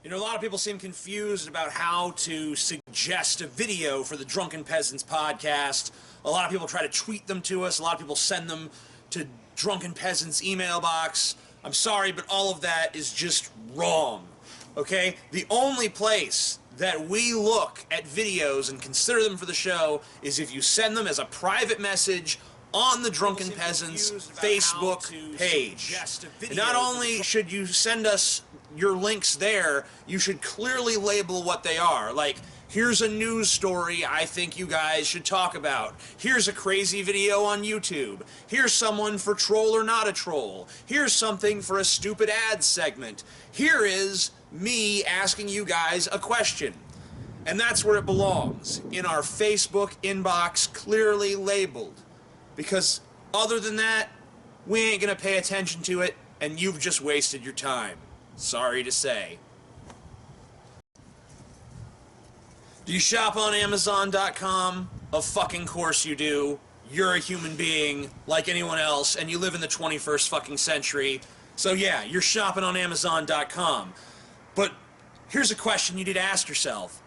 You know, a lot of people seem confused about how to suggest a video for the Drunken Peasants podcast. A lot of people try to tweet them to us. A lot of people send them to Drunken Peasants email box. I'm sorry, but all of that is just wrong, okay? The only place that we look at videos and consider them for the show is if you send them as a private message on the Drunken Peasants Facebook page. And not only should you send us your links there, you should clearly label what they are. Like, here's a news story I think you guys should talk about. Here's a crazy video on YouTube. Here's someone for troll or not a troll. Here's something for a stupid ad segment. Here is me asking you guys a question. And that's where it belongs, in our Facebook inbox, clearly labeled. Because other than that, we ain't gonna pay attention to it, and you've just wasted your time. Sorry to say. Do you shop on Amazon.com? Of fucking course you do. You're a human being like anyone else, and you live in the 21st fucking century. So yeah, you're shopping on Amazon.com. But here's a question you need to ask yourself.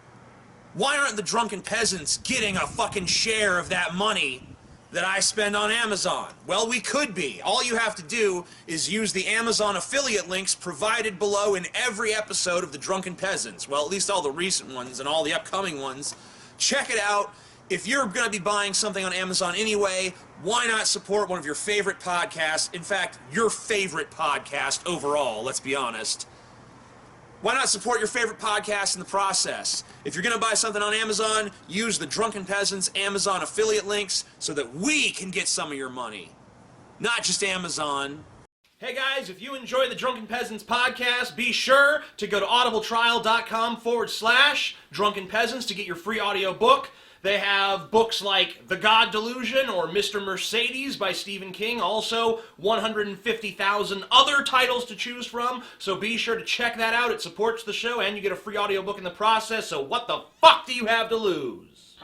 Why aren't the Drunken Peasants getting a fucking share of that money that I spend on Amazon? Well, we could be. All you have to do is use the Amazon affiliate links provided below in every episode of the Drunken Peasants. Well, at least all the recent ones and all the upcoming ones. Check it out. If you're going to be buying something on Amazon anyway, why not support one of your favorite podcasts? In fact, your favorite podcast overall, let's be honest. Why not support your favorite podcast in the process? If you're going to buy something on Amazon, use the Drunken Peasants Amazon affiliate links so that we can get some of your money. Not just Amazon. Hey guys, if you enjoy the Drunken Peasants podcast, be sure to go to audibletrial.com/Drunken Peasants to get your free audio book. They have books like The God Delusion or Mr. Mercedes by Stephen King. Also, 150,000 other titles to choose from. So be sure to check that out. It supports the show and you get a free audiobook in the process. So what the fuck do you have to lose?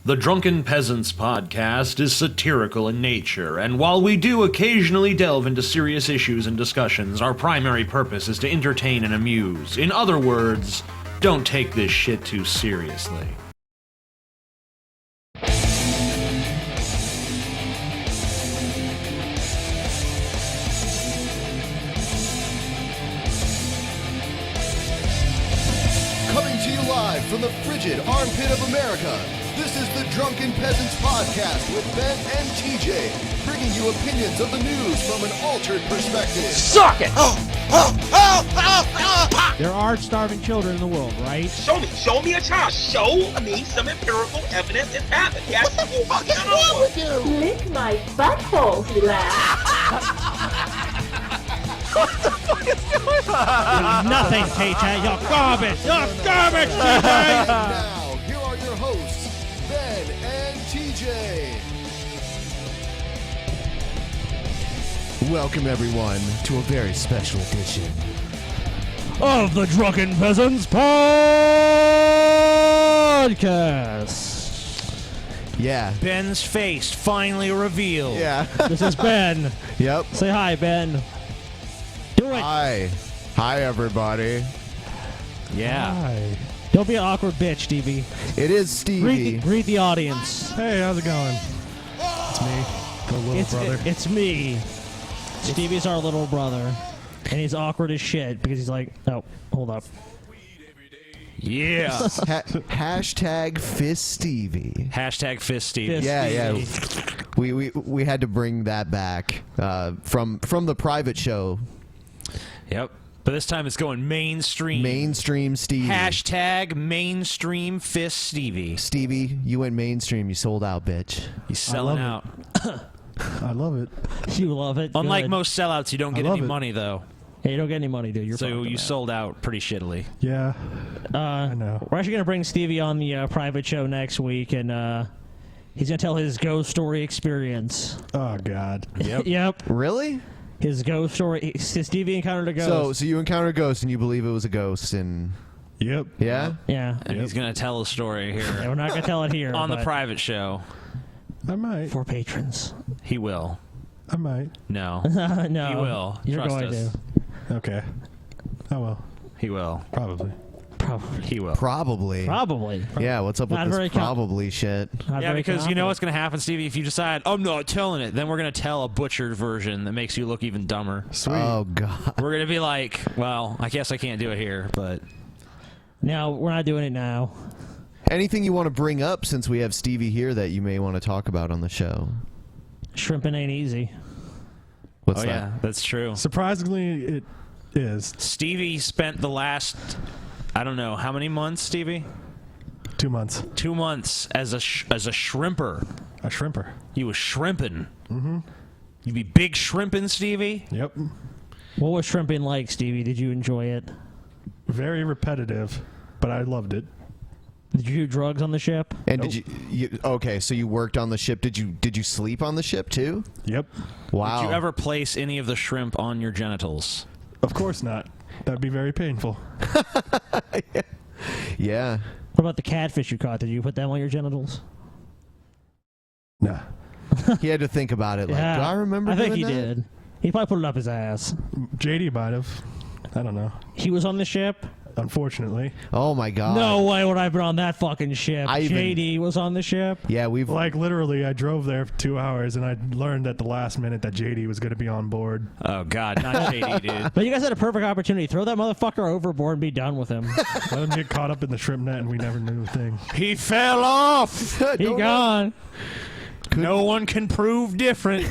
The Drunken Peasants podcast is satirical in nature, and while we do occasionally delve into serious issues and discussions, our primary purpose is to entertain and amuse. In other words, don't take this shit too seriously. Live from the frigid armpit of America, this is the Drunken Peasants Podcast with Ben and TJ, bringing you opinions of the news from an altered perspective. Suck it! There are starving children in the world, right? Show me a child. Show me some empirical evidence it's happened. Yes, What is wrong with you? Lick my butthole, relax. What the fuck is going on? Nothing, TJ. You're garbage. You're garbage, TJ. And now, here are your hosts, Ben and TJ. Welcome, everyone, to a very special edition Of the Drunken Peasants Podcast. Yeah. Ben's face finally revealed. Yeah. This is Ben. Yep. Say hi, Ben. Do it. Hi, everybody. Yeah. Hi. Don't be an awkward bitch, Stevie. It is Stevie. Read the audience. Hey, how's it going? It's me, the little brother. It's me. Stevie's our little brother. And he's awkward as shit because he's like, oh, hold up. Yeah. Hashtag Fist Stevie. Hashtag Fist Stevie. Yeah. We had to bring that back from the private show. Yep. But this time it's going mainstream. Mainstream Stevie. Hashtag mainstream Fist Stevie. Stevie, you went mainstream. You sold out, bitch. He's selling out. I love it. You love it. Unlike Good. most sellouts, you don't get love any it. money, though. Yeah, you don't get any money, dude. You're So fucked, you man. sold out pretty shittily. Yeah, I know. We're actually going to bring Stevie on the private show next week, and he's going to tell his ghost story experience. Oh, God. Yep. Yep. Really? His ghost story. Stevie encountered a ghost. So you encountered a ghost and you believe it was a ghost, and Yep. yeah? Yeah. And he's going to tell a story Yeah, here we're not going to tell it here. on the but private show. I might. For patrons. He will. I might. No. No. He will. You're Trust going us. to. Okay. Oh, well. He will. Probably. He will. Probably. Yeah, what's up Not with very this probably shit? Yeah, because you know what's going to happen, Stevie? If you decide, I'm not telling it, then we're going to tell a butchered version that makes you look even dumber. Sweet. Oh, God. We're going to be like, well, I guess I can't do it here, but... No, we're not doing it now. Anything you want to bring up since we have Stevie here that you may want to talk about on the show? Shrimping ain't easy. What's that? Yeah, that's true. Surprisingly, it is. Stevie spent the last, I don't know, how many months, Stevie? 2 months. 2 months as a shrimper. A shrimper. You was shrimping. Mm-hmm. You be big shrimping, Stevie? Yep. What was shrimping like, Stevie? Did you enjoy it? Very repetitive, but I loved it. Did you do drugs on the ship? And did you? Okay, so you worked on the ship. Did you sleep on the ship too? Yep. Wow. Did you ever place any of the shrimp on your genitals? Of course not. That'd be very painful. Yeah. What about the catfish you caught? Did you put them on your genitals? Nah. He had to think about it. Like, Yeah. do I remember? I think doing he that? did. He probably put it up his ass. JD might have. I don't know. He was on the ship? Unfortunately. Oh my God. No way would I have been on that fucking ship. JD was on the ship? Yeah, we've... Like, literally, I drove there for 2 hours, and I learned at the last minute that JD was going to be on board. Oh, God, not JD, dude. But you guys had a perfect opportunity. Throw that motherfucker overboard and be done with him. Let him get caught up in the shrimp net, and we never knew a thing. He fell off. He gone. No one can prove different.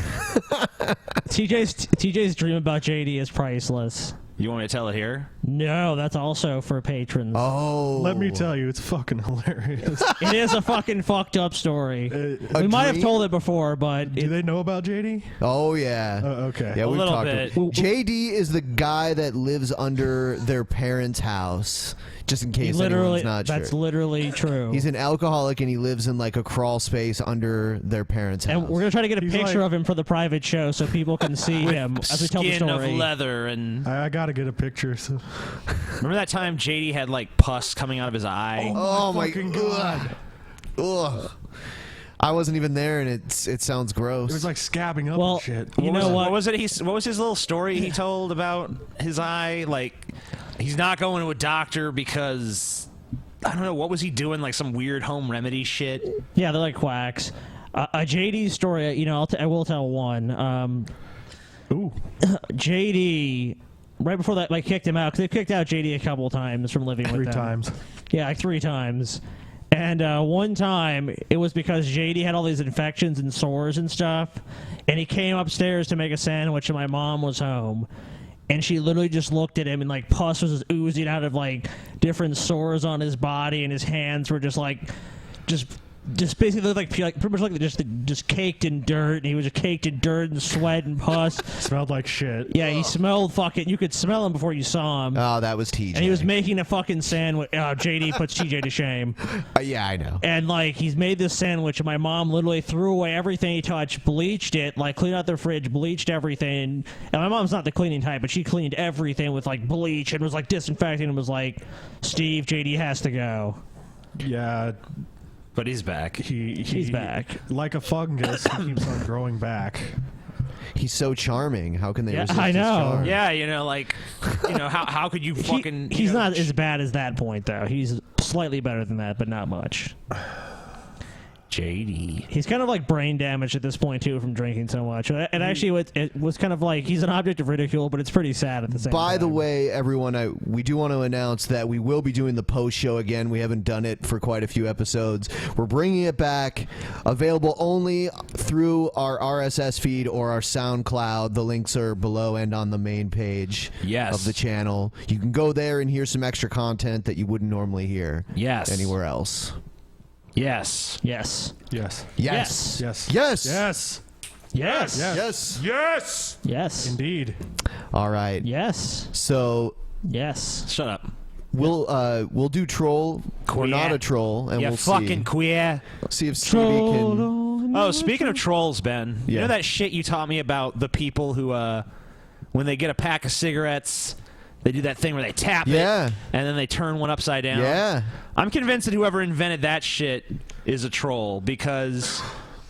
TJ's dream about JD is priceless. You want me to tell it here? No, that's also for patrons. Oh. Let me tell you, it's fucking hilarious. It is a fucking fucked up story. We might have dream? told it before, but... Do they know about JD? Oh, yeah. Okay. Yeah, A we've little talked bit. JD is the guy that lives under their parents' house, just in case anyone's not sure. That's literally true. He's an alcoholic, and he lives in, like, a crawl space under their parents' house. And we're going to try to get a He's picture like- of him for the private show so people can see him as we tell the Skin of story. leather and... I got to get a picture. So. Remember that time JD had, like, pus coming out of his eye? Oh, my fucking God. Ugh. I wasn't even there, and it sounds gross. It was like scabbing up Well, and shit. you know what? What was it? What was his little story he told about his eye? Like, he's not going to a doctor because... I don't know, what was he doing? Like some weird home remedy shit? Yeah, they're like quacks. A JD story, you know, I will tell one. Ooh. JD, right before that, like, kicked him out, because they've kicked out JD a couple times from living with 3 them. times. Yeah, like 3 times. And one time, it was because JD had all these infections and sores and stuff, and he came upstairs to make a sandwich, and my mom was home. And she literally just looked at him, and, like, pus was just oozing out of, like, different sores on his body, and his hands were just, like, just basically looked like pretty much like just caked in dirt, and he was just caked in dirt and sweat and pus. Smelled like shit. Yeah, he smelled fucking... You could smell him before you saw him. Oh, that was TJ. And he was making a fucking sandwich. JD puts TJ to shame. Yeah, I know. And, like, he's made this sandwich, and my mom literally threw away everything he touched, bleached it, like, cleaned out the fridge, bleached everything. And my mom's not the cleaning type, but she cleaned everything with, like, bleach and was, like, disinfecting and was like, Steve, JD has to go. Yeah. But he's back. He's back. Like a fungus, he keeps on growing back. He's so charming. How can they Yeah, resist I his know. charm? Yeah, you know, like, you know, how could you fucking... He's not as bad as that point, though. He's slightly better than that, but not much. JD. He's kind of like brain damaged at this point, too, from drinking so much. And actually, it was kind of like he's an object of ridicule, but it's pretty sad at the same time. By the way, everyone, we do want to announce that we will be doing the post show again. We haven't done it for quite a few episodes. We're bringing it back, available only through our RSS feed or our SoundCloud. The links are below and on the main page of the channel. You can go there and hear some extra content that you wouldn't normally hear anywhere else. Yes. Yes. Yes. Yes. Yes. Yes. Yes. Yes. Yes. Yes. Yes. Indeed. All right. Yes. So. Yes. Shut up. We'll do troll or not a troll, and we'll fucking see. queer. See if Stevie can. Oh, speaking of trolls, Ben, you know that shit you taught me about the people who, when they get a pack of cigarettes, they do that thing where they tap it, and then they turn one upside down. Yeah. I'm convinced that whoever invented that shit is a troll, because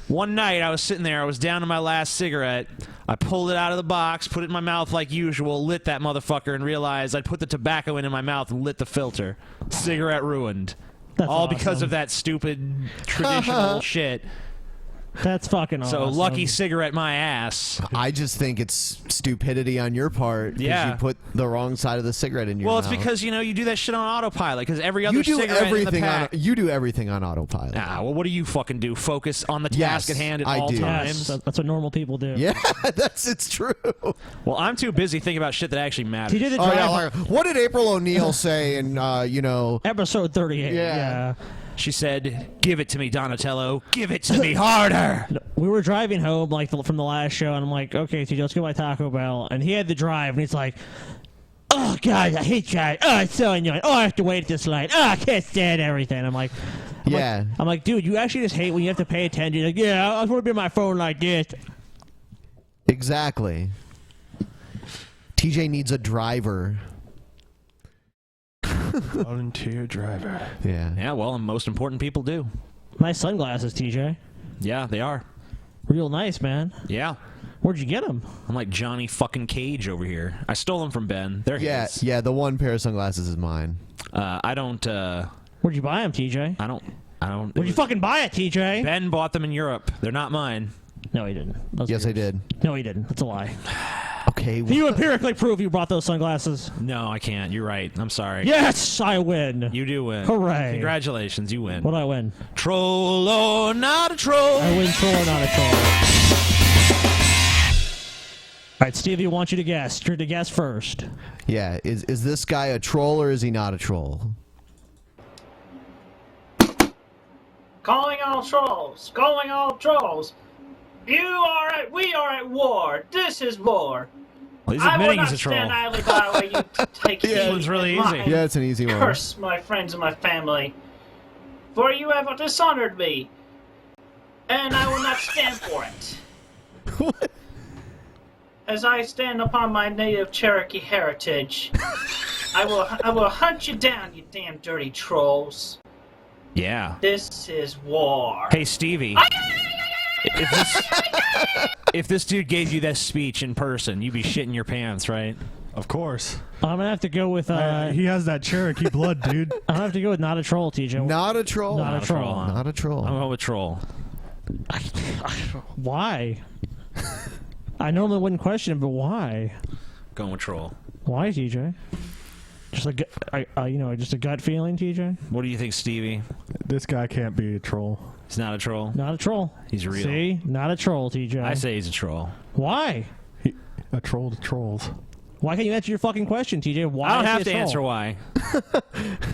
one night I was sitting there, I was down to my last cigarette, I pulled it out of the box, put it in my mouth like usual, lit that motherfucker, and realized I'd put the tobacco in my mouth and lit the filter. Cigarette ruined. That's all awesome. because of that stupid traditional shit. That's fucking awesome. So lucky cigarette my ass. I just think it's stupidity on your part because Yeah. you put the wrong side of the cigarette in your mouth. Well, it's because, you do that shit on autopilot, because every other you do cigarette everything in the pack... you do everything on autopilot. Nah, well, what do you fucking do? Focus on the task at hand at all do. times? Yes, that's what normal people do. Yeah, it's true. Well, I'm too busy thinking about shit that actually matters. He did the Oh, drive. yeah, like, what did April O'Neil say in, Episode 38. Yeah. She said, "Give it to me, Donatello. Give it to me harder." We were driving home from the last show, and I'm like, okay, TJ, let's go by Taco Bell. And he had the drive, and he's like, oh, God, I hate drive. Oh, it's so annoying. Oh, I have to wait at this light. Oh, I can't stand everything. I'm like, dude, you actually just hate when you have to pay attention. You're like, yeah, I just want to be on my phone like this. Exactly. TJ needs a driver. Volunteer driver. Yeah. Yeah, well, and most important people do. Nice sunglasses, TJ. Yeah, they are. Real nice, man. Yeah. Where'd you get them? I'm like Johnny fucking Cage over here. I stole them from Ben. They're his. Yeah, the one pair of sunglasses is mine. I don't, Where'd you buy them, TJ? I don't. Where'd you fucking buy it, TJ? Ben bought them in Europe. They're not mine. No, he didn't. Yes, I did. No, he didn't. That's a lie. Okay. Can you empirically prove you brought those sunglasses? No, I can't. You're right. I'm sorry. Yes, I win. You do win. Hooray. Congratulations, you win. What do I win? Troll or not a troll? I win troll or not a troll. All right, Stevie, I want you to guess. You're to guess first. Yeah, is this guy a troll or is he not a troll? Calling all trolls! Calling all trolls! We are at war! This is war! Well, he's I will admitting not he's a troll. stand idly by while you take Yeah, it was really easy. Yeah, it's an easy one. Curse my friends and my family, for you have dishonored me, and I will not stand for it. What? As I stand upon my native Cherokee heritage, I will hunt you down, you damn dirty trolls. Yeah. This is war. Hey, Stevie. If this dude gave you this speech in person, you'd be shitting your pants, right? Of course. I'm gonna have to go with. He has that Cherokee blood, dude. I'm gonna have to go with not a troll, TJ. Not a troll. Not a troll. Huh? Not a troll. I'm going with troll. Why? I normally wouldn't question him, but why? Going with troll. Why, TJ? Just just a gut feeling, TJ. What do you think, Stevie? This guy can't be a troll. He's not a troll. Not a troll. He's real. See, not a troll, TJ. I say he's a troll. Why? A troll to trolls. Why can't you answer your fucking question, TJ? Why? I don't is he have a to troll? answer why.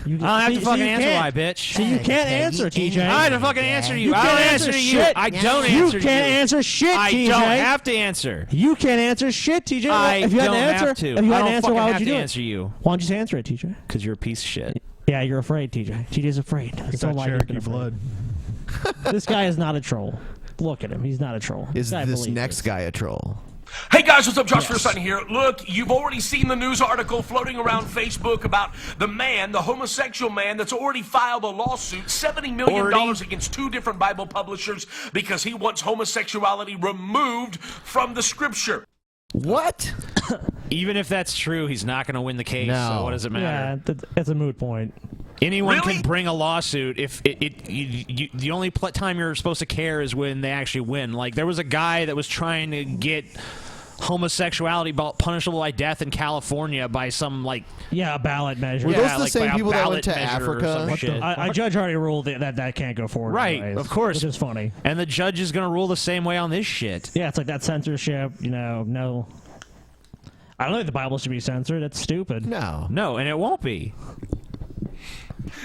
You, I don't have to fucking answer why, bitch. So you can't answer, TJ. I have to fucking answer you. You I don't can't answer answer you. shit. I don't You answer can't answer shit, I TJ. don't have to answer. You can't answer shit, TJ. I if you had don't to answer, have to. If you I had don't to answer, fucking why would have you to do it? answer you. Why don't you just answer it, TJ? Because you're a piece of shit. Yeah, you're afraid, TJ. TJ's afraid. That's It's all that why you're Cherokee afraid. blood. This guy is not a troll. Look at him. He's not a troll. Is guy this believes next it. guy a troll? Hey guys, what's up? Josh Feuerstein here. Look, you've already seen the news article floating around Facebook about the homosexual man that's already filed a lawsuit, $70 million against 2 different Bible publishers because he wants homosexuality removed from the scripture. What? Even if that's true, he's not going to win the case. No. So what does it matter? Yeah, that's a moot point. Anyone Really? can bring a lawsuit if the only time you're supposed to care is when they actually win. Like, there was a guy that was trying to get homosexuality punishable by death in California by some, like... Yeah, a ballot measure. Were Yeah, those the like same by a people that went ballot to measure or Africa? some shit. A judge already ruled that can't go forward. Right, anyways, of course. Which is funny. And the judge is going to rule the same way on this shit. Yeah, it's like that censorship, no... I don't think the Bible should be censored. That's stupid. No. No, and it won't be.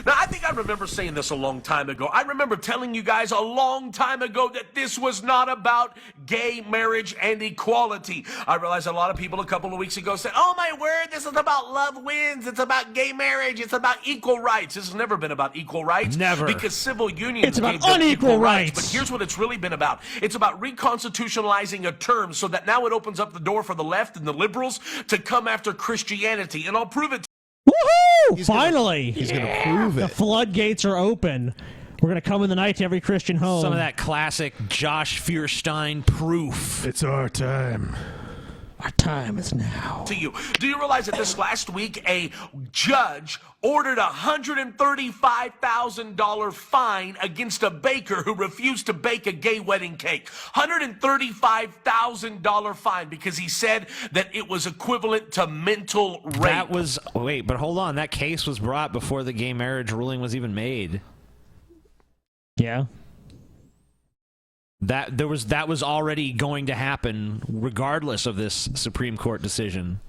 Now, I think I remember saying this a long time ago. I remember telling you guys a long time ago that this was not about gay marriage and equality. I realized a lot of people a couple of weeks ago said, oh my word, this is about love wins. It's about gay marriage. It's about equal rights. This has never been about equal rights. Never. Because civil unions It's about gave them unequal equal rights. But here's what it's really been about. It's about reconstitutionalizing a term so that now it opens up the door for the left and the liberals to come after Christianity. And I'll prove it. Woohoo! Finally! He's going to prove The it. floodgates are open. We're going to come in the night to every Christian home. Some of that classic Josh Feuerstein proof. It's our time. Our time is now. To you. Do you realize that this last week a judge ordered a $135,000 fine against a baker who refused to bake a gay wedding cake? $135,000 fine because he said that it was equivalent to mental rape. That was wait, but hold on. That case was brought before the gay marriage ruling was even made. Yeah. That was already going to happen regardless of this Supreme Court decision.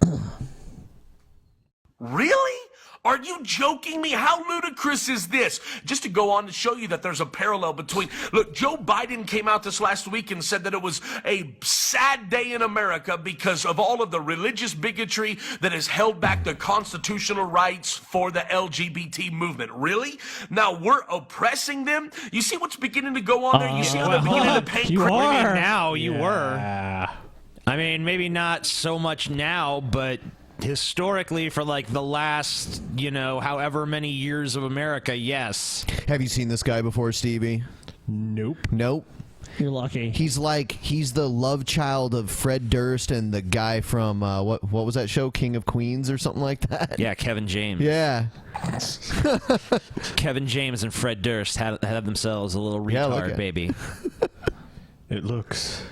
Really? Are you joking me? How ludicrous is this? Just to go on to show you that there's a parallel between... Look, Joe Biden came out this last week and said that it was a sad day in America because of all of the religious bigotry that has held back the constitutional rights for the LGBT movement. Really? Now we're oppressing them? You see what's beginning to go on there? You see how they're beginning to paint... You are. Now you were. I mean, maybe not so much now, but... historically, for like the last, however many years of America, yes. Have you seen this guy before, Stevie? Nope. Nope. You're lucky. He's the love child of Fred Durst and the guy from, what was that show? King of Queens or something like that? Yeah, Kevin James. Yeah. Kevin James and Fred Durst had themselves a little retard baby. It looks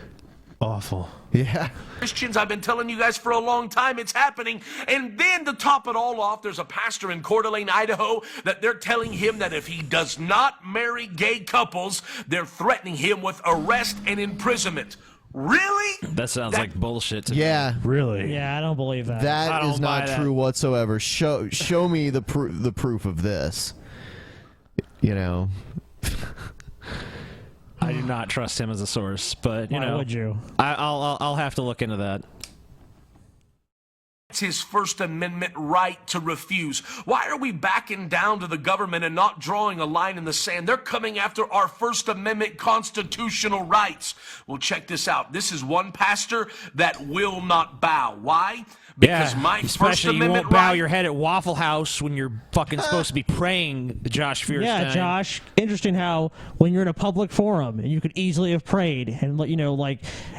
awful. Yeah. Christians, I've been telling you guys for a long time it's happening. And then to top it all off, there's a pastor in Coeur d'Alene, Idaho, that they're telling him that if he does not marry gay couples, they're threatening him with arrest and imprisonment. Really? That sounds like bullshit to me. Yeah. Really? Yeah, I don't believe that. That is not true whatsoever. Show me the proof of this. I do not trust him as a source, but Why would you? I'll have to look into that. It's his First Amendment right to refuse. Why are we backing down to the government and not drawing a line in the sand? They're coming after our First Amendment constitutional rights. Well, check this out. This is one pastor that will not bow. Why? Because my First especially Amendment you won't bow right... your head at Waffle House when you're fucking supposed to be praying, Josh Feuerstein. Yeah, Josh. Interesting how when you're in a public forum and you could easily have prayed and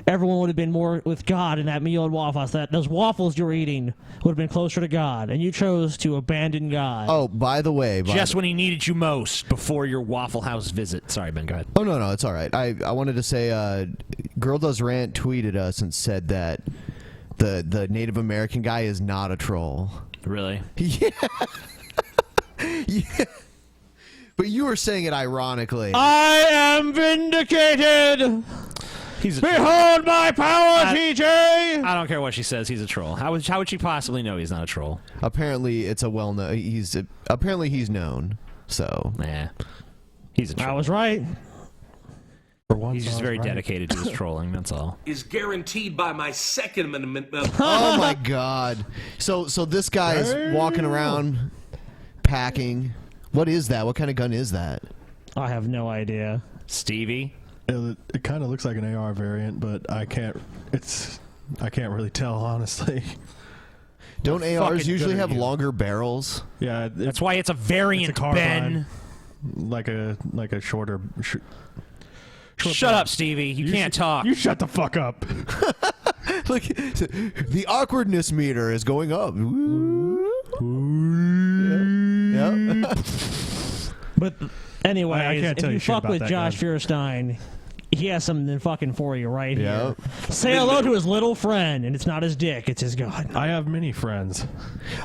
everyone would have been more with God in that meal at Waffle House. That those waffles you were eating would have been closer to God, and you chose to abandon God. Oh, by the way, just when he needed you most before your Waffle House visit. Sorry, Ben. Go ahead. Oh no, it's all right. I wanted to say, Girl Does Rant tweeted us and said that the Native American guy is not a troll. Really? Yeah. Yeah. But you were saying it ironically. I am vindicated. Behold my power, TJ! I don't care what she says. He's a troll. How would she possibly know he's not a troll? Apparently, it's a well-known. Apparently he's known. So. Nah. He's a troll. I was right. He's just very dedicated to his trolling, that's all. Is guaranteed by my Second Amendment. Oh my God! So this guy is walking around packing. What is that? What kind of gun is that? I have no idea. Stevie? It kind of looks like an AR variant, but I can't really tell, honestly. Don't ARs usually have longer barrels? Yeah, that's why it's a variant, it's a carbine, Ben. Like a shorter. Shut up, Stevie. You can't talk. You shut the fuck up. Look, the awkwardness meter is going up. Yeah. But anyway, I can't tell if you shit fuck about with that Josh gun. Feuerstein, he has something fucking for you right Yep. here. Say hello to his little friend, and it's not his dick, it's his gun. I have many friends.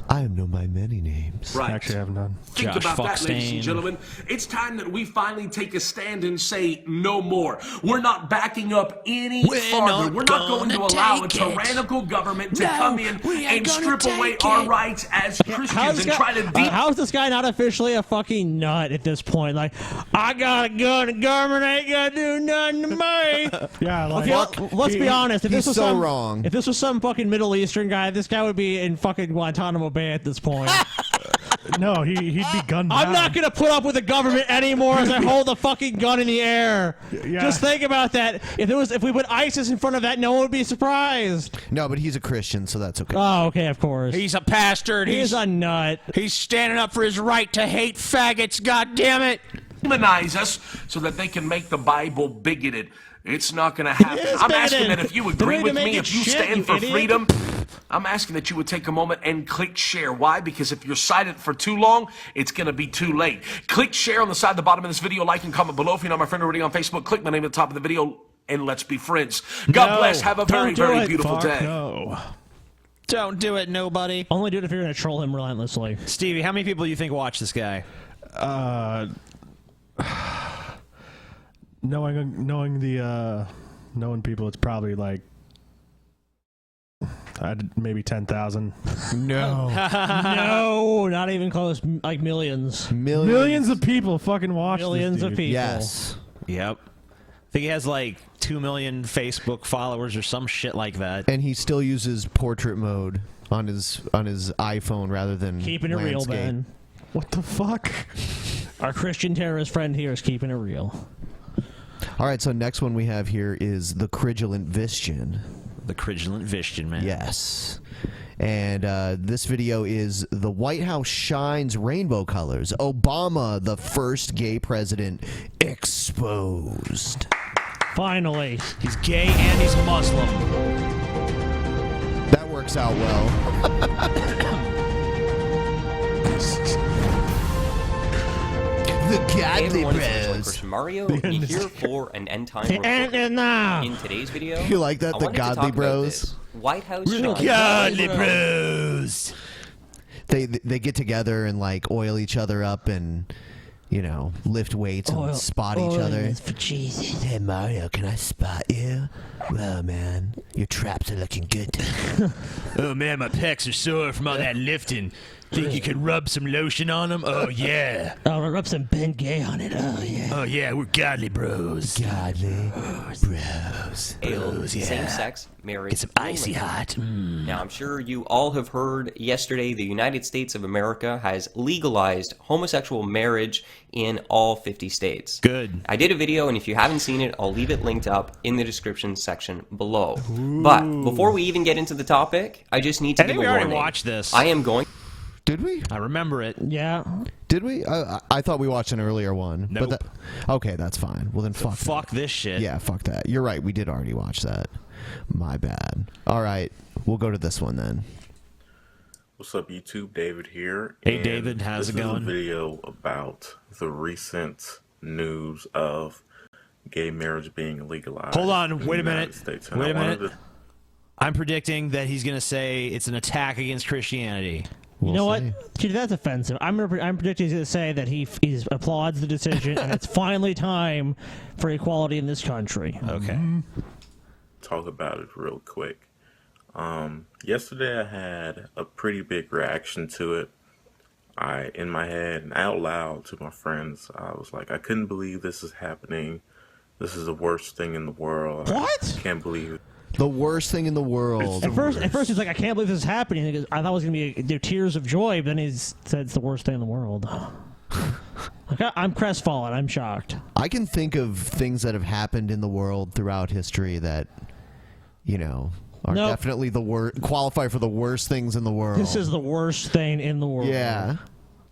I know my many names. Right. Actually, I have none. Think Josh about that, ladies Feuerstein. and gentlemen. It's time that we finally take a stand and say no more. We're not backing up any farther. We're not going to allow a tyrannical government to come in and strip away our rights as Christians and try to how's this guy not officially a fucking nut at this point? Like, I got a gun, the government ain't gonna do nothing to me. Yeah, like, Okay, let's be honest. If this was so wrong. If this was some fucking Middle Eastern guy, this guy would be in fucking Guantanamo Bay at this point. no, he'd be gunned down. I'm not gonna put up with the government anymore as I hold the fucking gun in the air. Yeah. Just think about that. If we put ISIS in front of that, no one would be surprised. No, but he's a Christian, so that's okay. Oh, okay, of course. He's a pastor. He's a nut. He's standing up for his right to hate faggots. God damn it! demonize us so that they can make the Bible bigoted. It's not going to happen. I'm asking that if you agree with me, if you stand for freedom, I'm asking that you would take a moment and click share. Why? Because if you're silent for too long, it's going to be too late. Click share on the side, the bottom of this video. Like and comment below. If you're not my friend already on Facebook, click my name at the top of the video, and let's be friends. God bless. Have a very, very beautiful day. No. Don't do it, nobody. Only do it if you're going to troll him relentlessly. Stevie, how many people do you think watch this guy? Knowing people, it's probably like maybe 10,000. No. No, not even close. Like millions. Millions of people fucking watch Millions this of dude. people. Yes. Yep. I think he has like 2 million Facebook followers or some shit like that. And he still uses portrait mode on his iPhone rather than Keeping it real, landscape. Ben. What the fuck? Our Christian terrorist friend here is keeping it real. All right, so next one we have here is the Vigilant Christian. The Vigilant Christian, man. Yes. And this video is the White House shines rainbow colors. Obama, the first gay president, exposed. Finally. He's gay and he's Muslim. That works out well. The Hey godly everyone, it's Vigilant bros. Christian Mario, and here for an end time report. In today's video, You like that? I The wanted to godly talk about bros? this. White House The shines godly rainbow. bros. They get together and like oil each other up and lift weights and spot each other. For Jesus. Hey Mario, can I spot you? Well, man, your traps are looking good. Oh man, my pecs are sore from all that lifting. Think you could rub some lotion on them? Oh yeah. I'll rub some Ben Gay on it. Oh yeah. Oh yeah, we're godly bros. Godly bros. Yeah. Same-sex marriage. Get some icy hot. Now, I'm sure you all have heard yesterday the United States of America has legalized homosexual marriage in all 50 states. Good. I did a video, and if you haven't seen it, I'll leave it linked up in the description section below. But before we even get into the topic, I just need to give a warning. I think we already watched this. I am going... Did we? I remember it. Yeah. Did we? I thought we watched an earlier one. Nope. But okay, that's fine. Well then, Fuck this shit. Yeah, fuck that. You're right. We did already watch that. My bad. All right, we'll go to this one then. What's up, YouTube? David here. Hey, and David. How's it going? This is a video about the recent news of gay marriage being legalized. Hold on. in the Wait a United minute. States. And Wait I a wanted minute. I'm predicting that he's going to say it's an attack against Christianity. You know what? Dude, that's offensive. I'm predicting he's going to say that he applauds the decision and it's finally time for equality in this country. Okay. talk about it real quick. Yesterday I had a pretty big reaction to it. In my head and out loud to my friends, I was like, I couldn't believe this is happening. This is the worst thing in the world. What? I can't believe it. The worst thing in the world. At first he's like, I can't believe this is happening. He goes, I thought it was going to be tears of joy, but then he said it's the worst thing in the world. Like, I'm crestfallen. I'm shocked. I can think of things that have happened in the world throughout history that, are definitely qualify for the worst things in the world. This is the worst thing in the world. Yeah.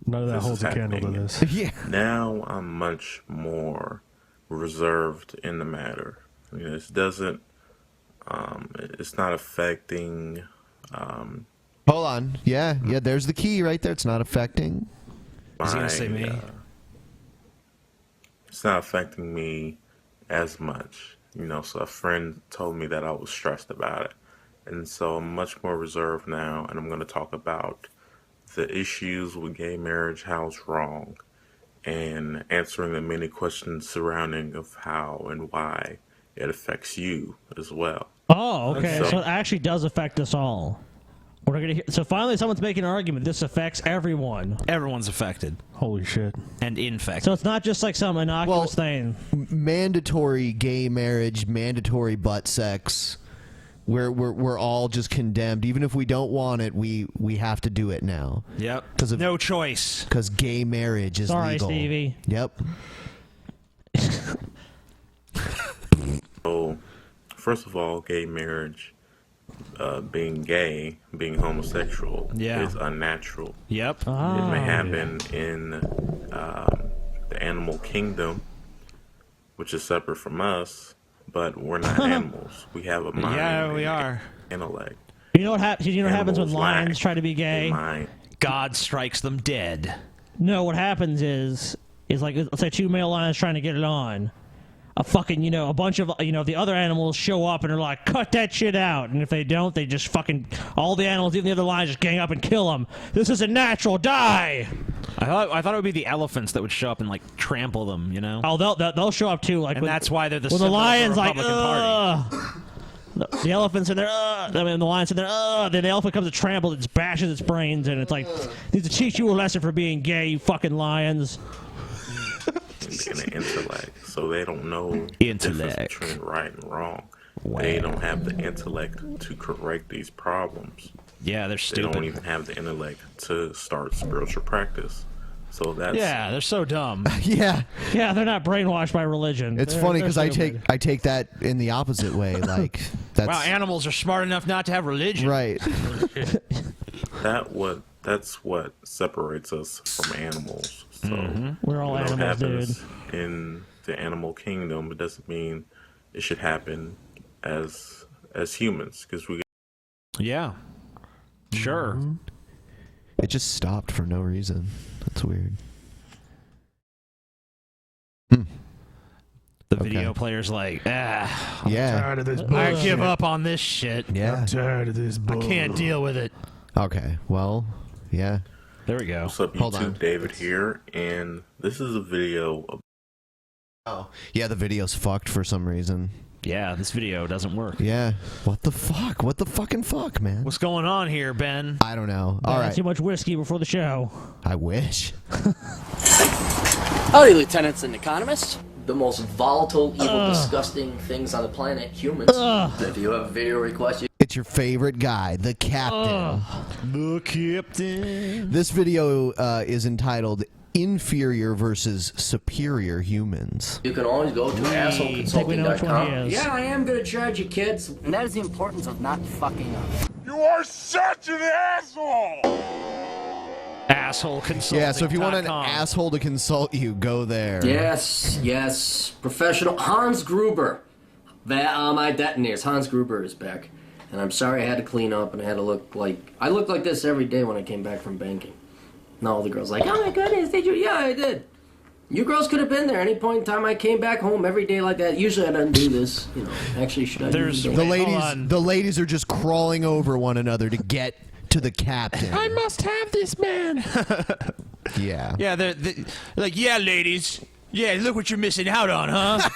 None of that holds a candle to this. Yeah. Now I'm much more reserved in the matter. This doesn't. It's not affecting. Hold on. Yeah. There's the key right there. It's not affecting. Is he gonna say me? It's not affecting me as much. So a friend told me that I was stressed about it, and so I'm much more reserved now. And I'm going to talk about the issues with gay marriage, how it's wrong, and answering the many questions surrounding of how and why it affects you as well. Oh, okay. So it actually does affect us all. We're gonna hear. So finally, someone's making an argument. This affects everyone. Everyone's affected. Holy shit. And infected. So it's not just like some innocuous thing. Mandatory gay marriage, mandatory butt sex. We're all just condemned. Even if we don't want it, we have to do it now. Yep. No choice. Because gay marriage is Sorry, legal. Stevie. Yep. So, first of all, gay marriage, being gay, being homosexual, is unnatural. Yep. It may happen in the animal kingdom, which is separate from us, but we're not animals. We have a mind. Yeah, we are. Intellect. You know what happens when Animals lions lack try to be gay? a mind. God strikes them dead. No, what happens is like, let's say 2 male lions trying to get it on. A fucking, a bunch of, the other animals show up and are like, cut that shit out. And if they don't, they just fucking, all the animals, even the other lions, just gang up and kill them. This isn't natural. Die! I thought it would be the elephants that would show up and like trample them, Oh, they'll show up too. Like, and that's why they're the when the symbol of the lions like, Republican Party. The elephants are there, the lions are there, then the elephant comes to trample, it just bashes its brains, and it's like, need to teach you a lesson for being gay, you fucking lions. And the intellect, so they don't know the difference between right and wrong. Wow. They don't have the intellect to correct these problems. Yeah, they're stupid. They don't even have the intellect to start spiritual practice. So that's they're so dumb. Yeah, they're not brainwashed by religion. It's funny because I take that in the opposite way. Like, that's wow, animals are smart enough not to have religion. Right. That's what separates us from animals. So we're all animals, dude. In the animal kingdom, it doesn't mean it should happen as humans, because we. Yeah. Sure. It just stopped for no reason. That's weird. The video player's like, I'm tired of this bullshit. I give up on this shit. Yeah. I'm tired of this bull. I can't deal with it. Okay, well, yeah. There we go. What's up, YouTube? Hold on. David here, and this is a video of... Oh. Yeah, the video's fucked for some reason. Yeah, this video doesn't work. Yeah. What the fuck? What the fucking fuck, man? What's going on here, Ben? I don't know. All right. Too much whiskey before the show. I wish. Howdy, lieutenants and economists. The most volatile, evil, disgusting things on the planet, humans. If you have a video request, It's your favorite guy, the captain. The captain. This video is entitled Inferior versus Superior Humans. you can always go to assholeconsulting.com. Yeah, I am going to charge you, kids. And that is the importance of not fucking up. You are such an asshole! Asshole consulting. Yeah, so if you want an asshole to consult you, go there. Yes. Professional. Hans Gruber. My detonators. Hans Gruber is back. And I'm sorry I had to clean up and I had to look like... I looked like this every day when I came back from banking. And all the girls like, oh my goodness, did you? Yeah, I did. You girls could have been there any point in time. I came back home every day like that. Usually I don't do this. Actually, should I do this? The ladies are just crawling over one another to get to the captain. I must have this man. Yeah. Yeah, they're like, yeah, ladies. Yeah, look what you're missing out on, huh?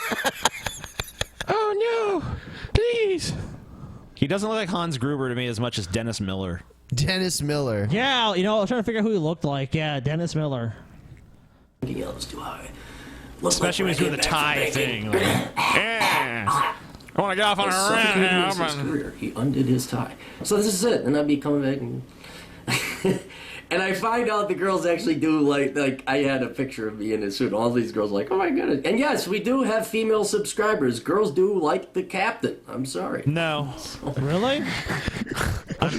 Oh, no. Please. He doesn't look like Hans Gruber to me as much as Dennis Miller. Dennis Miller. Yeah, I was trying to figure out who he looked like. Yeah, Dennis Miller. Yells too high. Especially when he's doing the tie thing. Like, yeah. I want to get off on a run. He undid his tie. So this is it. And I'd be coming back and... and I find out the girls actually do like I had a picture of me in a suit. All these girls are like, oh my goodness. And yes, we do have female subscribers. Girls do like the captain. I'm sorry. No. Really?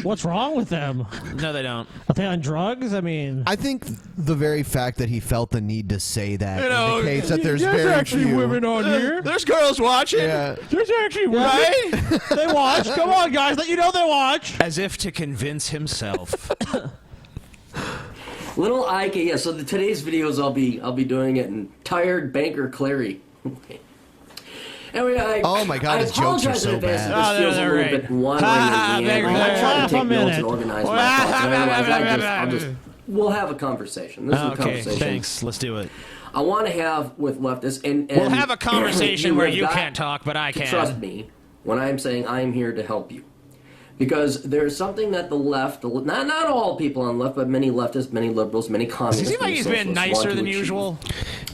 What's wrong with them? No, they don't. Are they on drugs? I mean... I think the very fact that he felt the need to say that indicates that there's very actually few women on here. There's girls watching. Yeah. There's actually women. Right? They watch. Come on, guys. Let you know they watch. As if to convince himself. Little Ike, yeah. So today's videos, I'll be doing it in tired banker Clary. Anyway, oh my God, his jokes are so bad. This feels a little bit wandering. I'm trying to take notes and organize my thoughts. Otherwise, we'll have a conversation. This is a conversation. Thanks. Let's do it. I want to have with leftists, and we'll have a conversation where you can't talk, but I can. Trust me when I'm saying I'm here to help you. Because there's something that the left, not all people on the left, but many leftists, many liberals, many communists. Does he seem like he's been nicer than usual?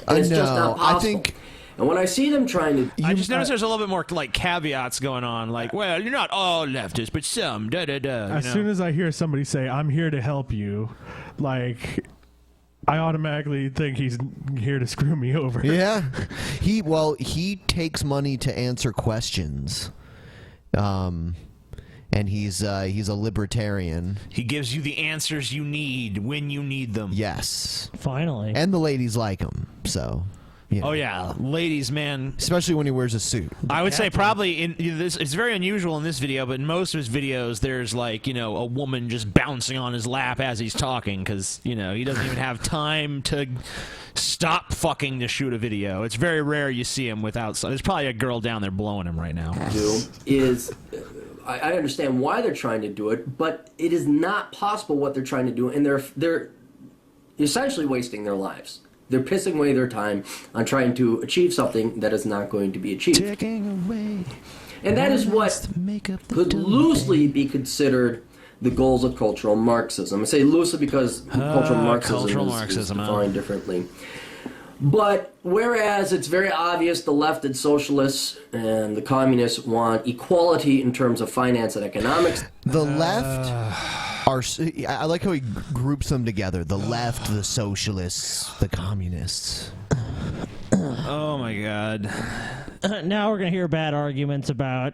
It's just not possible. I think. And when I see them trying to... I just noticed there's a little bit more like caveats going on. Like, well, you're not all leftists, but some. As soon as I hear somebody say, I'm here to help you, like... I automatically think he's here to screw me over. Yeah. He takes money to answer questions. and he's a libertarian. He gives you the answers you need when you need them. Yes. Finally. And the ladies like him, so. You know. Oh yeah, ladies, man. Especially when he wears a suit. I would say probably in this. It's very unusual in this video, but in most of his videos, there's like a woman just bouncing on his lap as he's talking because he doesn't even have time to stop fucking to shoot a video. It's very rare you see him without. There's probably a girl down there blowing him right now. I understand why they're trying to do it, but it is not possible what they're trying to do, and they're essentially wasting their lives. They're pissing away their time on trying to achieve something that is not going to be achieved. And that is what could loosely be considered the goals of cultural Marxism. I say loosely because cultural Marxism is defined differently. But whereas it's very obvious the left and socialists and the communists want equality in terms of finance and economics. The left are... I like how he groups them together. The left, the socialists, the communists. Oh my God. Now we're going to hear bad arguments about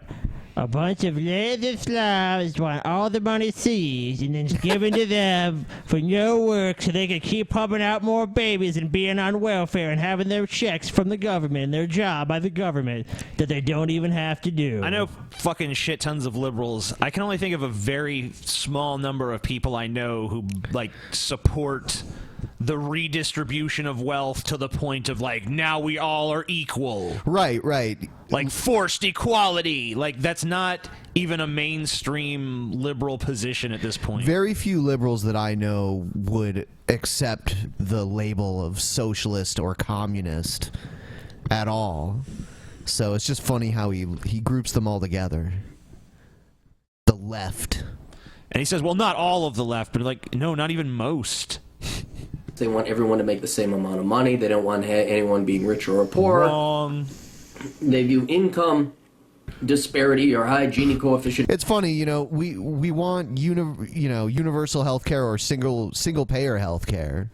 a bunch of lazy Slavs want all the money seized and then given to them for no work so they can keep pumping out more babies and being on welfare and having their checks from the government and their job by the government that they don't even have to do. I know fucking shit tons of liberals. I can only think of a very small number of people I know who support the redistribution of wealth to the point of now we all are equal. Right. Like forced equality. That's not even a mainstream liberal position at this point. Very few liberals that I know would accept the label of socialist or communist at all. So it's just funny how he groups them all together. The left. And he says, well, not all of the left, but no, not even most. They want everyone to make the same amount of money. They don't want anyone being richer or poorer. Wrong. They view income disparity or high Gini coefficient. It's funny, we want universal health care or single payer health care.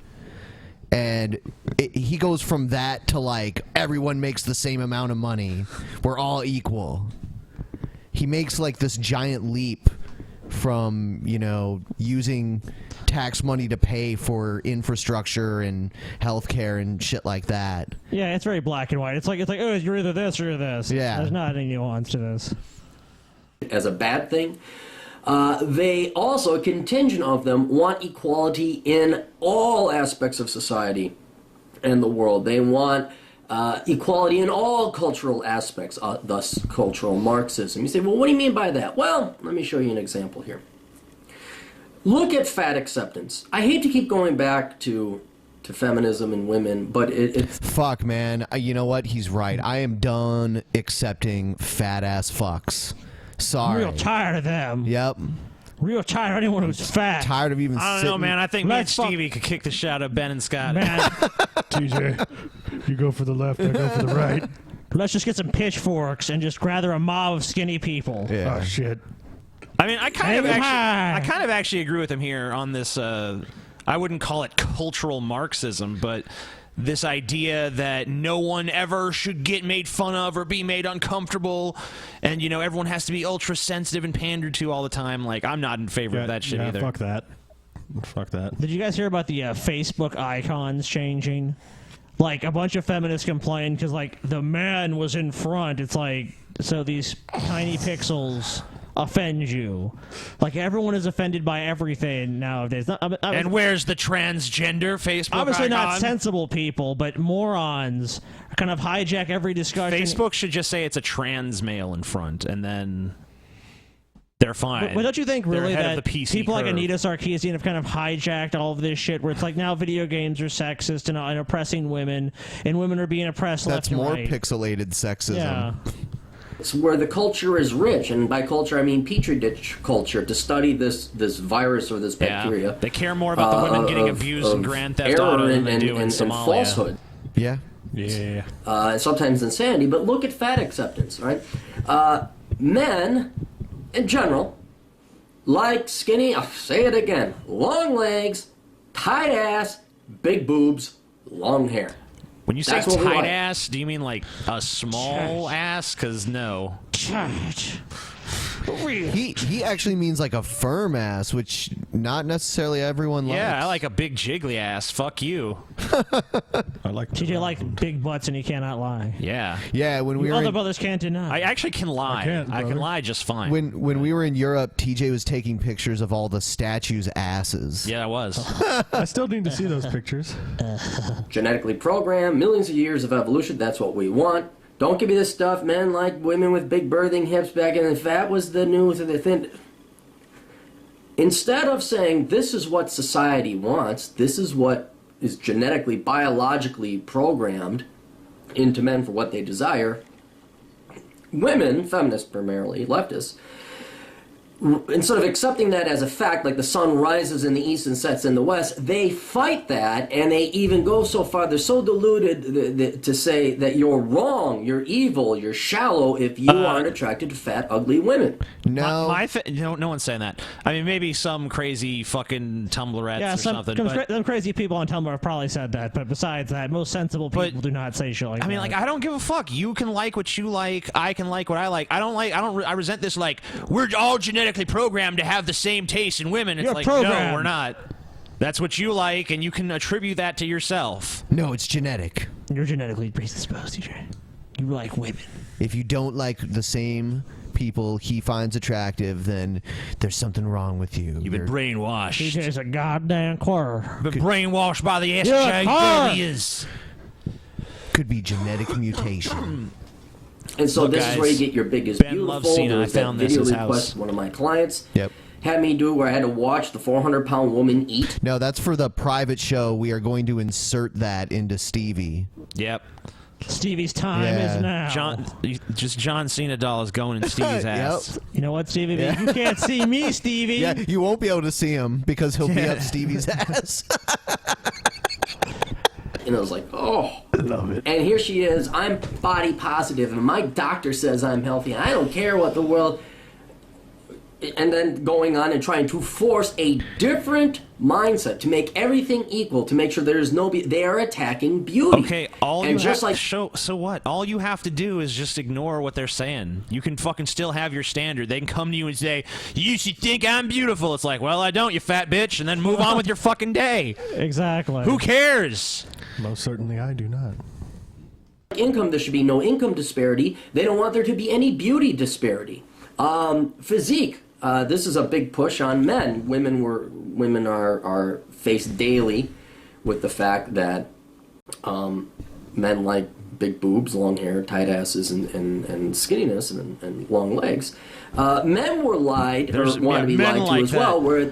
And he goes from that to everyone makes the same amount of money. We're all equal. He makes this giant leap from using tax money to pay for infrastructure and healthcare and shit like that. Yeah, it's very black and white. It's like oh, you're either this or this. Yeah, there's not any nuance to this. As a bad thing, they also, a contingent of them, want equality in all aspects of society and the world. They want equality in all cultural aspects, thus cultural Marxism. You say, well, what do you mean by that? Well, let me show you an example here. Look at fat acceptance. I hate to keep going back to feminism and women, but it's... Fuck, man. You know what? He's right. I am done accepting fat-ass fucks. Sorry. I'm real tired of them. Yep. Real tired of anyone who's fat. Tired of even I don't know, man. I think me and Stevie could kick the shit out of Ben and Scott. Man. TJ, you go for the left, I go for the right. Let's just get some pitchforks and just gather a mob of skinny people. Yeah. Oh, shit. I mean, I kind of actually agree with him here on this. I wouldn't call it cultural Marxism, but this idea that no one ever should get made fun of or be made uncomfortable, and everyone has to be ultra sensitive and pandered to all the time. I'm not in favor of that shit either. Fuck that. Fuck that. Did you guys hear about the Facebook icons changing? A bunch of feminists complained because the man was in front. It's so these tiny pixels offend you. Everyone is offended by everything nowadays. And where's the transgender Facebook obviously icon? Not sensible people, but morons kind of hijack every discussion. Facebook should just say it's a trans male in front, and then they're fine. But don't you think really that people like curve. Anita Sarkeesian have kind of hijacked all of this shit where it's now video games are sexist and oppressing women, and women are being oppressed left and right? That's more pixelated sexism. Yeah. It's where the culture is rich, and by culture I mean petri dish culture, to study this virus or this bacteria. Yeah. They care more about the women getting abused in Grand Theft Auto than they do in Somalia. And falsehood. Yeah. Yeah. Sometimes insanity, but look at fat acceptance, right? Men, in general, like skinny, I'll say it again, long legs, tight ass, big boobs, long hair. When you say tight ass, do you mean a small ass? Because no. He actually means like a firm ass, which not necessarily everyone likes. Yeah, I like a big jiggly ass. Fuck you. I like. TJ likes big butts and he cannot lie. Yeah. Yeah, when we were Other in, brothers can't deny. I actually can lie. I can lie just fine. when we were in Europe, TJ was taking pictures of all the statues' asses. Yeah, I was. I still need to see those pictures. Genetically programmed, millions of years of evolution, that's what we want. Don't give me this stuff, men like women with big birthing hips back in the fat was the new thing. Instead of saying this is what society wants, this is what is genetically, biologically programmed into men for what they desire, women, feminists primarily, leftists, instead of accepting that as a fact, like the sun rises in the east and sets in the west, they fight that, and they even go so far, they're so deluded to say that you're wrong, you're evil, you're shallow if you aren't attracted to fat, ugly women. No. No one's saying that. I mean, maybe some crazy fucking Tumblrettes or something. Some crazy people on Tumblr have probably said that, but besides that, most sensible people do not say shit like that. I mean, like, I don't give a fuck. You can like what you like. I can like what I like. I resent this, like, we're all genetically programmed to have the same taste in women. It's like, no, we're not. That's what you like, and you can attribute that to yourself. No, it's genetic. You're genetically predisposed, TJ. You like women. If you don't like the same people he finds attractive, then there's something wrong with you. You've been brainwashed. TJ's a goddamn quarter. Been brainwashed by the SJWs. Could be genetic mutation. And so Look, this guys, is where you get your biggest Ben loves beautiful. Cena. There was I found that this video his request house. one of my clients Yep. had me do where I had to watch the 400-pound woman eat. No, that's for the private show. We are going to insert that into Stevie. Yep. Stevie's time is now. John Cena doll is going in Stevie's ass. Yep. You know what, Stevie? You can't see me, Stevie. Yeah, you won't be able to see him because he'll be up Stevie's ass. And I was like, oh. I love it. And here she is. I'm body positive, and my doctor says I'm healthy. I don't care what the world... And then going on and trying to force a different mindset to make everything equal, to make sure there's no... They are attacking beauty. Okay, so what? All you have to do is just ignore what they're saying. You can fucking still have your standard. They can come to you and say, you should think I'm beautiful. It's like, well, I don't, you fat bitch, and then move on with your fucking day. Exactly. Who cares? Most certainly I do not. Income, there should be no income disparity. They don't want there to be any beauty disparity. Physique. This is a big push on men. Women are faced daily with the fact that men like big boobs, long hair, tight asses, and skinniness and long legs. Men were lied or want to be lied to as well. Where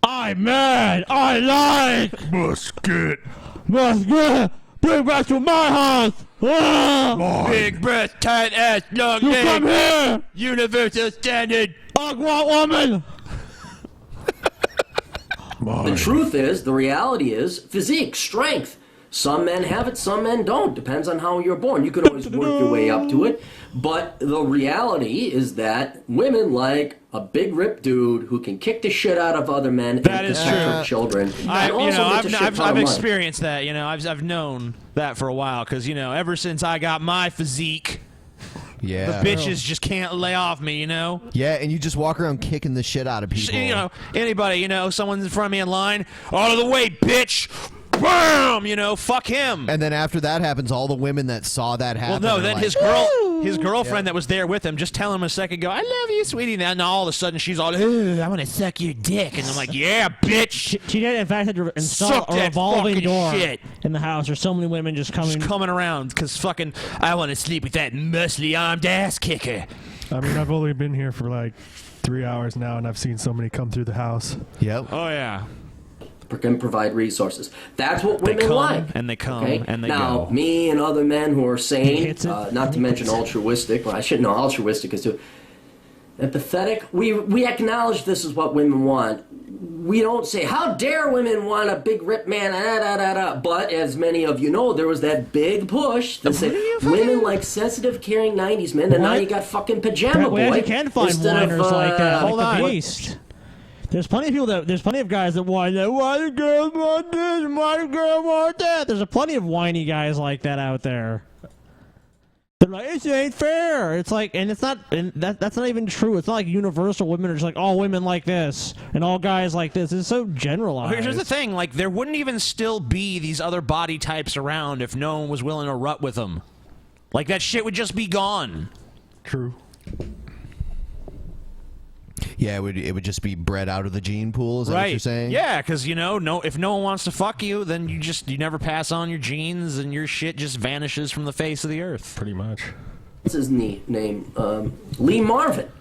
I'm mad. I like Musket. Bring back to my house. Big breath, tight ass, long You leg. come here. Universal standard. I want woman. the truth is, the reality is, physique, strength. Some men have it, some men don't. Depends on how you're born. You can always work your way up to it. But the reality is that women like a big ripped dude who can kick the shit out of other men That and is protect true. her children. I've experienced that. You know, I've known that for a while because ever since I got my physique, Yeah. the bitches just can't lay off me. Yeah, and you just walk around kicking the shit out of people. Anybody, someone's in front of me in line, out of the way, bitch. Bam! Fuck him. And then after that happens, all the women that saw that happen. Well, no, are then like, his girlfriend that was there with him, just tell him a second ago, I love you, sweetie. And now all of a sudden she's all, I want to suck your dick. And I'm like, yeah, bitch. She did, in fact, had to install Suck a that revolving fucking door shit. in the house. There's so many women just coming around because fucking, I want to sleep with that muscly armed ass kicker. I mean, I've only been here for like 3 hours now, and I've seen so many come through the house. Yep. Oh, yeah. Can provide resources. That's what women like. And they come okay? and they now, go. me and other men who are sane, not to mention altruistic. Well, I shouldn't know altruistic is too empathetic. We acknowledge this is what women want. We don't say, how dare women want a big rip man, But as many of you know, there was that big push to say women like sensitive, caring 90s men, and now you got fucking pajama boy. We actually can find whiners like that. Hold like on. the Beast. There's plenty of guys that whine that, why the girls want this, why the girl want that. There's plenty of whiny guys like that out there. They're like, it ain't fair. It's like, and it's not, and that's not even true. It's not like universal women are just like, all women like this, and all guys like this. It's so generalized. Here's the thing, like, there wouldn't even still be these other body types around if no one was willing to rut with them. Like, that shit would just be gone. True. Yeah, it would just be bred out of the gene pool. Is that what you're saying? Yeah, because, you know, if no one wants to fuck you, then you never pass on your genes, and your shit just vanishes from the face of the earth. Pretty much. What's his name? Lee Marvin.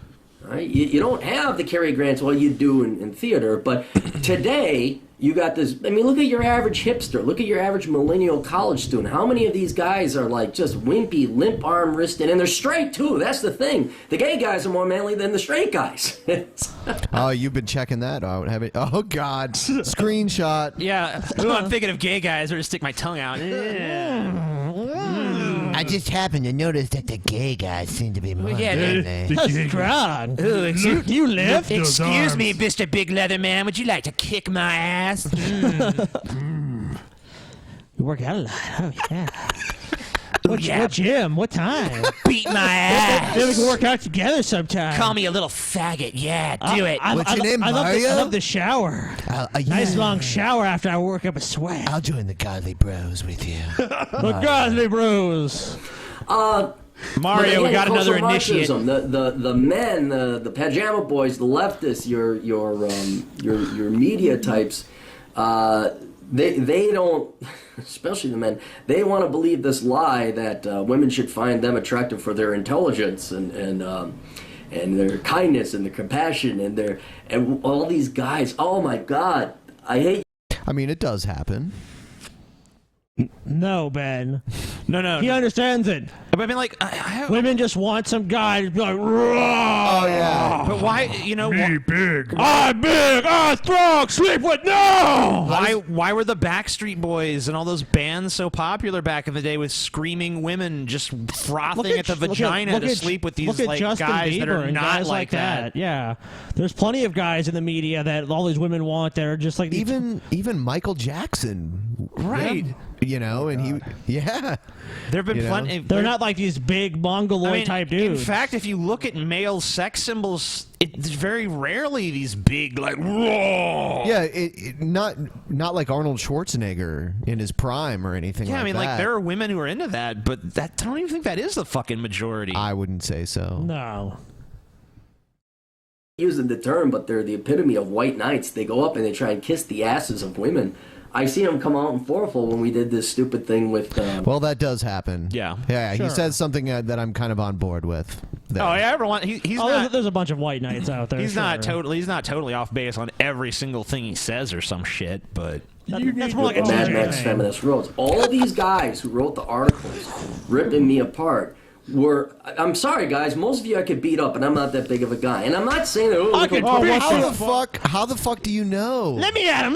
Right? You don't have the Cary Grants, well, you do in theater, but today you got this. I mean, look at your average hipster. Look at your average millennial college student. How many of these guys are like just wimpy, limp arm wristed, and they're straight too? That's the thing. The gay guys are more manly than the straight guys. Oh, you've been checking that out, haven't you? Oh, God. Screenshot. Yeah. Ooh, I'm thinking of gay guys where to stick my tongue out. I just happened to notice that the gay guys seem to be more strong. You lift? Excuse me, Mr. Big Leather Man. Would you like to kick my ass? You work out a lot. Oh, yeah. What gym? What time? Beat my ass. Maybe we can work out together sometime. Call me a little faggot. Yeah, do it. What's your name, Mario? I love the shower. Nice long shower after I work up a sweat. I'll join the Godly Bros with you. The Godly Bros. Mario, we got another initiate. The men, the pajama boys, the leftists, your media types, they don't, especially the men, they want to believe this lie that women should find them attractive for their intelligence and their kindness and their compassion and all these guys. Oh my God, I hate. I mean, it does happen. No, Ben. No. He understands it. I mean, like, women just want some guy to be like, oh, yeah. But why, you know... Me big. I'm big, I'm strong, sleep with, no! Why were the Backstreet Boys and all those bands so popular back in the day with screaming women just frothing at the vagina to sleep with these, like, guys that are not like that? Yeah. There's plenty of guys in the media that all these women want that are just like... Even Michael Jackson. Right. You know, and there have been plenty. They're not like these big mongoloid type dudes. In fact, if you look at male sex symbols, it's very rarely these big, like, whoa. Yeah, not like Arnold Schwarzenegger in his prime or anything like that. Yeah, I mean, like, there are women who are into that, but I don't even think that is the fucking majority. I wouldn't say so. No. Using the term, but they're the epitome of white knights. They go up and they try and kiss the asses of women. I seen him come out in Forful when we did this stupid thing with. Well, that does happen. Yeah. Yeah, sure. He says something that I'm kind of on board with. There. Oh yeah, everyone. He's not. There's a bunch of white knights out there. He's not totally off base on every single thing he says or some shit, but that's more like a Mad Max feminist wrote. All these guys who wrote the articles ripping me apart. I'm sorry, guys. Most of you I could beat up, and I'm not that big of a guy. And I'm not saying that. How the fuck do you know? Let me at him.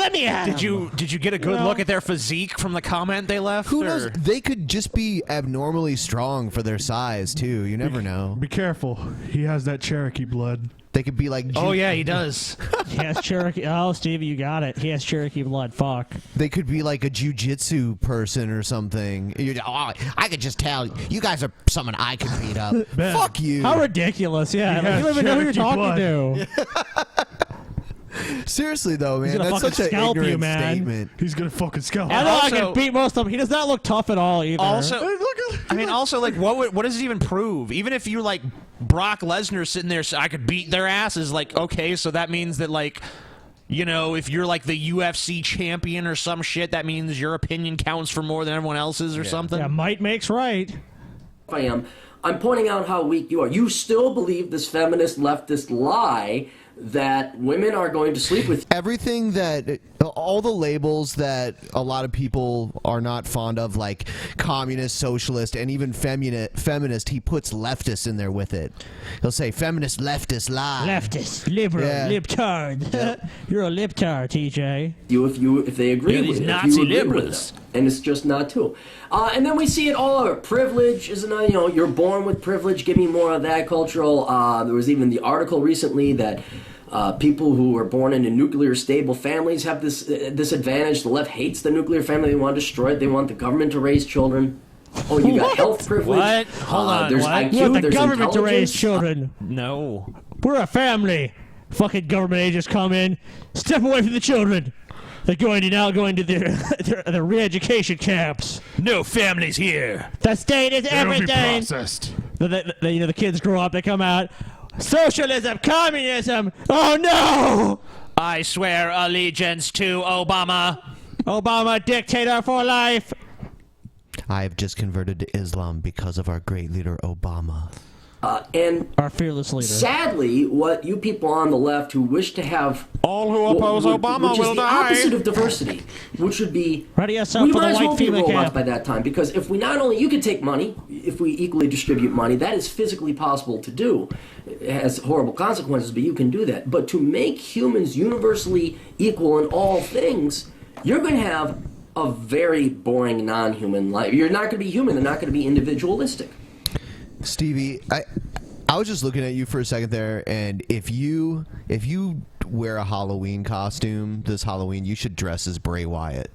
Did you get a good look at their physique from the comment they left? Who knows? They could just be abnormally strong for their size too. You never know. Be careful. He has that Cherokee blood. They could be like. Oh yeah, he does. He has Cherokee. Oh, Stevie, you got it. He has Cherokee blood. Fuck. They could be like a jiu-jitsu person or something. I could just tell you guys are someone I could beat up. Fuck you. How ridiculous! Yeah, like, you don't even know who you're talking to. Seriously though, man, that's such an ignorant statement. He's gonna fucking scalp. I know I can beat most of them. He does not look tough at all either. Also, I mean, like, what does it even prove? Even if you're like Brock Lesnar sitting there, so I could beat their asses. Like, okay, so that means that, like, you know, if you're like the UFC champion or some shit, that means your opinion counts for more than everyone else's or something. Yeah, might makes right. I'm pointing out how weak you are. You still believe this feminist leftist lie that women are going to sleep with. Everything that, all the labels that a lot of people are not fond of, like communist, socialist, and even feminist, he puts leftist in there with it. He'll say feminist, leftist, lie. Leftist, liberal, libtard. Yep. You're a libtard, TJ. If they agree with it. Nazi liberals. And it's just not true. And then we see it all over. Privilege is another, you're born with privilege. Give me more of that cultural. There was even the article recently that people who are born into nuclear stable families have this advantage. The left hates the nuclear family. They want to destroy it. They want the government to raise children. Oh, you got health privilege. What? Hold on. There's What? IQ, You want the there's government to raise intelligence. children. No. We're a family. Fucking government agents come in, step away from the children. They're now going to their re-education camps. No families here. The state is It'll be everything. processed. The kids grow up, they come out. Socialism, communism. Oh no! I swear allegiance to Obama. Obama, dictator for life. I have just converted to Islam because of our great leader Obama. And our fearless leader. Sadly, what you people on the left who wish to have all who oppose Obama which will is the die. opposite of diversity, which would be ready yourself we for might the as well white be female robots camp. by that time, because if we not only you can take money, if we equally distribute money, that is physically possible to do. It has horrible consequences, but you can do that. But to make humans universally equal in all things, you're going to have a very boring non-human life. You're not going to be human. They're not going to be individualistic. Stevie, I was just looking at you for a second there, and if you wear a Halloween costume this Halloween, you should dress as Bray Wyatt.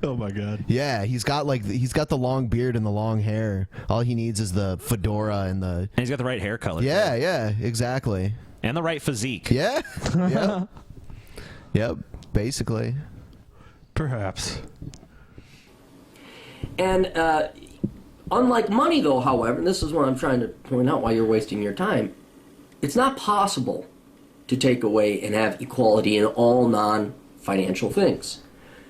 Oh my God. Yeah, he's got the long beard and the long hair. All he needs is the fedora and he's got the right hair color. Yeah, exactly. And the right physique. Yeah. Yep. Yep, basically. Perhaps. And unlike money, though, however, and this is what I'm trying to point out while you're wasting your time, it's not possible to take away and have equality in all non-financial things.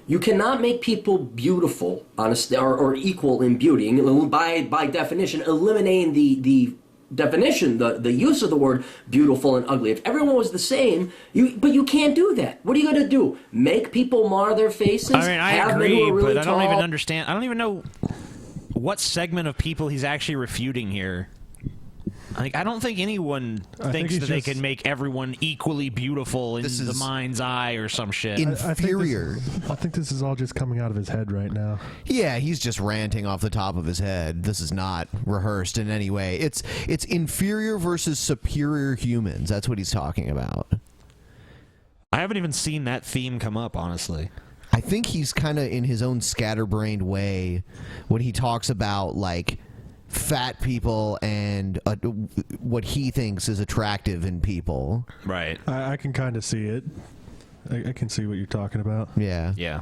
You cannot make people beautiful or equal in beauty. By definition, eliminating the definition, the use of the word beautiful and ugly. If everyone was the same, but you can't do that. What are you going to do? Make people mar their faces? I mean, I have men agree, who are really but I don't even tall? understand. I don't even know what segment of people he's actually refuting here. Like, I don't think anyone thinks that they can make everyone equally beautiful in the mind's eye or some shit. Inferior. I think this is all just coming out of his head right now. Yeah, he's just ranting off the top of his head. This is not rehearsed in any way. It's inferior versus superior humans. That's what he's talking about. I haven't even seen that theme come up, honestly. I think he's kind of in his own scatterbrained way when he talks about, like, fat people and what he thinks is attractive in people. Right. I can kind of see it. I can see what you're talking about. Yeah. Yeah.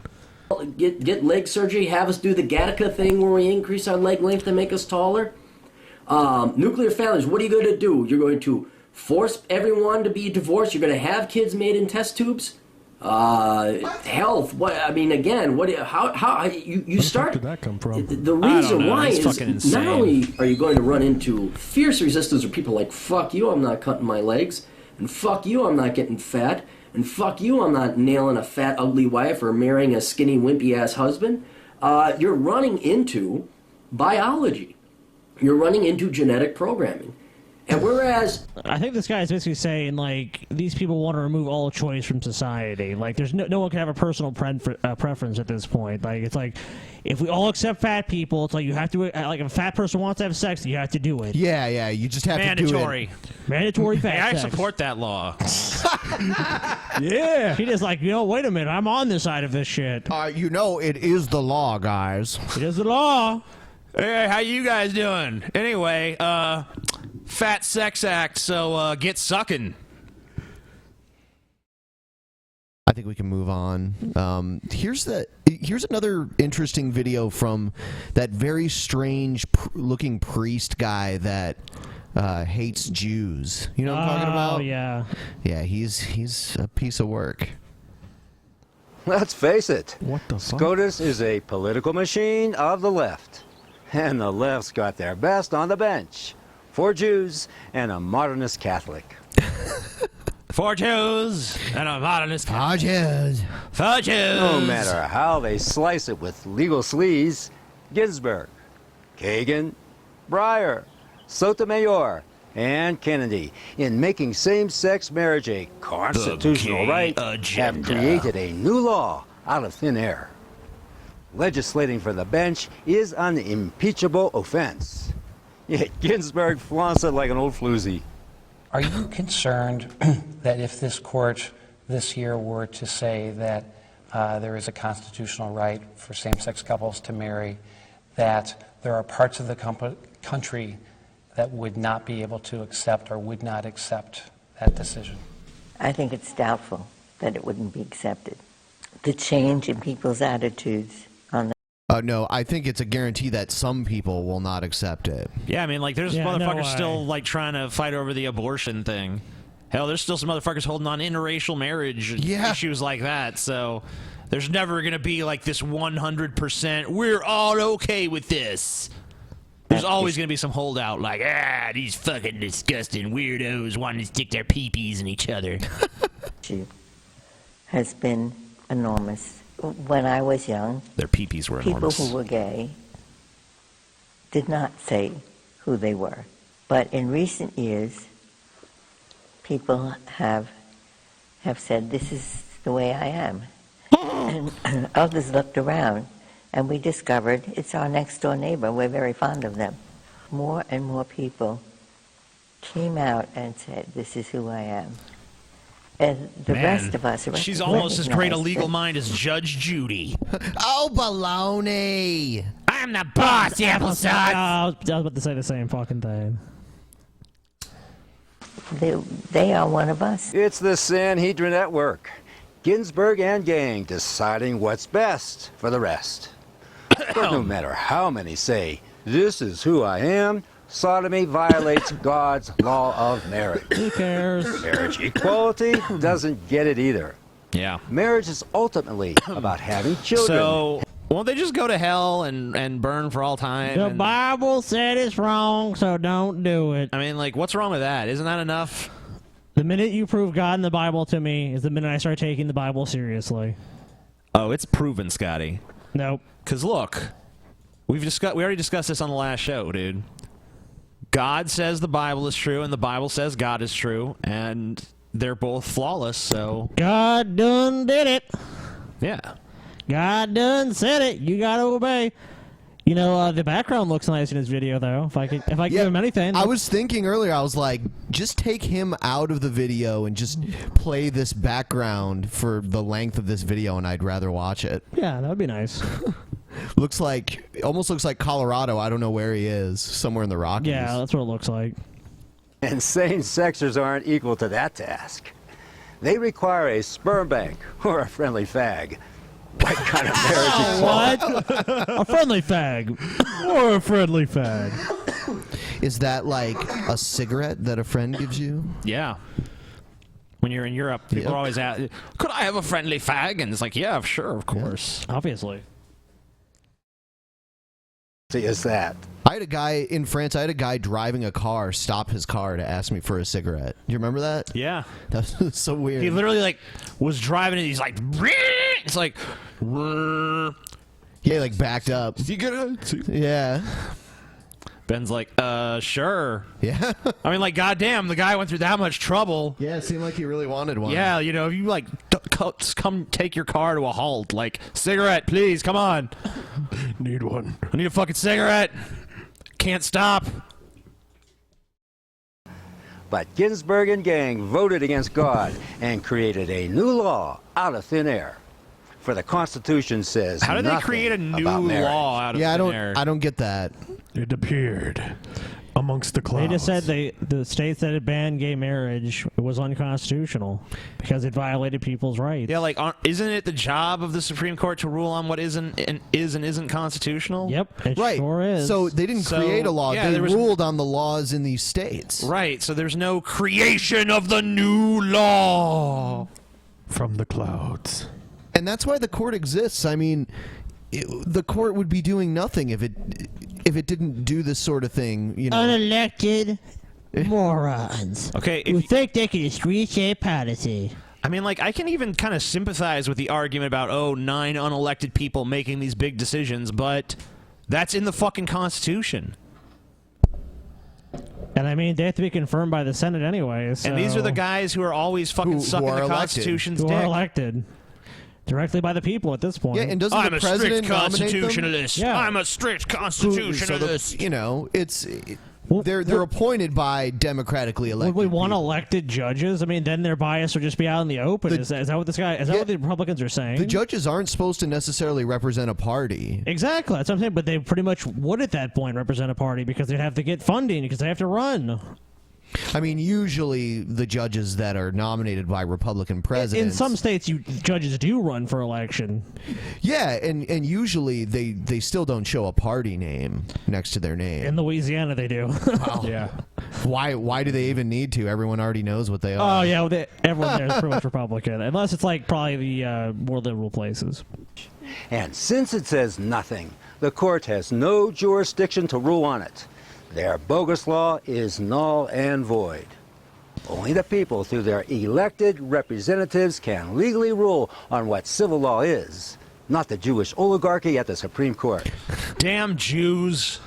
Get leg surgery, have us do the Gattaca thing where we increase our leg length to make us taller. Nuclear families, what are you going to do? You're going to force everyone to be divorced? You're going to have kids made in test tubes? Health. What? I mean, again, what? How you start? Where did that come from? The reason why It's is fucking insane. not only are you going to run into fierce resistance of people like "fuck you, I'm not cutting my legs," and "fuck you, I'm not getting fat," and "fuck you, I'm not nailing a fat, ugly wife or marrying a skinny, wimpy ass husband." You're running into biology. You're running into genetic programming. And whereas I think this guy is basically saying, like, these people want to remove all choice from society. Like, there's no one can have a personal preference at this point. Like, it's like, if we all accept fat people, it's like you have to, like, if a fat person wants to have sex, you have to do it. Yeah, you just have to do it. Mandatory fat Hey, I sex. support that law. Yeah. He just like, wait a minute, I'm on this side of this shit. It is the law, guys. It is the law. Hey, how you guys doing? Anyway, Fat Sex Act, so get sucking. I think we can move on. Here's another interesting video from that very strange looking priest guy that hates Jews. You know what I'm talking about? Oh, yeah. Yeah, he's a piece of work. Let's face it. What the fuck? SCOTUS is a political machine of the left. And the left's got their best on the bench. 4 Jews and a modernist Catholic. 4 Jews and a modernist Catholic. 4 Jews. No matter how they slice it with legal sleaze, Ginsburg, Kagan, Breyer, Sotomayor, and Kennedy, in making same-sex marriage a constitutional right, have created a new law out of thin air. Legislating for the bench is an impeachable offense. Yet Ginsburg flaunts it like an old floozy. Are you concerned that if this court this year were to say that there is a constitutional right for same-sex couples to marry, that there are parts of the country that would not be able to accept or would not accept that decision? I think it's doubtful that it wouldn't be accepted. The change in people's attitudes on the no, I think it's a guarantee that some people will not accept it. Yeah, I mean, like, there's Yeah, motherfuckers no still, like, trying to fight over the abortion thing. Hell, there's still some motherfuckers holding on interracial marriage and issues like that, so there's never going to be, like, this 100%, we're all okay with this. There's always going to be some holdout, like, these fucking disgusting weirdos wanting to stick their pee-pees in each other. has been enormous. When I was young, their pee-pees were enormous. People who were gay did not say who they were. But in recent years, people have said, this is the way I am. And others looked around, and we discovered it's our next-door neighbor. We're very fond of them. More and more people came out and said, this is who I am. And the rest of us... She's almost as great a legal mind as Judge Judy. Oh, baloney! I'm the boss, applesauce! I was about to say the same fucking thing. They are one of us. It's the Sanhedrin at work. Ginsburg and gang deciding what's best for the rest. But no matter how many say, this is who I am, sodomy violates God's law of marriage. Who cares? Marriage equality doesn't get it either. Yeah. Marriage is ultimately about having children. So, won't they just go to hell and burn for all time? The Bible said it's wrong, so don't do it. I mean, like, what's wrong with that? Isn't that enough? The minute you prove God in the Bible to me is the minute I start taking the Bible seriously. Oh, it's proven, Scotty. Nope. Because look, we already discussed this on the last show, dude. God says the Bible is true, and the Bible says God is true, and they're both flawless, so... God done did it. Yeah. God done said it. You gotta obey. You know, the background looks nice in his video, though. If I give him anything. I was thinking earlier, I was like, just take him out of the video and just play this background for the length of this video, and I'd rather watch it. Yeah, that would be nice. Almost looks like Colorado. I don't know where he is. Somewhere in the Rockies. Yeah, that's what it looks like. And same-sexers aren't equal to that task. They require a sperm bank or a friendly fag. What kind of marriage is what? A friendly fag. Or a friendly fag. Is that like a cigarette that a friend gives you? Yeah. When you're in Europe, people are always asking, could I have a friendly fag? And it's like, yeah, sure, of course. Yeah. Obviously. Is that? I had a guy in France, driving a car stop his car to ask me for a cigarette. You remember that? Yeah. That was so weird. He literally, like, was driving and he's like, it's like, yeah, like backed up. You gonna? Yeah. Ben's like, sure. Yeah. I mean, like, goddamn, the guy went through that much trouble. Yeah, it seemed like he really wanted one. Yeah, you know, if you, like, come take your car to a halt. Like, cigarette, please, come on. Need one. I need a fucking cigarette. Can't stop. But Ginsburg and gang voted against God and created a new law out of thin air. For the Constitution says how did they create a new law out of thin air? I don't get that. It appeared amongst the clouds. They just said the states that had banned gay marriage was unconstitutional because it violated people's rights. Yeah, like, isn't it the job of the Supreme Court to rule on what is and isn't constitutional? Yep, it right. sure is. So they didn't create a law. Yeah, they ruled on the laws in these states. Right, so there's no creation of the new law. From the clouds. And that's why the court exists. I mean, the court would be doing nothing if it didn't do this sort of thing, you know. Unelected morons. Okay, who think they can just reshape policy. I mean, like, I can even kind of sympathize with the argument about, 9 unelected people making these big decisions, but that's in the fucking Constitution. And I mean, they have to be confirmed by the Senate anyway. So and these are the guys who are always fucking sucking the Constitution's dick. Who are elected. Directly by the people at this point. Yeah, and doesn't I'm the a president strict constitutionalist. Yeah. I'm a strict constitutionalist. So you know, it's They're appointed by democratically elected. Would we want elected judges? I mean, then their bias would just be out in the open. Is that what this guy? Is that what the Republicans are saying? The judges aren't supposed to necessarily represent a party. Exactly. That's what I'm saying. But they pretty much would at that point represent a party because they'd have to get funding because they have to run. I mean, usually the judges that are nominated by Republican presidents. In some states, judges do run for election. Yeah, and usually they still don't show a party name next to their name. In Louisiana, they do. Wow. Yeah. Why do they even need to? Everyone already knows what they are. Oh yeah, everyone there is pretty much Republican, unless it's like probably the more liberal places. And since it says nothing, the court has no jurisdiction to rule on it. Their bogus law is null and void. Only the people, through their elected representatives, can legally rule on what civil law is, not the Jewish oligarchy at the Supreme Court. Damn Jews.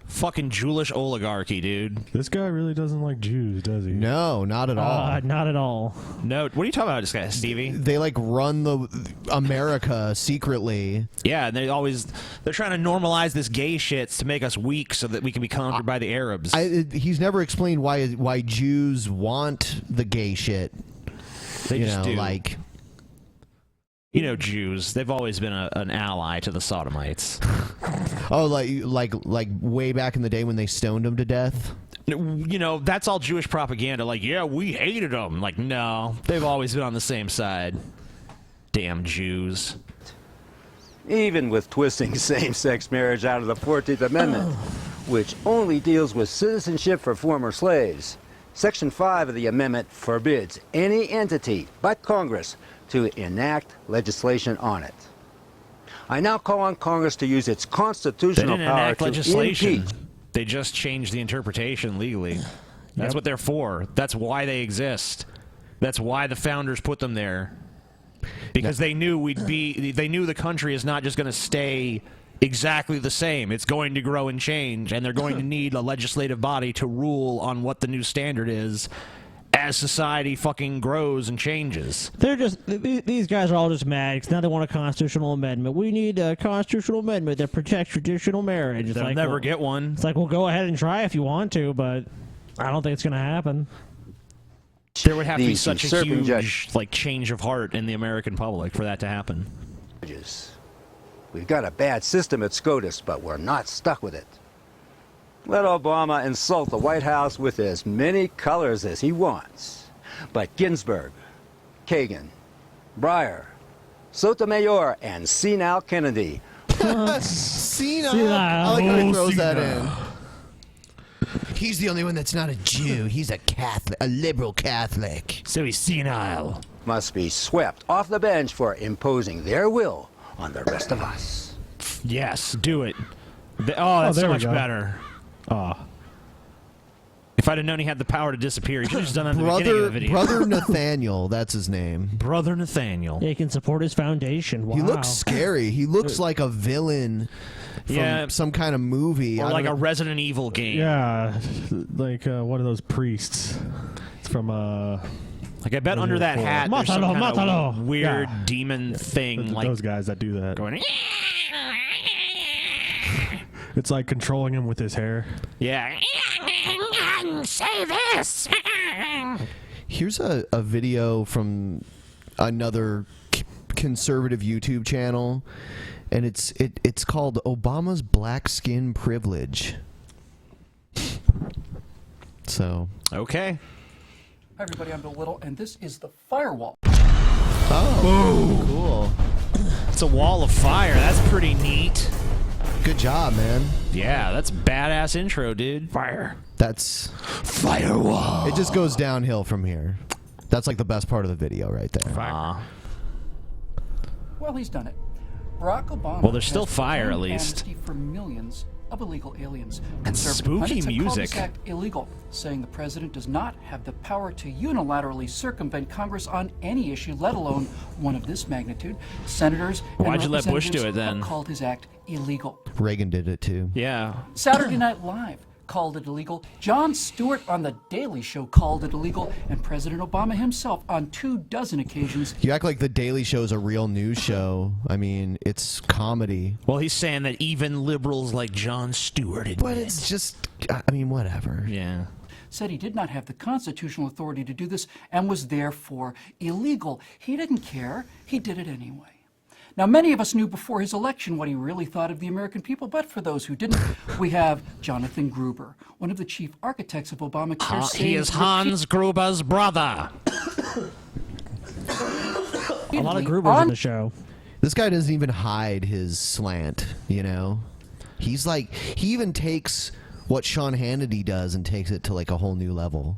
Fucking Jewish oligarchy, dude. This guy really doesn't like Jews, does he? No, not at all. Not at all. No. What are you talking about, this guy, Stevie? They like run the America secretly. Yeah, and they're trying to normalize this gay shit to make us weak so that we can be conquered by the Arabs. He's never explained why Jews want the gay shit. They just do. Like. You know, Jews, they've always been an ally to the Sodomites. Oh, like way back in the day when they stoned them to death? You know, that's all Jewish propaganda. Like, yeah, we hated them. Like, no, they've always been on the same side. Damn Jews. Even with twisting same-sex marriage out of the 14th Amendment, which only deals with citizenship for former slaves, Section 5 of the amendment forbids any entity but Congress to enact legislation on it. I now call on Congress to use its constitutional they didn't power enact to legislation. impeach. They just changed the interpretation legally. That's what they're for. That's why they exist. That's why the founders put them there. Because they knew they knew the country is not just going to stay exactly the same. It's going to grow and change, and they're going to need a legislative body to rule on what the new standard is as society fucking grows and changes. They're just these guys are all just mad because now they want a constitutional amendment. We need a constitutional amendment that protects traditional marriage. It's They'll like, never well, get one. It's like, well, go ahead and try if you want to, but I don't think it's going to happen. There would have to be These such a usurping huge change of heart in the American public for that to happen. We've got a bad system at SCOTUS, but we're not stuck with it. Let Obama insult the White House with as many colors as he wants. But Ginsburg, Kagan, Breyer, Sotomayor, and senile Kennedy. Senile? I like how he throws that in. He's the only one that's not a Jew. He's a Catholic, a liberal Catholic. So he's senile. Must be swept off the bench for imposing their will on the rest of us. Yes, do it. That's so much better. If I'd have known he had the power to disappear, he should have just done that at the beginning of the video. Brother Nathanael, that's his name. Brother Nathanael. Yeah, he can support his foundation. Wow. He looks scary. He looks like a villain from some kind of movie. Or like a Resident Evil game. Yeah, like one of those priests. It's from like I bet under that hat there's some kind of weird demon thing. Like those guys that do that. Going, it's like controlling him with his hair. Yeah. Say this. Here's a video from another conservative YouTube channel, and it's called Obama's Black Skin Privilege. So okay. Hi everybody, I'm Bill Whittle, and this is the firewall. Oh, cool. It's a wall of fire. That's pretty neat. Good job, man. Yeah, that's badass intro, dude. Fire. That's firewall. It just goes downhill from here. That's like the best part of the video right there. Fire. Well, he's done it. Barack Obama. Well, there's still has fire, at proclaimed least. amnesty for millions of illegal aliens. And Conservative spooky pundits have called music. this act illegal, saying the president does not have the power to unilaterally circumvent Congress on any issue, let alone one of this magnitude. Senators and Why'd you let Bush do representatives it then? have called his act illegal. Reagan did it too. Yeah. Saturday Night Live called it illegal, Jon Stewart on The Daily Show called it illegal, and President Obama himself on 24 occasions. You act like The Daily Show is a real news show. I mean, it's comedy. Well, he's saying that even liberals like Jon Stewart admit. But it's just, I mean, whatever. Yeah. Said he did not have the constitutional authority to do this and was therefore illegal. He didn't care. He did it anyway. Now, many of us knew before his election what he really thought of the American people, but for those who didn't, we have Jonathan Gruber, one of the chief architects of Obamacare. He is Hans Gruber's brother. A lot of Grubers on the show. This guy doesn't even hide his slant, you know? He's like, he even takes what Sean Hannity does and takes it to like a whole new level.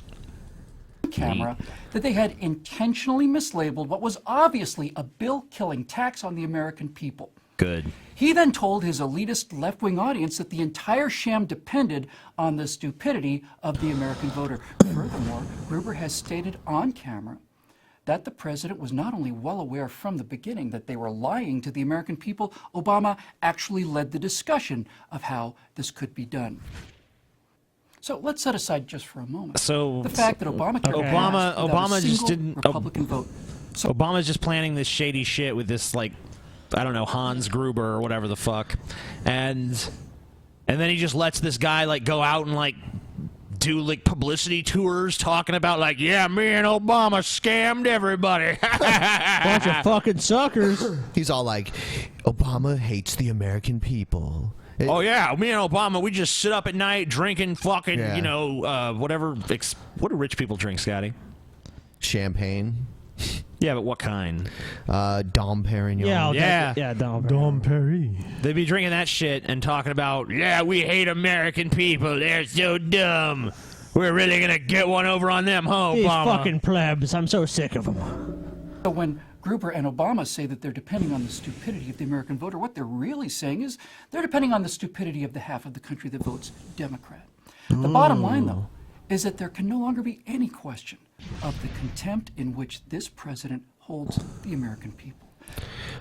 Camera that they had intentionally mislabeled what was obviously a bill-killing tax on the American people. Good. He then told his elitist left-wing audience that the entire sham depended on the stupidity of the American voter. Furthermore, Gruber has stated on camera that the president was not only well aware from the beginning that they were lying to the American people, Obama actually led the discussion of how this could be done. So let's set aside just for a moment the fact that Obama just didn't. Republican vote. So Obama's just planning this shady shit with this, like, I don't know, Hans Gruber or whatever the fuck, and then he just lets this guy like go out and like do like publicity tours talking about like, yeah, me and Obama scammed everybody. Bunch of fucking suckers. He's all like, Obama hates the American people. Oh yeah, me and Obama, we just sit up at night drinking fucking, you know, whatever. What do rich people drink, Scotty? Champagne. Yeah, but what kind? Dom Perignon. Yeah, Dom Perry. They'd be drinking that shit and talking about, yeah, we hate American people. They're so dumb. We're really gonna get one over on them, huh, These Obama? fucking plebs. I'm so sick of them. So when Gruber and Obama say that they're depending on the stupidity of the American voter, what they're really saying is they're depending on the stupidity of the half of the country that votes Democrat. The bottom line, though, is that there can no longer be any question of the contempt in which this president holds the American people.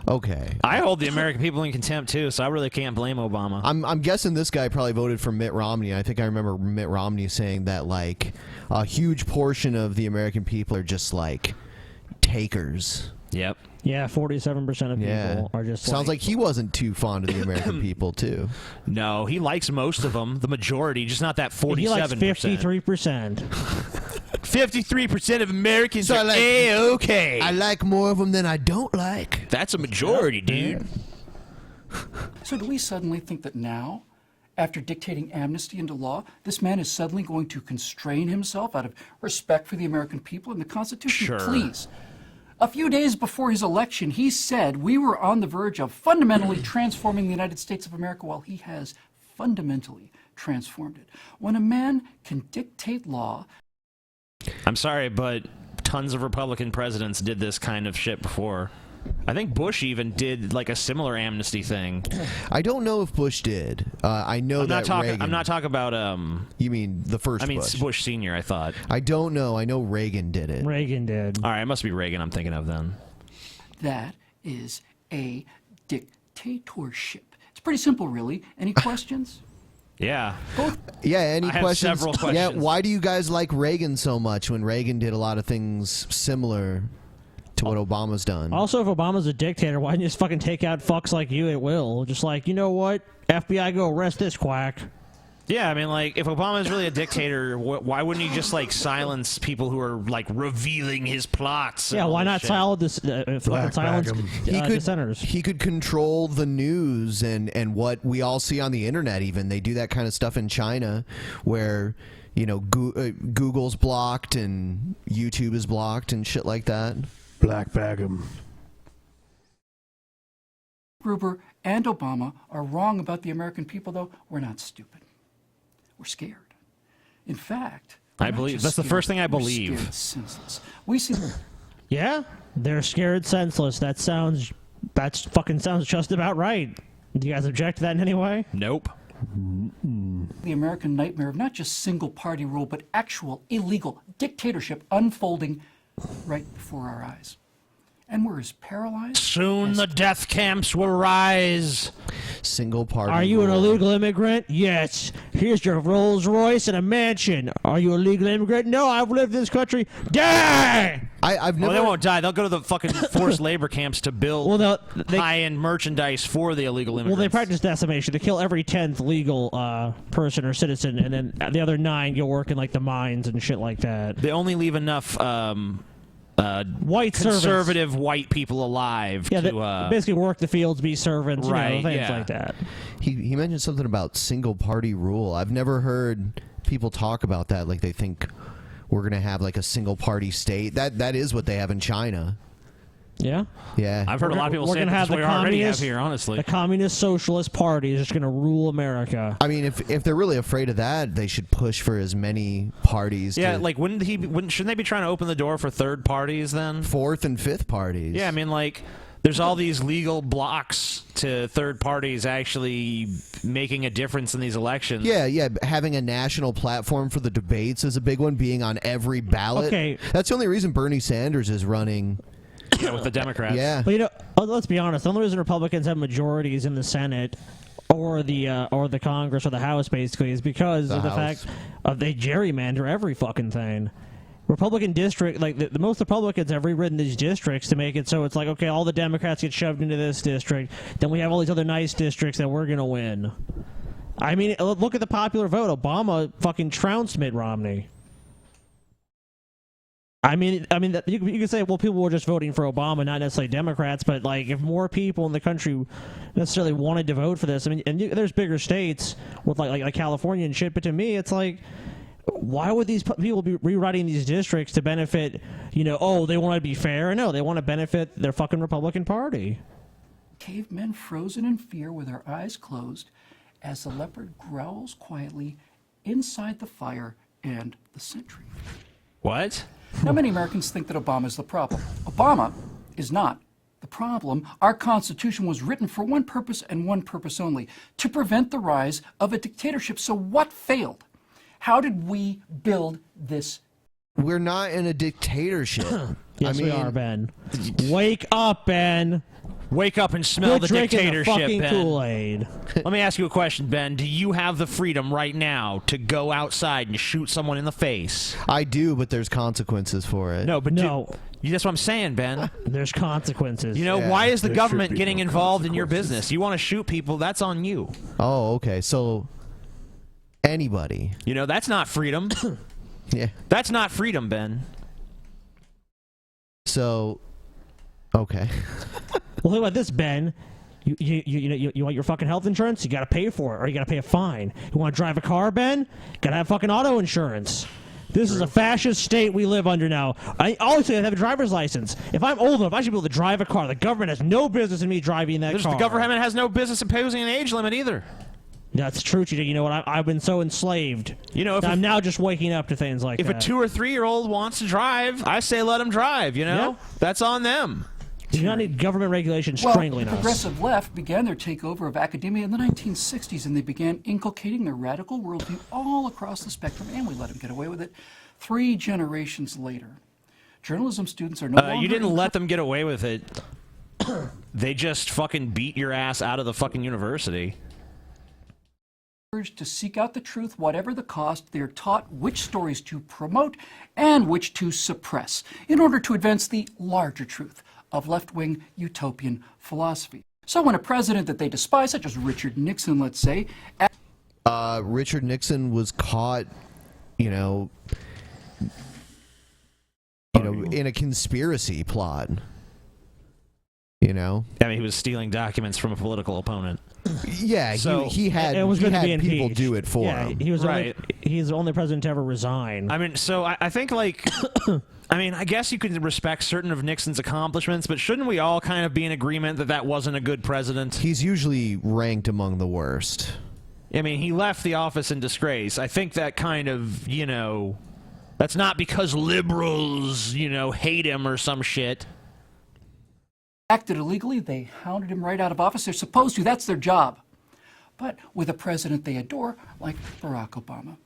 Okay. I hold the American people in contempt too, so I really can't blame Obama. I'm guessing this guy probably voted for Mitt Romney. I think I remember Mitt Romney saying that like a huge portion of the American people are just like takers. Yep. Yeah, 47% of people are just. Sounds like he wasn't too fond of the American people too. No, he likes most of them, the majority, just not that 47%. He likes 53%. 53% of Americans are A-okay. I like more of them than I don't like. That's a majority, dude. So do we suddenly think that now, after dictating amnesty into law, this man is suddenly going to constrain himself out of respect for the American people and the Constitution? Sure. Please. A few days before his election, he said we were on the verge of fundamentally transforming the United States of America. Well, he has fundamentally transformed it. When a man can dictate law... I'm sorry, but tons of Republican presidents did this kind of shit before. I think Bush even did like a similar amnesty thing. I don't know if Bush did. I know I'm not that talking. Reagan. I'm not talking about. You mean the first? I mean Bush. Bush Senior. I thought. I don't know. I know Reagan did it. Reagan did. All right, it must be Reagan. I'm thinking of then. That is a dictatorship. It's pretty simple, really. Any questions? Yeah. Yeah, any I have questions? several questions. Yeah, why do you guys like Reagan so much when Reagan did a lot of things similar to what Obama's done? Also, if Obama's a dictator, why didn't you just fucking take out fucks like you at will? Just like, you know what? FBI, go arrest this quack. Yeah, I mean, like, if Obama is really a dictator, why wouldn't he just, like, silence people who are, like, revealing his plots? Yeah, why not silence dissenters? He could control the news and what we all see on the internet even. They do that kind of stuff in China where, you know, Google's blocked and YouTube is blocked and shit like that. Black bag 'em. Gruber and Obama are wrong about the American people, though. We're not stupid. We're scared. In fact, I believe that's the first thing I believe. We're scared senseless. We see. Yeah, they're scared senseless. That fucking sounds just about right. Do you guys object to that in any way? Nope. The American nightmare of not just single-party rule, but actual illegal dictatorship unfolding right before our eyes. and we're as paralyzed. Soon the death camps will rise. Single party. Are you an rule. illegal immigrant? Yes. Here's your Rolls Royce and a mansion. Are you a legal immigrant? No, I've lived in this country. Die! I've never. Well, they won't die. They'll go to the fucking forced labor camps to build high-end merchandise for the illegal immigrants. Well, they practice decimation. They kill every 10th legal person or citizen, and then the other 9 go work in like the mines and shit like that. They only leave enough white conservative servants. white people alive Yeah, to basically work the fields, be servants, right, things yeah. like that. He mentioned something about single party rule. I've never heard people talk about that. Like they think we're gonna have like a single party state. That is what they have in China. Yeah? Yeah. I've heard a lot of people We're say gonna that have this the we already have communist, here, honestly. the Communist Socialist Party is just going to rule America. I mean, if they're really afraid of that, they should push for as many parties. Yeah, to like shouldn't they be trying to open the door for third parties then? Fourth and fifth parties. Yeah, I mean, like, there's all these legal blocks to third parties actually making a difference in these elections. Yeah, having a national platform for the debates is a big one, being on every ballot. Okay. That's the only reason Bernie Sanders is running. Yeah, with the Democrats. Yeah. But let's be honest. The only reason Republicans have majorities in the Senate or the Congress or the House basically is because of the fact of they gerrymander every fucking thing. Republican district, like the most Republicans have rewritten these districts to make it so it's like, okay, all the Democrats get shoved into this district, then we have all these other nice districts that we're gonna win. I mean, look at the popular vote. Obama fucking trounced Mitt Romney. I mean, you can say, well, people were just voting for Obama, not necessarily Democrats, but like, if more people in the country necessarily wanted to vote for this, I mean, and there's bigger states with like California and shit, but to me, it's like, why would these people be rewriting these districts to benefit, oh, they want to be fair? No, they want to benefit their fucking Republican Party. Cavemen frozen in fear with their eyes closed as the leopard growls quietly inside the fire and the sentry. What? Now, many Americans think that Obama is the problem. Obama is not the problem. Our Constitution was written for one purpose and one purpose only, to prevent the rise of a dictatorship. So what failed? How did we build this? We're not in a dictatorship. Yes, we are, Ben. Wake up, Ben. Wake up and smell the dictatorship, fucking Ben. Kool-Aid. Let me ask you a question, Ben. Do you have the freedom right now to go outside and shoot someone in the face? I do, but there's consequences for it. No, but no. That's what I'm saying, Ben. There's consequences. Why is the there government should be getting no involved in your business? You want to shoot people, that's on you. Oh, okay. So anybody. That's not freedom. Yeah. That's not freedom, Ben. So, okay. Well, think about this, Ben. You want your fucking health insurance? You got to pay for it, or you got to pay a fine. You want to drive a car, Ben? Got to have fucking auto insurance. This is a fascist state we live under now. I always say I have a driver's license. If I'm old enough, I should be able to drive a car. The government has no business in me driving that car. The government has no business imposing an age limit either. That's true, Cheetah. You know what? I've been so enslaved. I'm now just waking up to things like that. If a 2 or 3 year old wants to drive, I say let them drive. Yeah. That's on them. You do not need government regulation strangling the us. progressive left began their takeover of academia in the 1960s, and they began inculcating their radical worldview all across the spectrum, and we let them get away with it 3 generations later. Journalism students are no longer... You didn't let them get away with it. They just fucking beat your ass out of the fucking university. To seek out the truth, whatever the cost. They are taught which stories to promote and which to suppress in order to advance the larger truth of left-wing utopian philosophy. So when a president that they despise, such as Richard Nixon, let's say... Richard Nixon was caught, in a conspiracy plot. I mean, he was stealing documents from a political opponent. Yeah, so he had people do it for him. He was right. He's the only president to ever resign. I mean, so I think, like, I guess you could respect certain of Nixon's accomplishments, but shouldn't we all kind of be in agreement that that wasn't a good president? He's usually ranked among the worst. I mean, he left the office in disgrace. I think that kind of, that's not because liberals, hate him or some shit. Acted illegally, they hounded him right out of office. They're supposed to. That's their job. But with a president they adore, like Barack Obama,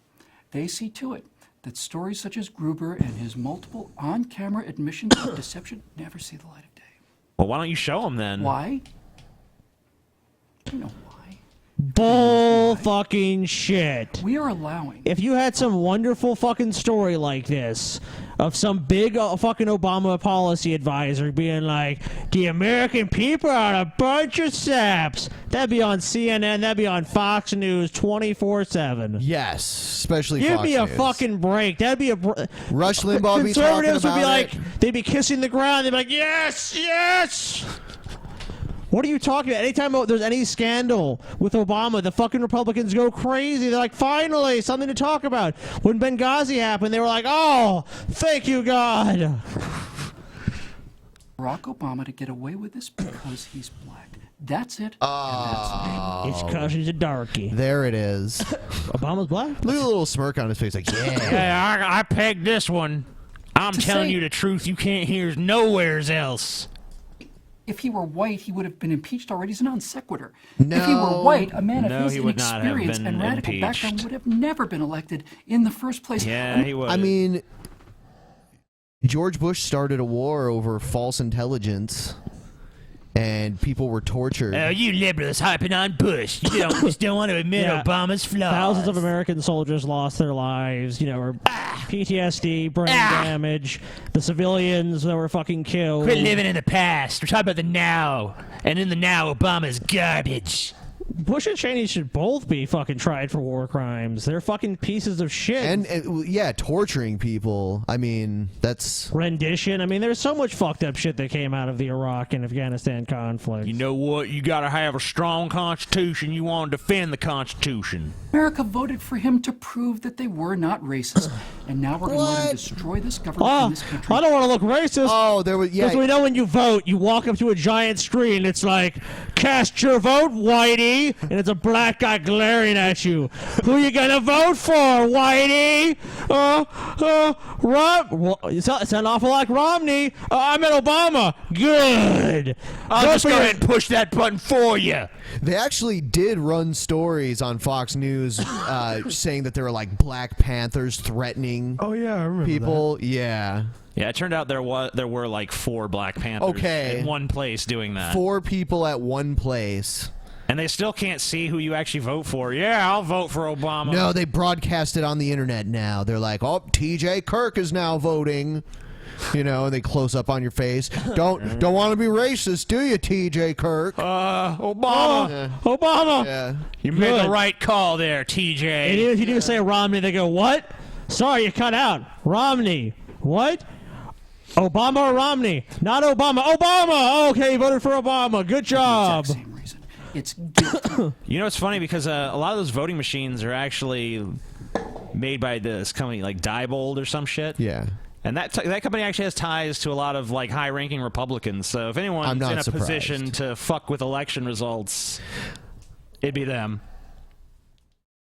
they see to it that stories such as Gruber and his multiple on-camera admissions of deception never see the light of day. Well, why don't you show them then? Why? You know, Bull fucking shit. we are allowing. If you had some wonderful fucking story like this of some big fucking Obama policy advisor being like, the American people are a bunch of saps, that'd be on CNN, that'd be on Fox News 24/7. Yes, especially Give Fox me a News. fucking break. That'd be a Rush Limbaugh be talking Conservatives would be about like, it. they'd be kissing the ground. They'd be like, yes, yes. What are you talking about? Anytime there's any scandal with Obama, the fucking Republicans go crazy. They're like, finally, something to talk about. When Benghazi happened, they were like, oh, thank you, God. Barack Obama to get away with this because he's black. That's it. It's because he's a darky. There it is. Obama's black? Look at the little smirk on his face, like, yeah. Hey, I pegged this one. I'm To telling say- you the truth. You can't hear nowheres else. If he were white, he would have been impeached already as a non sequitur. If he were white, a man of No, his he would not have inexperience been and radical impeached. background would have never been elected in the first place. Yeah, he would. I mean, George Bush started a war over false intelligence, and people were tortured. Oh, you liberals hyping on Bush. You just don't want to admit Yeah. Obama's flaws. Thousands of American soldiers lost their lives, or PTSD, brain damage. The civilians that were fucking killed. Quit living in the past. We're talking about the now. And in the now, Obama's garbage. Bush and Cheney should both be fucking tried for war crimes. They're fucking pieces of shit. And yeah, torturing people. I mean, that's rendition. I mean, there's so much fucked up shit that came out of the Iraq and Afghanistan conflict. You know what? You gotta have a strong constitution. You want to defend the Constitution. America voted for him to prove that they were not racist. And now we're going to let him destroy this government in this country. I don't want to look racist. Oh, there was Because we know when you vote, you walk up to a giant screen. It's like, cast your vote, Whitey, and it's a black guy glaring at you. Who you gonna vote for, Whitey? You sound awful like Romney. I meant Obama. Good. I'll Vote just for go your- ahead and push that button for you. They actually did run stories on Fox News saying that there were like Black Panthers threatening Oh yeah, I remember people. Yeah. Yeah, it turned out there were like 4 Black Panthers Okay. in one place doing that. 4 people at one place. And they still can't see who you actually vote for. Yeah, I'll vote for Obama. No, they broadcast it on the internet now. They're like, oh, TJ Kirk is now voting. And they close up on your face. Don't want to be racist, do you, TJ Kirk? Obama. Obama. Yeah. You made the Good. right call there, TJ. And even if you do say Romney, they go, what? Sorry, you cut out. Romney. What? Obama or Romney? Not Obama. Obama! Okay, you voted for Obama. Good job. It's guilty. You know, it's funny because a lot of those voting machines are actually made by this company like Diebold or some shit. Yeah. And that company actually has ties to a lot of like high-ranking Republicans. So if anyone's I'm not in a surprised. position to fuck with election results, it'd be them.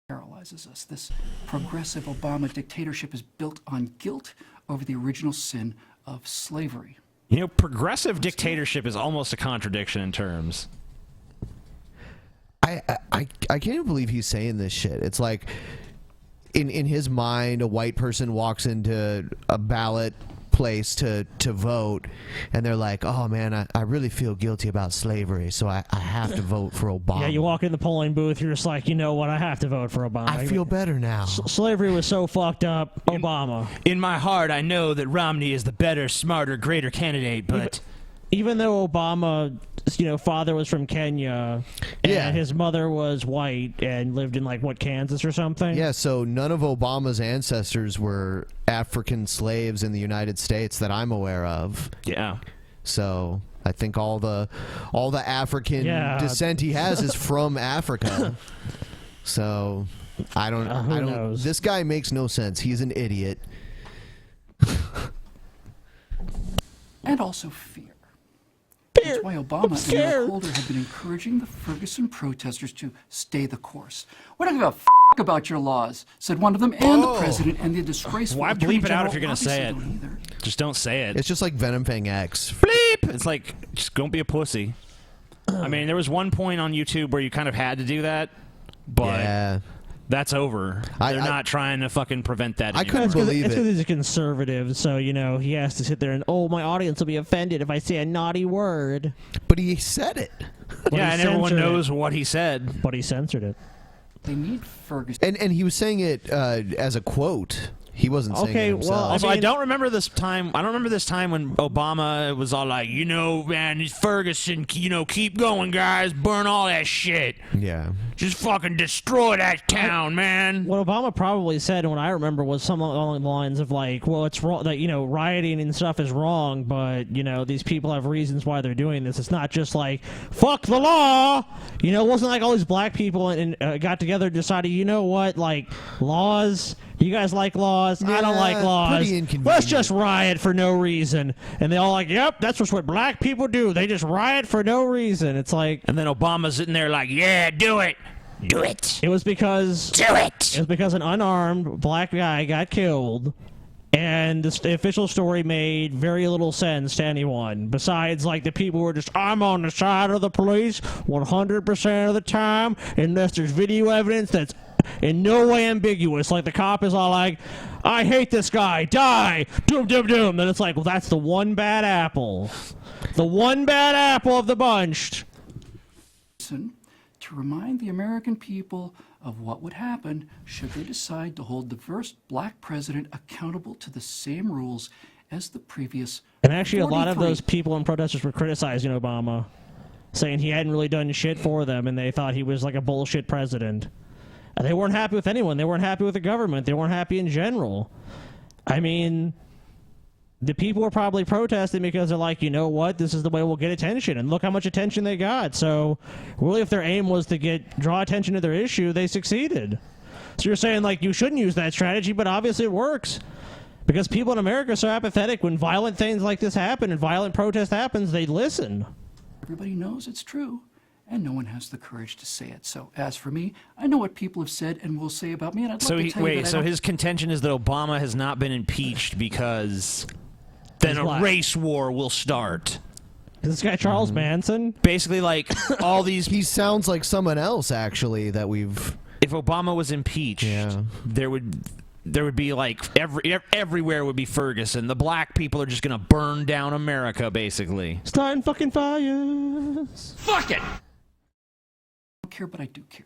Paralyzes us. This progressive Obama dictatorship is built on guilt over the original sin of slavery. You know, progressive dictatorship is almost a contradiction in terms. I can't believe he's saying this shit. It's like in his mind, a white person walks into a ballot place to vote, and they're like, oh man, I really feel guilty about slavery, so I have to vote for Obama. Yeah, you walk in the polling booth, you're just like, you know what, I have to vote for Obama. I feel better now. Slavery was so fucked up. Obama. In my heart, I know that Romney is the better, smarter, greater candidate, but Even though Obama, father was from Kenya, and his mother was white and lived in Kansas or something. Yeah, so none of Obama's ancestors were African slaves in the United States that I'm aware of. Yeah. So I think all the African Yeah. descent he has is from Africa. So I don't. Who knows? This guy makes no sense. He's an idiot. And also fear. That's why Obama and Eric Holder have been encouraging the Ferguson protesters to stay the course. We don't give a f*** about your laws, said one of them, and the president and the disgraceful why Attorney bleep it out if General you're going to say it? obviously don't either. Just don't say it. It's just like Venom Fang X. Bleep! It's like, just don't be a pussy. I mean, there was one point on YouTube where you kind of had to do that, but Yeah. That's over. They're not trying to fucking prevent that anymore. It's because he's a conservative, so, you know, he has to sit there and, my audience will be offended if I say a naughty word. But he said it. Yeah, and everyone knows what he said. But he censored it. They need Ferguson. And he was saying it as a quote. He wasn't saying it himself. Also, I don't remember this time. I don't remember this time when Obama was all like, man, Ferguson, keep going, guys, burn all that shit. Yeah. Just fucking destroy that town, man. What Obama probably said, and what I remember, was something along the lines of like, well, it's wrong that, rioting and stuff is wrong, but, these people have reasons why they're doing this. It's not just like, fuck the law. It wasn't like all these black people and got together and decided, like, laws. You guys like laws? I don't like laws. Pretty inconvenient. Let's just riot for no reason. And they all like, yep, that's just what black people do. They just riot for no reason. It's like... And then Obama's sitting there like, yeah, do it. Do it. It was because... Do it. It was because an unarmed black guy got killed. And the official story made very little sense to anyone. Besides, like, the people were just, I'm on the side of the police 100% of the time, unless there's video evidence that's in no way ambiguous. Like, the cop is all like, I hate this guy, die, doom, doom, doom. Then it's like, well, that's the one bad apple. The one bad apple of the bunch. To remind the American people of what would happen should they decide to hold the first black president accountable to the same rules as the previous. And actually, a lot of 43. those people and protesters were criticizing Obama, saying he hadn't really done shit for them, and they thought he was like a bullshit president. And they weren't happy with anyone. They weren't happy with the government. They weren't happy in general. I mean, the people were probably protesting because they're like, you know what, this is the way we'll get attention, and look how much attention they got. So really, if their aim was to draw attention to their issue, they succeeded. So you're saying, like, you shouldn't use that strategy, but obviously it works. Because people in America are so apathetic. When violent things like this happen and violent protest happens, they listen. Everybody knows it's true, and no one has the courage to say it. So as for me, I know what people have said and will say about me, and I'd like to tell you that his contention is that Obama has not been impeached because then a race war will start. This guy Charles Manson? Basically, like, all these... He sounds like someone else, actually, that we've... If Obama was impeached, there would be, like, everywhere would be Ferguson. The black people are just going to burn down America, basically. Starting fucking fires. Fuck it! I don't care, but I do care.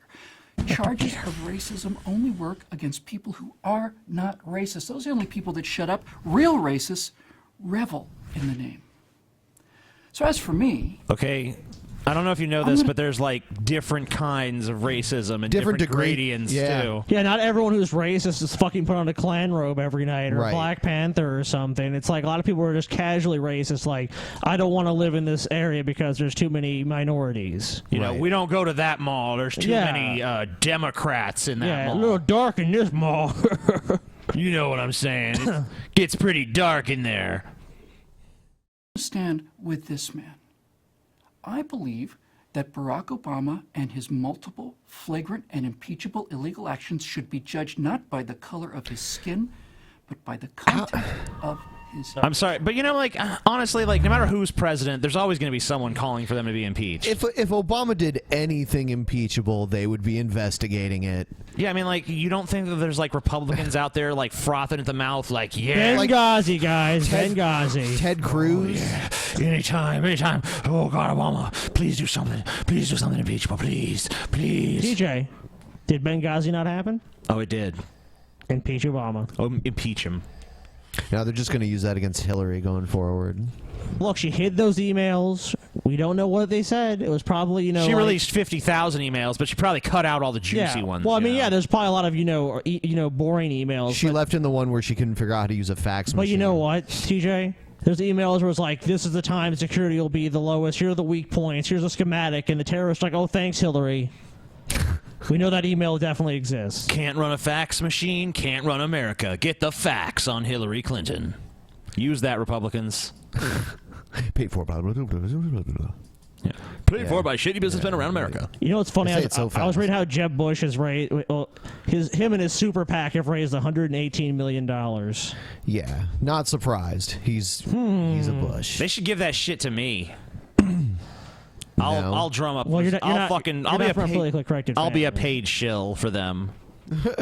Charges of racism only work against people who are not racist. Those are the only people that shut up. Real racists revel in the name. So as for me... Okay, I don't know if you know this, but there's, like, different kinds of racism and different gradients, too. Yeah, not everyone who's racist is fucking put on a Klan robe every night or Black Panther or something. It's like a lot of people are just casually racist, like, I don't want to live in this area because there's too many minorities. You know, we don't go to that mall. There's too many Democrats in that mall. A little dark in this mall. You know what I'm saying. It gets pretty dark in there. Stand with this man. I believe that Barack Obama and his multiple flagrant and impeachable illegal actions should be judged not by the color of his skin, but by the content of his... I'm sorry, but like, honestly, like, no matter who's president, there's always going to be someone calling for them to be impeached. If Obama did anything impeachable, they would be investigating it. Yeah, I mean, like, you don't think that there's, like, Republicans out there, like, frothing at the mouth, like, yeah. Benghazi, guys, Benghazi. Ted Cruz. Oh, yeah. Anytime. Oh, God, Obama, please do something. Please do something impeachable, please. TJ, did Benghazi not happen? Oh, it did. Impeach Obama. Oh, impeach him. Now they're just going to use that against Hillary going forward. Look, she hid those emails. We don't know what they said. It was probably, She released 50,000 emails, but she probably cut out all the juicy ones. Well, I mean, there's probably a lot of, boring emails. She left in the one where she couldn't figure out how to use a fax machine. But you know what, TJ? There's emails where it's like, this is the time security will be the lowest. Here are the weak points. Here's a schematic. And the terrorist's like, oh, thanks, Hillary. We know that email definitely exists. Can't run a fax machine, can't run America. Get the fax on Hillary Clinton. Use that, Republicans. Paid for by... Yeah. Paid for by shady businessmen around America. You know what's funny? I was reading how Jeb Bush has raised... him and his super PAC have raised $118 million. Yeah, not surprised. He's a Bush. They should give that shit to me. I'll drum up. Well, I'll be a paid shill for them.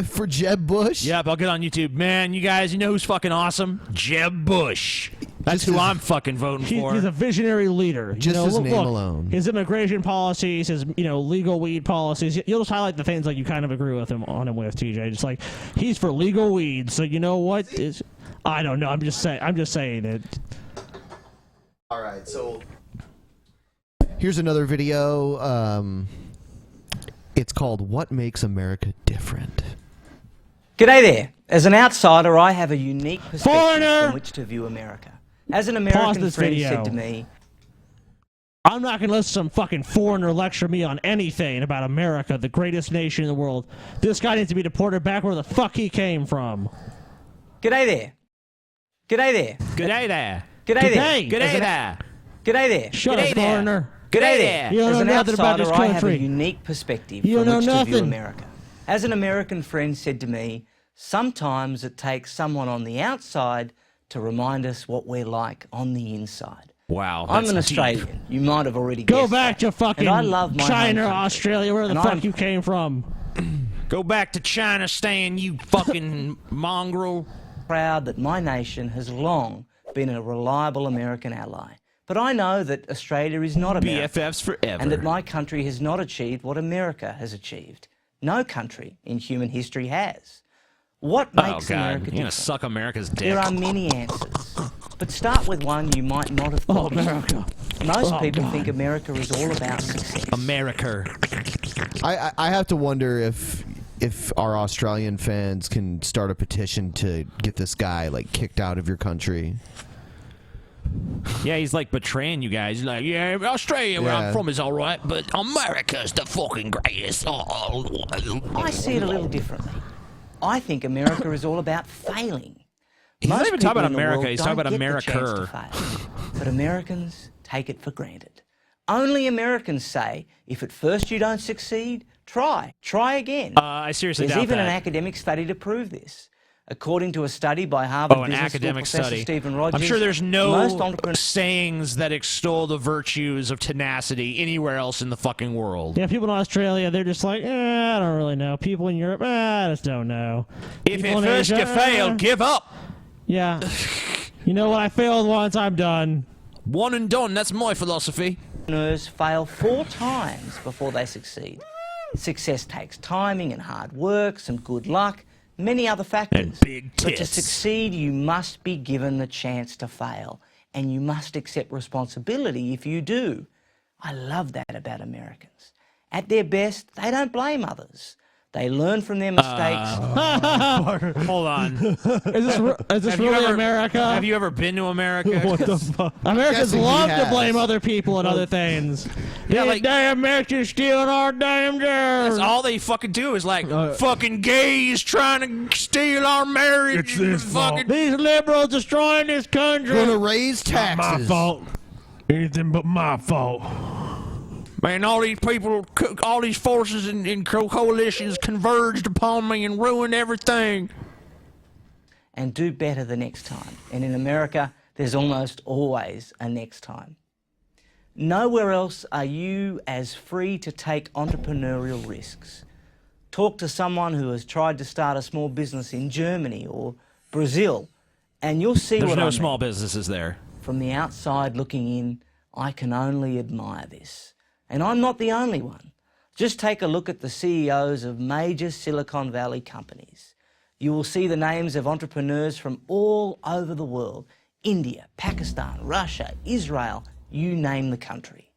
For Jeb Bush? Yep, I'll get on YouTube. Man, you guys, you know who's fucking awesome? Jeb Bush. That's who I'm fucking voting for. He's a visionary leader. Just his name alone. His immigration policies, his legal weed policies. You'll just highlight the things like you kind of agree with him with, TJ. Just like he's for legal weed. So you know what? I don't know. I'm just saying it. All right. So here's another video. It's called "What Makes America Different." G'day there. As an outsider, I have a unique perspective from which to view America. As an American friend said to me, I'm not going to let some fucking foreigner lecture me on anything about America, the greatest nation in the world. This guy needs to be deported back where the fuck he came from. G'day there. G'day there. G'day there. G'day there. G'day there. G'day there. Shut up, foreigner. G'day there. You don't As know an nothing about outsider, this I have a country. unique perspective You from don't which know to view nothing. America. As an American friend said to me, sometimes it takes someone on the outside to remind us what we're like on the inside. Wow, I'm an that's deep. Australian. You might have already Go guessed back that. to fucking And I love my China, home country. Australia, where the And fuck I'm you came from. Go back to China, Stan, you fucking mongrel. Proud that my nation has long been a reliable American ally. But I know that Australia is not America. BFFs forever. And that my country has not achieved what America has achieved. No country in human history has. What makes God, America you're different? gonna suck America's dick. There are many answers. But start with one you might not have thought of. America. Most Oh, people God. think America is all about success. America. I have to wonder if our Australian fans can start a petition to get this guy like kicked out of your country. Yeah, he's like betraying you guys. He's like, yeah, Australia, where Yeah. I'm from, is all right, but America's the fucking greatest. I see it a little differently. I think America is all about failing. He's not Most even talking people about in the America, world he's talking don't about get the chance to America. fail. But Americans take it for granted. Only Americans say, if at first you don't succeed, try again. I seriously There's doubt even that. an academic study to prove this. According to a study by Harvard an Business School academic professor study. Stephen Rogers, I'm sure there's most no entrepreneurs sayings that extol the virtues of tenacity anywhere else in the fucking world. Yeah, people in Australia, they're just like, I don't really know. People in Europe, I just don't know. If People at in first Asia, you fail, give up. Yeah. You know what? I failed once, I'm done. One and done, that's my philosophy. Entrepreneurs fail 4 times before they succeed. Success takes timing and hard work, some good luck, many other factors. And big But to tits. succeed, you must be given the chance to fail, and you must accept responsibility if you do. I love that about Americans. At their best, they don't blame others. They learn from their mistakes. Hold on. Is this Have you really ever- America? Have you ever been to America? What the fuck? Americans Guessing he love to has. blame other people and other things. Yeah, These like- damn Mexicans stealing our damn That's dirt. all they fucking do is like, fucking gays trying to steal our marriage. It's this fucking These liberals destroying this country. Gonna raise Not my taxes. fault. Anything but my fault. Man, all these people, all these forces and coalitions converged upon me and ruined everything. And do better the next time. And in America, there's almost always a next time. Nowhere else are you as free to take entrepreneurial risks. Talk to someone who has tried to start a small business in Germany or Brazil, and you'll see There's what no I mean. small businesses there. From the outside looking in, I can only admire this. And I'm not the only one. Just take a look at the CEOs of major Silicon Valley companies. You will see the names of entrepreneurs from all over the world. India, Pakistan, Russia, Israel, you name the country.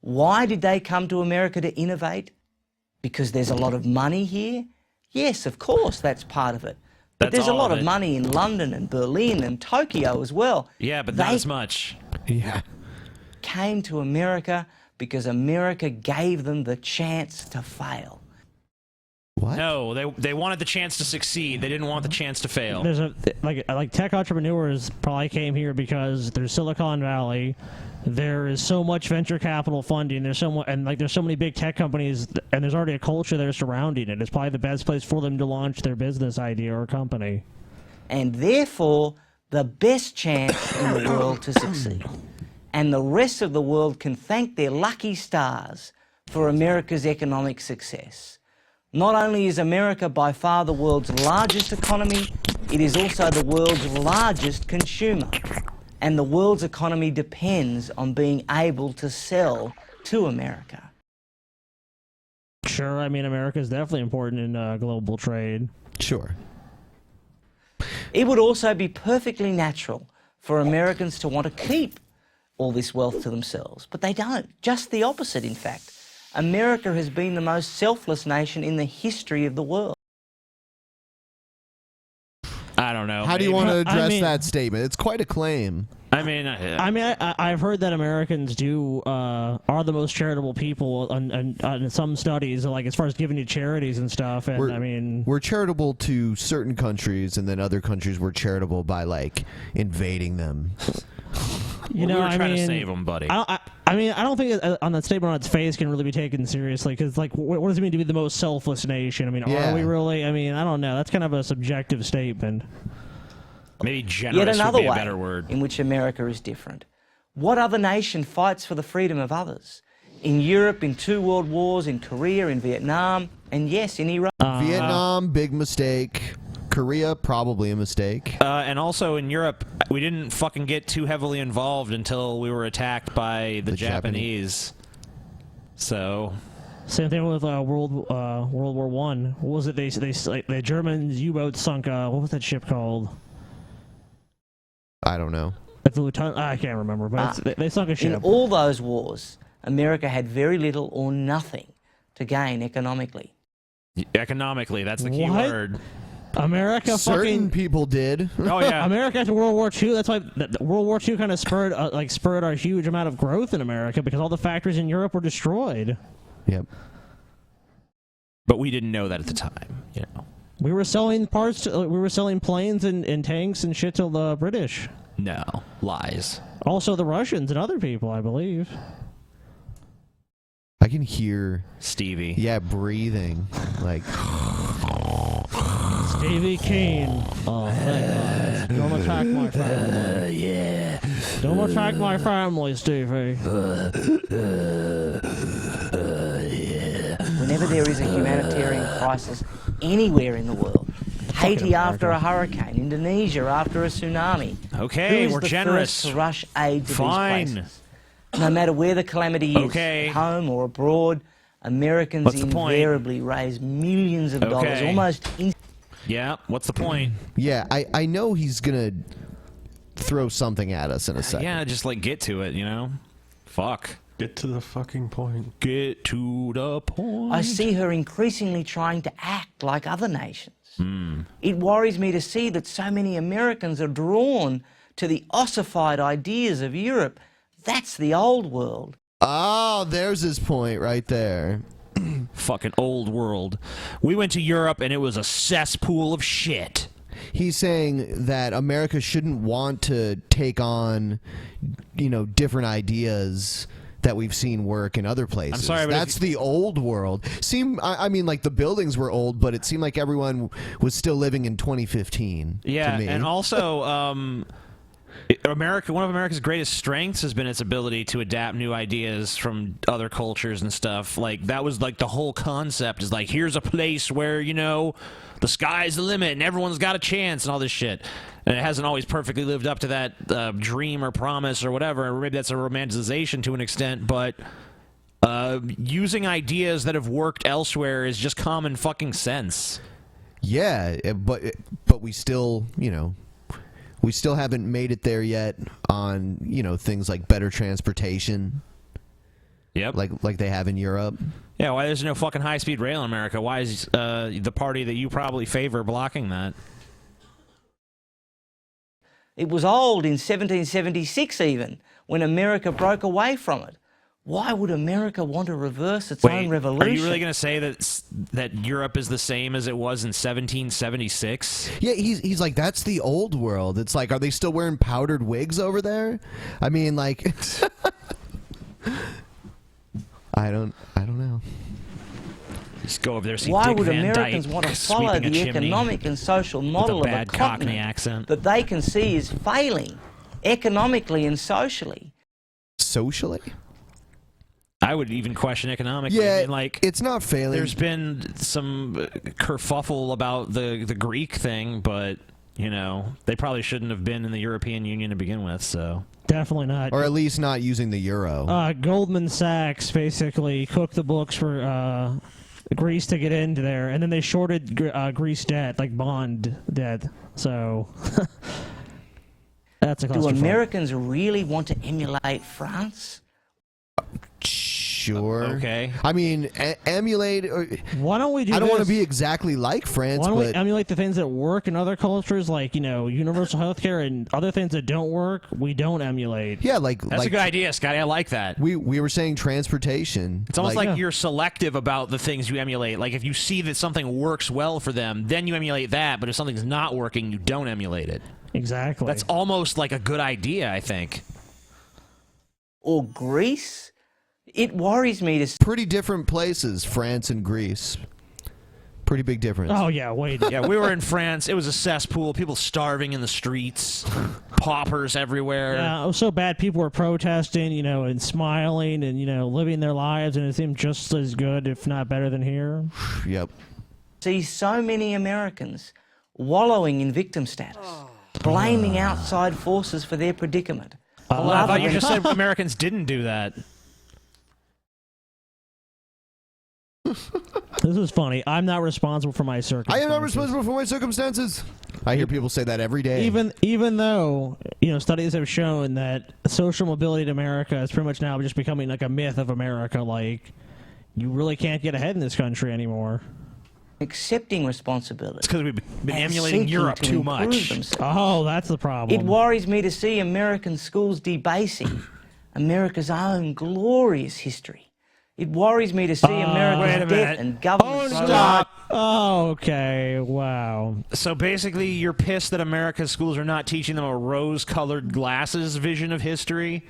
Why did they come to America to innovate? Because there's a lot of money here? Yes, of course, that's part of it. But That's there's a all lot of of it. money in London and Berlin and Tokyo as well. Yeah, but not They as much. Yeah. came to America because America gave them the chance to fail. What? No, they wanted the chance to succeed. They didn't want the chance to fail. There's a like tech entrepreneurs probably came here because there's Silicon Valley. There is so much venture capital funding. There's so much, and like there's so many big tech companies, and there's already a culture there surrounding it. It's probably the best place for them to launch their business idea or company. And therefore, the best chance in the world to succeed. And the rest of the world can thank their lucky stars for America's economic success. Not only is America by far the world's largest economy, it is also the world's largest consumer. And the world's economy depends on being able to sell to America. Sure, I mean, America is definitely important in global trade. Sure. It would also be perfectly natural for Americans to want to keep all this wealth to themselves, but they don't. Just the opposite, in fact. America has been the most selfless nation in the history of the world. I don't know. How do you want to address that statement? It's quite a claim. I've heard that Americans are the most charitable people, and some studies, like as far as giving to charities and stuff. And we're charitable to certain countries, and then other countries we're charitable by like invading them. You know, we were trying to save them, buddy. I don't think on that statement on its face can really be taken seriously, because like, what does it mean to be the most selfless nation? I mean, are we really? I mean, I don't know. That's kind of a subjective statement. Maybe generous Yet another would be a way better word. in which America is different. What other nation fights for the freedom of others? In Europe, in 2 world wars, in Korea, in Vietnam, and yes, in Iraq. Vietnam, big mistake. Korea, probably a mistake. And also in Europe, we didn't fucking get too heavily involved until we were attacked by the Japanese. So... Same thing with World War One. What was it? The German U-boat sunk. What was that ship called? I don't know. The Lieutenant, I can't remember, but they sunk a ship. In all those wars, America had very little or nothing to gain economically. Economically, that's the key word. America Certain people did. Oh yeah. America after World War II. That's why World War II kind of spurred a huge amount of growth in America, because all the factories in Europe were destroyed. Yep. But we didn't know that at the time, you know. We were selling parts. We were selling planes and tanks and shit to the British. No, lies. Also the Russians and other people, I believe. I can hear Stevie. Yeah, breathing like Stevie King. Oh, thank God. Don't attack my family. Yeah. Don't attack my family, Stevie. Whenever there is a humanitarian crisis anywhere in the world, Haiti after a hurricane, Indonesia after a tsunami. Okay, who is we're the generous. first to rush aid to Fine. these places? No matter where the calamity is, at home or abroad, Americans What's the point? invariably raise millions of dollars almost Yeah, what's the point? Yeah, I know he's gonna throw something at us in a second. Yeah, just like get to it, you know? Fuck. Get to the fucking point. Get to the point. I see her increasingly trying to act like other nations. It worries me to see that so many Americans are drawn to the ossified ideas of Europe. That's the old world. Oh, there's his point right there. Fucking old world. We went to Europe and it was a cesspool of shit. He's saying that America shouldn't want to take on, different ideas that we've seen work in other places. I'm sorry, but that's the old world. I mean, like the buildings were old, but it seemed like everyone was still living in 2015. Yeah, to me. and also, one of America's greatest strengths has been its ability to adapt new ideas from other cultures and stuff. Like, that was like the whole concept is like, here's a place where, the sky's the limit and everyone's got a chance and all this shit. And it hasn't always perfectly lived up to that dream or promise or whatever. Or maybe that's a romanticization to an extent, but using ideas that have worked elsewhere is just common fucking sense. Yeah, but we still, we still haven't made it there yet on, things like better transportation. Yep. Like they have in Europe. Yeah, why there's no fucking high-speed rail in America? Why is the party that you probably favor blocking that? It was old in 1776 even, when America broke away from it. Why would America want to reverse its own revolution? Are you really going to say that Europe is the same as it was in 1776? Yeah, he's like, that's the old world. It's like, are they still wearing powdered wigs over there? I mean, like, I don't know. Just go over there, see Why Dick would Van Americans Dyke want to follow sweeping a the chimney economic and social model with a of a bad Cockney continent accent that they can see is failing economically and socially? Socially? I would even question economically. Yeah, I mean, like it's not failing. There's been some kerfuffle about the Greek thing, but they probably shouldn't have been in the European Union to begin with. So definitely not, or at least not using the euro. Goldman Sachs basically cooked the books for Greece to get into there, and then they shorted Greece debt, like bond debt. So that's a Do clusterfuck. Americans really want to emulate France? Sure. Okay. I mean, emulate. Why don't we do I don't want to this? be exactly like France, Why don't we but emulate the things that work in other cultures, like universal healthcare, and other things that don't work? We don't emulate. yeah, like that's a good idea, Scotty. I like that. We were saying transportation. It's almost like you're selective about the things you emulate. Like if you see that something works well for them, then you emulate that. But if something's not working, you don't emulate it. Exactly. That's almost like a good idea, I think. Or Greece? It worries me to... Pretty different places, France and Greece. Pretty big difference. Oh, yeah, wait. Yeah, we were in France. It was a cesspool. People starving in the streets. Paupers everywhere. Yeah, it was so bad. People were protesting, and smiling and, living their lives, and it seemed just as good, if not better than here. Yep. See so many Americans wallowing in victim status, blaming outside forces for their predicament. I thought you just said Americans didn't do that. This is funny. I'm not responsible for my circumstances. I am not responsible for my circumstances. I hear people say that every day. Even though studies have shown that social mobility in America is pretty much now just becoming like a myth of America. Like, you really can't get ahead in this country anymore. Accepting responsibility. It's because we've been emulating Europe too much. Oh, that's the problem. It worries me to see American schools debasing America's own glorious history. It worries me to see America's debt and government... Stop! Oh, okay. Wow. So basically, you're pissed that America's schools are not teaching them a rose-colored glasses vision of history?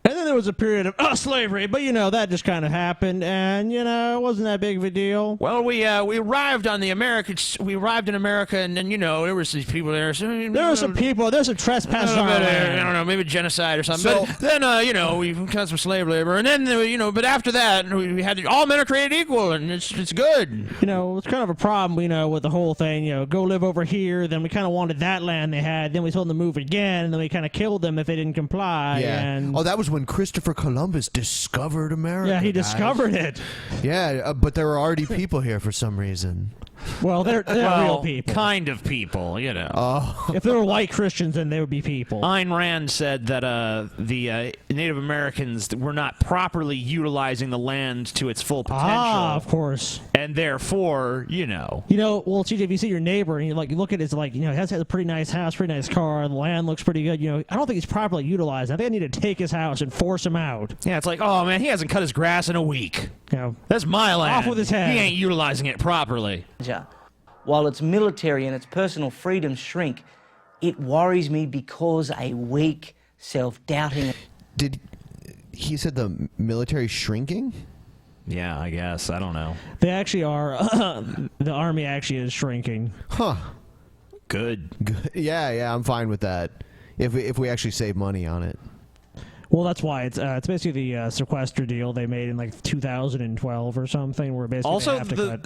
And then there was a period of slavery, but that just kind of happened, and it wasn't that big of a deal. Well, we arrived on the Americans. We arrived in America, and then there was these people there. There were some people. There's some trespassers. I don't know, maybe genocide or something. So, but then we got some slave labor, and then but after that we had all men are created equal, and it's good. It's kind of a problem, with the whole thing. Go live over here. Then we kind of wanted that land they had. Then we told them to move again, and then we kind of killed them if they didn't comply. Yeah. And that was when Christopher Columbus discovered America. Yeah, he guys. discovered it. Yeah, but there were already people here for some reason. Well, they're real people. Kind of people, Oh. If they were white Christians, then they would be people. Ayn Rand said that the Native Americans were not properly utilizing the land to its full potential. Ah, of course. And therefore, well, TJ, if you see your neighbor and you look at it, it's like, he has a pretty nice house, pretty nice car, the land looks pretty good. I don't think he's properly utilized. I think I need to take his house and force him out. Yeah, it's like, oh man, he hasn't cut his grass in a week. That's my land. Off with his head. He ain't utilizing it properly. While its military and its personal freedoms shrink, it worries me because a weak, self-doubting... He said the military shrinking? Yeah, I guess. I don't know. They actually are. The army actually is shrinking. Huh. Good. Yeah, I'm fine with that. If we actually save money on it. Well, that's why it's basically the sequester deal they made in 2012 or something, where basically Also, they have to cut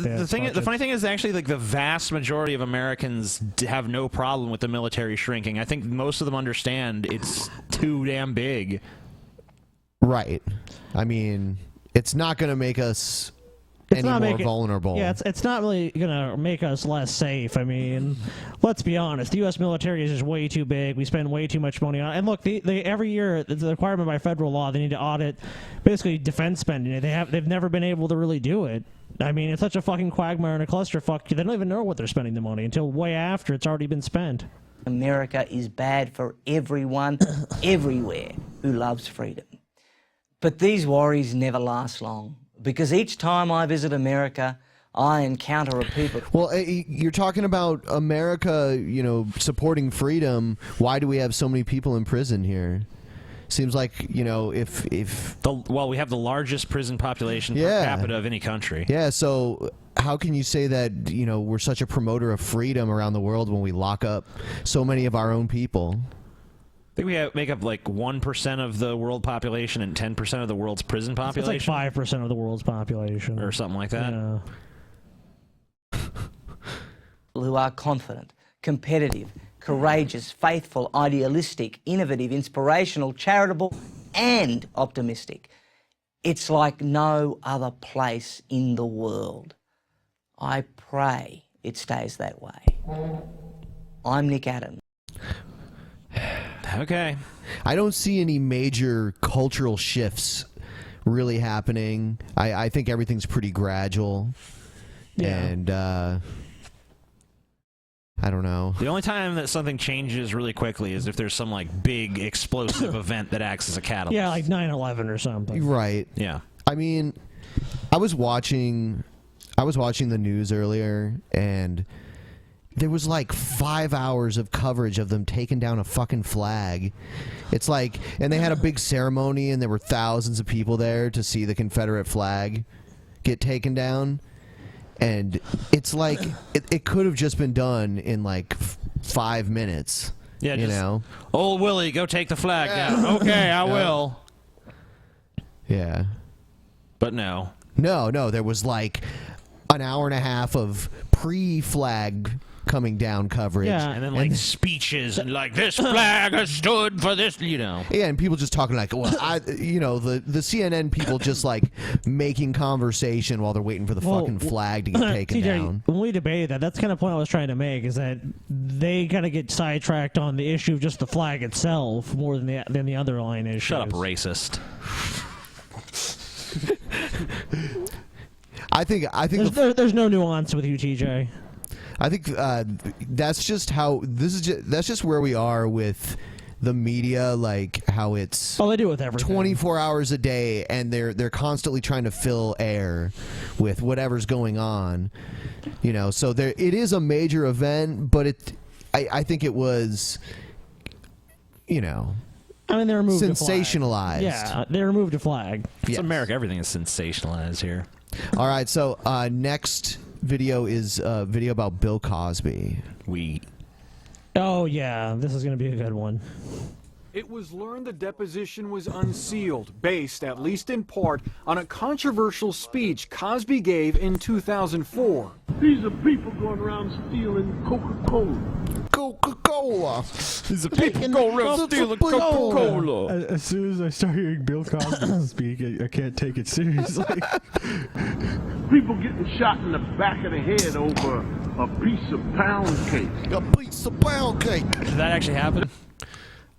the funny thing is actually the vast majority of Americans have no problem with the military shrinking. I think most of them understand it's too damn big. Right. I mean, it's not going to make us any more vulnerable. Yeah, it's not really going to make us less safe. I mean, let's be honest. The U.S. military is just way too big. We spend way too much money on it. And look, they every year, the requirement by federal law, they need to audit basically defense spending. They've never been able to really do it. I mean, it's such a fucking quagmire and a clusterfuck. They don't even know what they're spending the money until way after it's already been spent. America is bad for everyone, everywhere, who loves freedom. But these worries never last long, because each time I visit America, I encounter a people... Well, you're talking about America, supporting freedom. Why do we have so many people in prison here? Seems like, if we have the largest prison population per capita of any country. Yeah, so how can you say that, we're such a promoter of freedom around the world when we lock up so many of our own people? think we make up like 1% of the world population and 10% of the world's prison population. It's like 5% of the world's population. Or something like that. Yeah. Who are confident, competitive, courageous, faithful, idealistic, innovative, inspirational, charitable, and optimistic. It's like no other place in the world. I pray it stays that way. I'm Nick Adams. Okay. I don't see any major cultural shifts really happening. I think everything's pretty gradual. Yeah. And I don't know. The only time that something changes really quickly is if there's some like big explosive event that acts as a catalyst. Yeah, like 9/11 or something. Right. Yeah. I mean, I was watching the news earlier, and there was like 5 hours of coverage of them taking down a fucking flag. It's like, and they had a big ceremony, and there were thousands of people there to see the Confederate flag get taken down. And it's like, it could have just been done in like 5 minutes. Yeah, you know? Old Willie, go take the flag down. Okay, I will. Yeah. But no. No, there was like an hour and a half of pre-flag coming down coverage. Yeah, and then like speeches and like this flag has stood for this, you know. Yeah, and people just talking like, well, the CNN people just like making conversation while they're waiting for the fucking flag to get taken TJ, down. when we debated that, that's kind of the point I was trying to make, is that they kind of get sidetracked on the issue of just the flag itself more than the underlying issue. Shut up, racist. I think there's no nuance with you, TJ. I think that's just how that's just where we are with the media, like how it's they do with everything 24 hours a day, and they're constantly trying to fill air with whatever's going on, you know. So it is a major event, but I think it was, you know, I mean, they removed sensationalized. Yeah, they removed a flag. It's America. Everything is sensationalized here. All right, so next video is a video about Bill Cosby. Oh yeah, this is gonna be a good one. It was learned the deposition was unsealed, based, at least in part, on a controversial speech Cosby gave in 2004. These are people going around stealing Coca-Cola. Coca-Cola. These are people going around stealing Coca-Cola. As soon as I start hearing Bill Cosby speak, I can't take it seriously. People getting shot in the back of the head over a piece of pound cake. A piece of pound cake. Did that actually happen?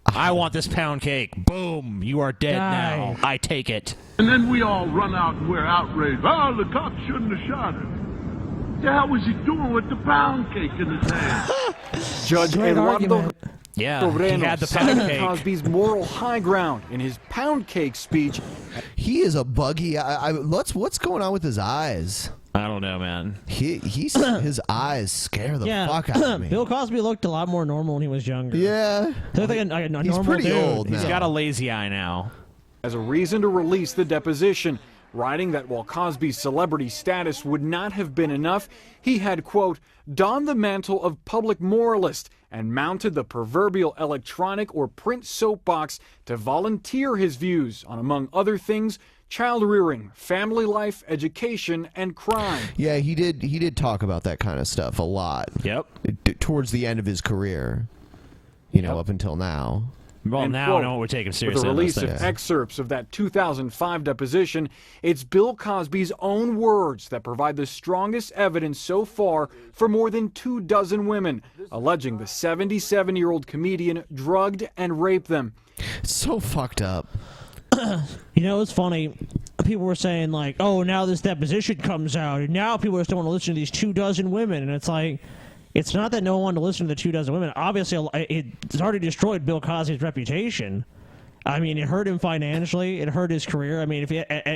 I want this pound cake. Boom. You are dead now. I take it. And then we all run out and we're outraged. Oh, the cops shouldn't have shot him. What the hell was he doing with the pound cake in his hand? Judge Eduardo Yeah, he Moreno had the pound cited cake. Cosby's moral high ground in his pound cake speech. He is a buggy. What's going on with his eyes? I don't know, man. His eyes scare the Yeah, fuck out of me. Bill Cosby looked a lot more normal when he was younger. Yeah, he looked like a he's normal pretty dude. old now. He's got a lazy eye now. As a reason to release the deposition, writing that while Cosby's celebrity status would not have been enough, he had, quote, donned the mantle of public moralist and mounted the proverbial electronic or print soapbox to volunteer his views on, among other things, child rearing, family life, education, and crime. Yeah, he did talk about that kind of stuff a lot. Yep. Towards the end of his career, you know, up until now. Well, And now quote, I know we're taking With seriously. the on release this of thing. excerpts of that 2005 deposition, it's Bill Cosby's own words that provide the strongest evidence so far for more than 24 women, alleging the 77-year-old comedian drugged and raped them. It's so fucked up. You know, it's funny. People were saying like, "Oh, now this deposition comes out, and now people just don't want to listen to these 24 women." And it's like, it's not that no one wanted to listen to the 24 women. Obviously, it's already destroyed Bill Cosby's reputation. I mean, it hurt him financially. It hurt his career. I mean, if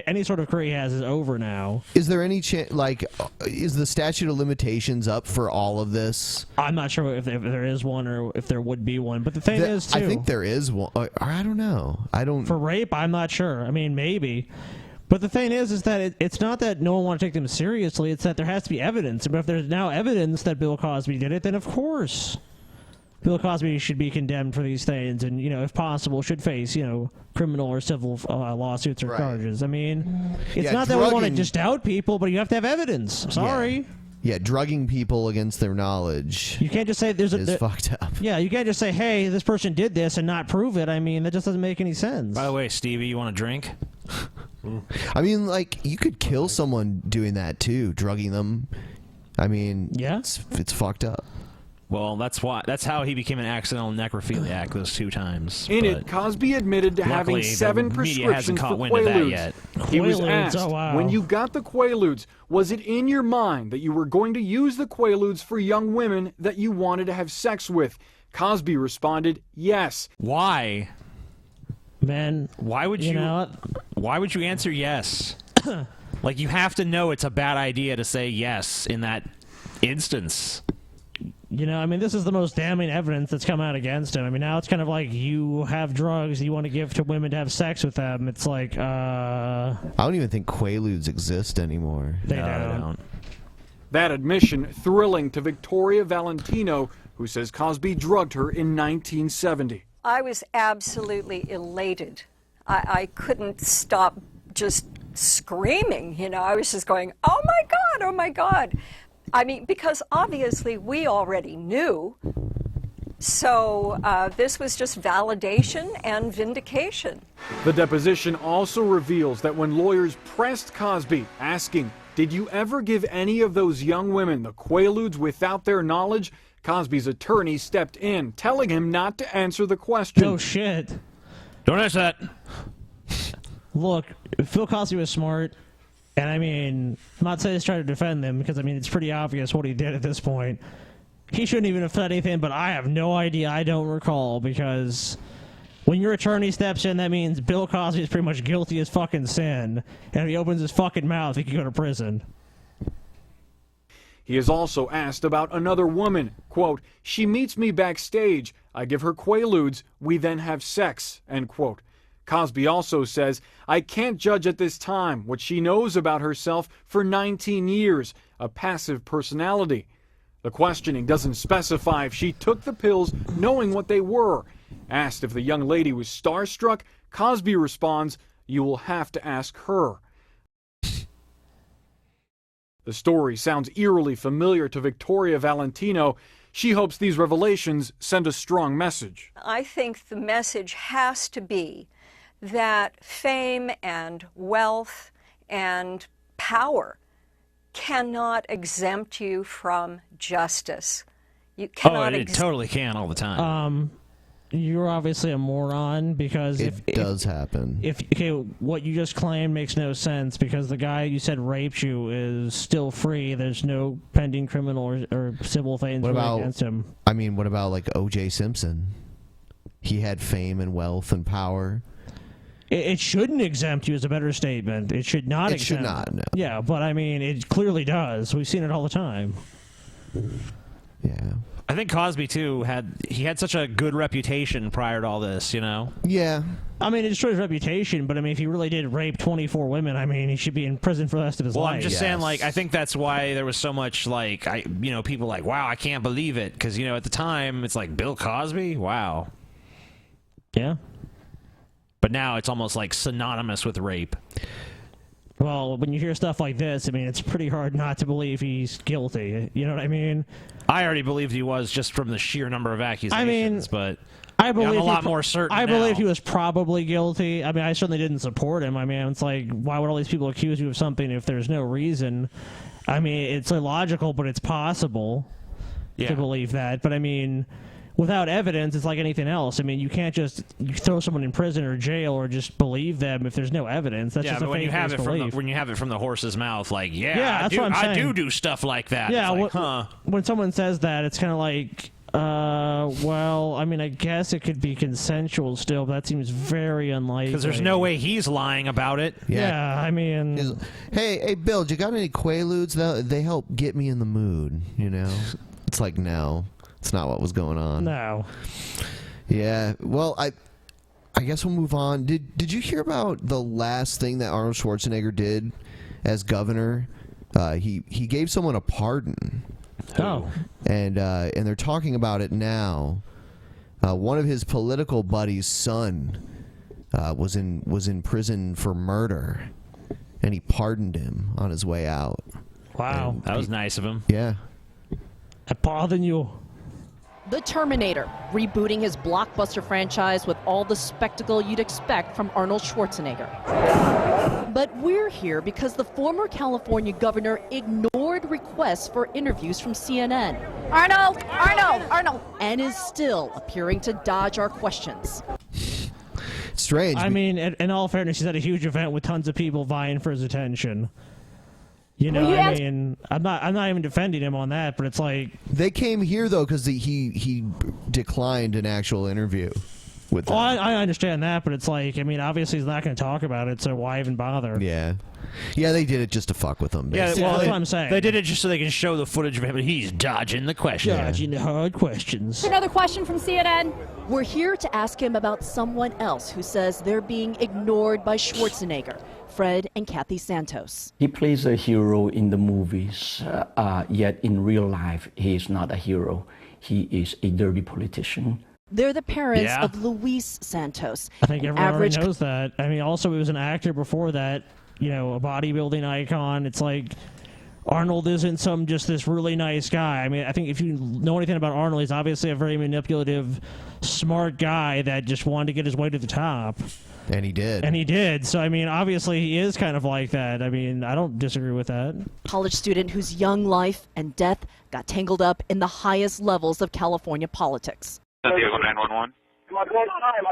any sort of career he has is over now. Is there any chance, like, is the statute of limitations up for all of this? I'm not sure if there is one or if there would be one. But the thing is, too, I think there is one. I don't know. For rape, I'm not sure. I mean, maybe. But the thing is that it's not that no one wants to take them seriously. It's that there has to be evidence. But if there's now evidence that Bill Cosby did it, then of course. Bill Cosby should be condemned for these things, and if possible, should face criminal or civil lawsuits or charges. I mean, it's not that we want to just out people, but you have to have evidence. Sorry. Yeah, drugging people against their knowledge. You can't just say is fucked up. Yeah, you can't just say, "Hey, this person did this," and not prove it. I mean, that just doesn't make any sense. By the way, Stevie, you want a drink? I mean, like, you could kill someone doing that too, drugging them. I mean, it's fucked up. Well, that's how he became an accidental necrophiliac those 2 times. In it, Cosby admitted to having 7 prescriptions for Quaaludes. He was asked, when you got the Quaaludes, was it in your mind that you were going to use the Quaaludes for young women that you wanted to have sex with? Cosby responded, yes. Why? Man, why would you answer yes? Like, you have to know it's a bad idea to say yes in that instance. I mean, this is the most damning evidence that's come out against him. I mean, now it's kind of like you have drugs you want to give to women to have sex with them. It's like, I don't even think Quaaludes exist anymore. They don't. That admission thrilling to Victoria Valentino, who says Cosby drugged her in 1970. I was absolutely elated. I couldn't stop just screaming, I was just going, oh my God, oh my God. I mean, because obviously we already knew, so this was just validation and vindication. The deposition also reveals that when lawyers pressed Cosby, asking, did you ever give any of those young women the Quaaludes without their knowledge, Cosby's attorney stepped in, telling him not to answer the question. No shit. Don't answer that. Look, Phil Cosby was smart. And I mean, I'm not saying he's trying to defend them, because I mean, it's pretty obvious what he did at this point. He shouldn't even have said anything, but I have no idea. I don't recall, because when your attorney steps in, that means Bill Cosby is pretty much guilty as fucking sin. And if he opens his fucking mouth, he could go to prison. He is also asked about another woman. Quote, she meets me backstage. I give her Quaaludes. We then have sex. End quote. Cosby also says, I can't judge at this time what she knows about herself for 19 years, a passive personality. The questioning doesn't specify if she took the pills knowing what they were. Asked if the young lady was starstruck, Cosby responds, you will have to ask her. The story sounds eerily familiar to Victoria Valentino. She hopes these revelations send a strong message. I think the message has to be that fame and wealth and power cannot exempt you from justice. You cannot. It totally can all the time. You're obviously a moron, because it does happen. Okay, what you just claimed makes no sense, because the guy you said raped you is still free. There's no pending criminal or civil things against him. I mean, what about like O.J. Simpson? He had fame and wealth and power. It shouldn't exempt you is a better statement. It should not exempt. It should not, no. Yeah, but I mean, it clearly does. We've seen it all the time. Yeah. I think Cosby, too, had such a good reputation prior to all this, Yeah. I mean, it destroys his reputation, but I mean, if he really did rape 24 women, I mean, he should be in prison for the rest of his life. Well, I'm just saying, like, I think that's why there was so much, like, people like, wow, I can't believe it. Because, at the time, it's like, Bill Cosby? Wow. Yeah. But now it's almost like synonymous with rape. Well, when you hear stuff like this, I mean, it's pretty hard not to believe he's guilty. You know what I mean? I already believed he was just from the sheer number of accusations, but I believe I'm a lot more certain I now. believe he was probably guilty. I mean, I certainly didn't support him. I mean, it's like, why would all these people accuse you of something if there's no reason? I mean, it's illogical, but it's possible to believe that. But I mean, without evidence, it's like anything else. I mean, you can't just throw someone in prison or jail or just believe them if there's no evidence. That's just but a when you have it belief. when you have it from the horse's mouth, like, that's what I'm saying. I do stuff like that. Yeah, it's like, when someone says that, it's kind of like, well, I mean, I guess it could be consensual still, but that seems very unlikely. Because there's no way he's lying about it. Yeah, I mean, hey, Bill, do you got any Quaaludes? They help get me in the mood. It's like, no. It's not what was going on. No. Yeah. Well, I guess we'll move on. Did you hear about the last thing that Arnold Schwarzenegger did as governor? He gave someone a pardon. Oh. And they're talking about it now. One of his political buddies' son was in prison for murder, and he pardoned him on his way out. Wow. And That was nice of him. Yeah. I pardon you. The Terminator, rebooting his blockbuster franchise with all the spectacle you'd expect from Arnold Schwarzenegger. But we're here because the former California governor ignored requests for interviews from CNN. Arnold! Arnold! Arnold! And is still appearing to dodge our questions. Strange. I mean, in all fairness, he's at a huge event with tons of people vying for his attention. You know, I mean, I'm not even defending him on that, but it's like They came here though because he declined an actual interview with them. Oh, I understand that, but it's like, I mean, obviously he's not going to talk about it, so why even bother? Yeah. Yeah, they did it just to fuck with him. Yeah, basically. well, that's what I'm saying. They did it just so they can show the footage of him, but he's dodging the questions. Dodging the hard questions. Another question from CNN. We're here to ask him about someone else who says they're being ignored by Schwarzenegger, Fred and Kathy Santos. He plays a hero in the movies, yet in real life, he is not a hero. He is a dirty politician. They're the parents Yeah. of Luis Santos. I think an everyone already average knows that. I mean, also he was an actor before that, you know, a bodybuilding icon. It's like Arnold isn't just this really nice guy. I mean, I think if you know anything about Arnold, he's obviously a very manipulative, smart guy that just wanted to get his way to the top. And he did. And he did. So, I mean, obviously he is kind of like that. I mean, I don't disagree with that. college student whose young life and death got tangled up in the highest levels of California politics. San Diego 911. My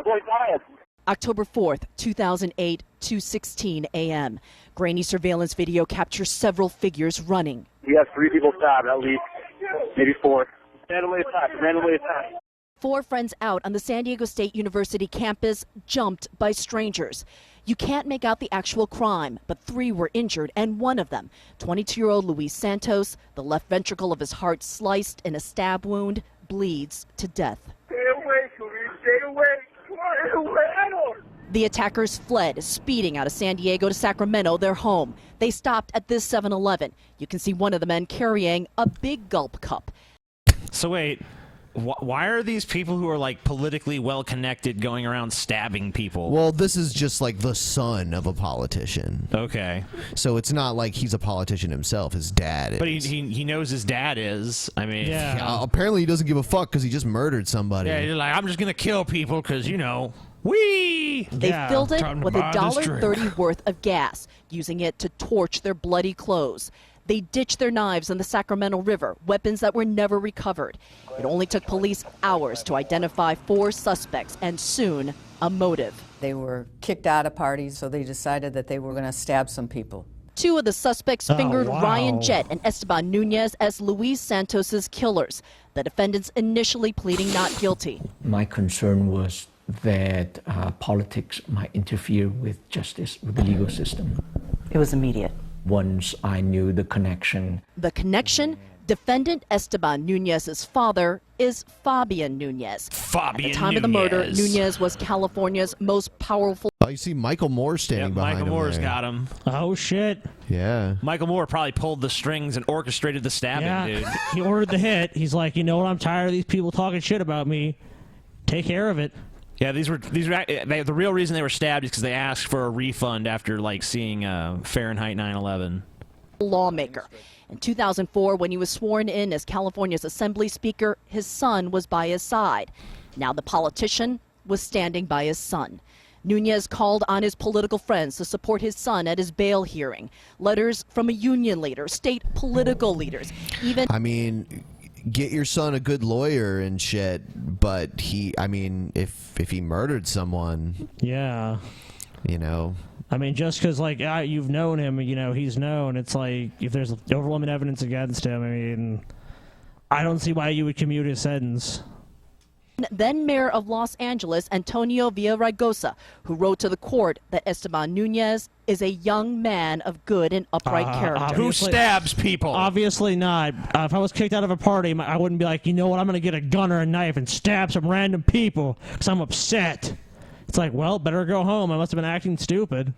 boy died. October 4th, 2008, 2:16 a.m. Grainy surveillance video captures several figures running. We have 3 people stabbed at least, maybe 4. Randomly attacked. 4 friends out on the San Diego State University campus, jumped by strangers. You can't make out the actual crime, but 3 were injured, and one of them, 22-year-old Luis Santos, the left ventricle of his heart sliced in a stab wound, bleeds to death. Stay away, Luis. Stay away. Stay away. The attackers fled, speeding out of San Diego to Sacramento, their home. They stopped at this 7-Eleven. You can see one of the men carrying a big gulp cup. So wait, why are these people who are like politically well connected going around stabbing people? Well, this is just like the son of a politician. Okay. So it's not like he's a politician himself. His dad is. But he knows his dad is. I mean, Yeah, apparently he doesn't give a fuck because he just murdered somebody. Yeah, he's like, I'm just gonna kill people because you know. Whee! They filled it with $1.30 worth of gas, using it to torch their bloody clothes. They ditched their knives in the Sacramento River, weapons that were never recovered. It only took police hours to identify 4 suspects and soon a motive. They were kicked out of parties, so they decided that they were going to stab some people. 2 of the suspects fingered Ryan Jett and Esteban Nunez as Luis Santos's killers. The defendants initially pleading not guilty. My concern was that politics might interfere with justice, with the legal system. It was immediate. Once I knew the connection. The connection? Defendant Esteban Nunez's father is Fabian Nunez. At the time of the murder, Nunez was California's most powerful. Oh, you see Michael Moore standing behind Michael him Moore's there. got him. Oh shit. Yeah. Michael Moore probably pulled the strings and orchestrated the stabbing, dude. He ordered the hit. He's like, you know what? I'm tired of these people talking shit about me. Take care of it. Yeah, these were the real reason they were stabbed is because they asked for a refund after like seeing Fahrenheit 9/11. Lawmaker. In 2004, when he was sworn in as California's Assembly Speaker, his son was by his side. Now the politician was standing by his son. Nunez called on his political friends to support his son at his bail hearing. Letters from a union leader, state political leaders, even. I mean, get your son a good lawyer and shit, but if he murdered someone, yeah, you know. I mean, just because, like, you've known him, you know, he's known, it's like, if there's overwhelming evidence against him, I mean, I don't see why you would commute his sentence. Then Mayor of Los Angeles, Antonio Villaraigosa, who wrote to the court that Esteban Nunez is a young man of good and upright character. Who stabs people? Obviously not. If I was kicked out of a party, I wouldn't be like, you know what, I'm going to get a gun or a knife and stab some random people because I'm upset. It's like, well, better go home. I must have been acting stupid.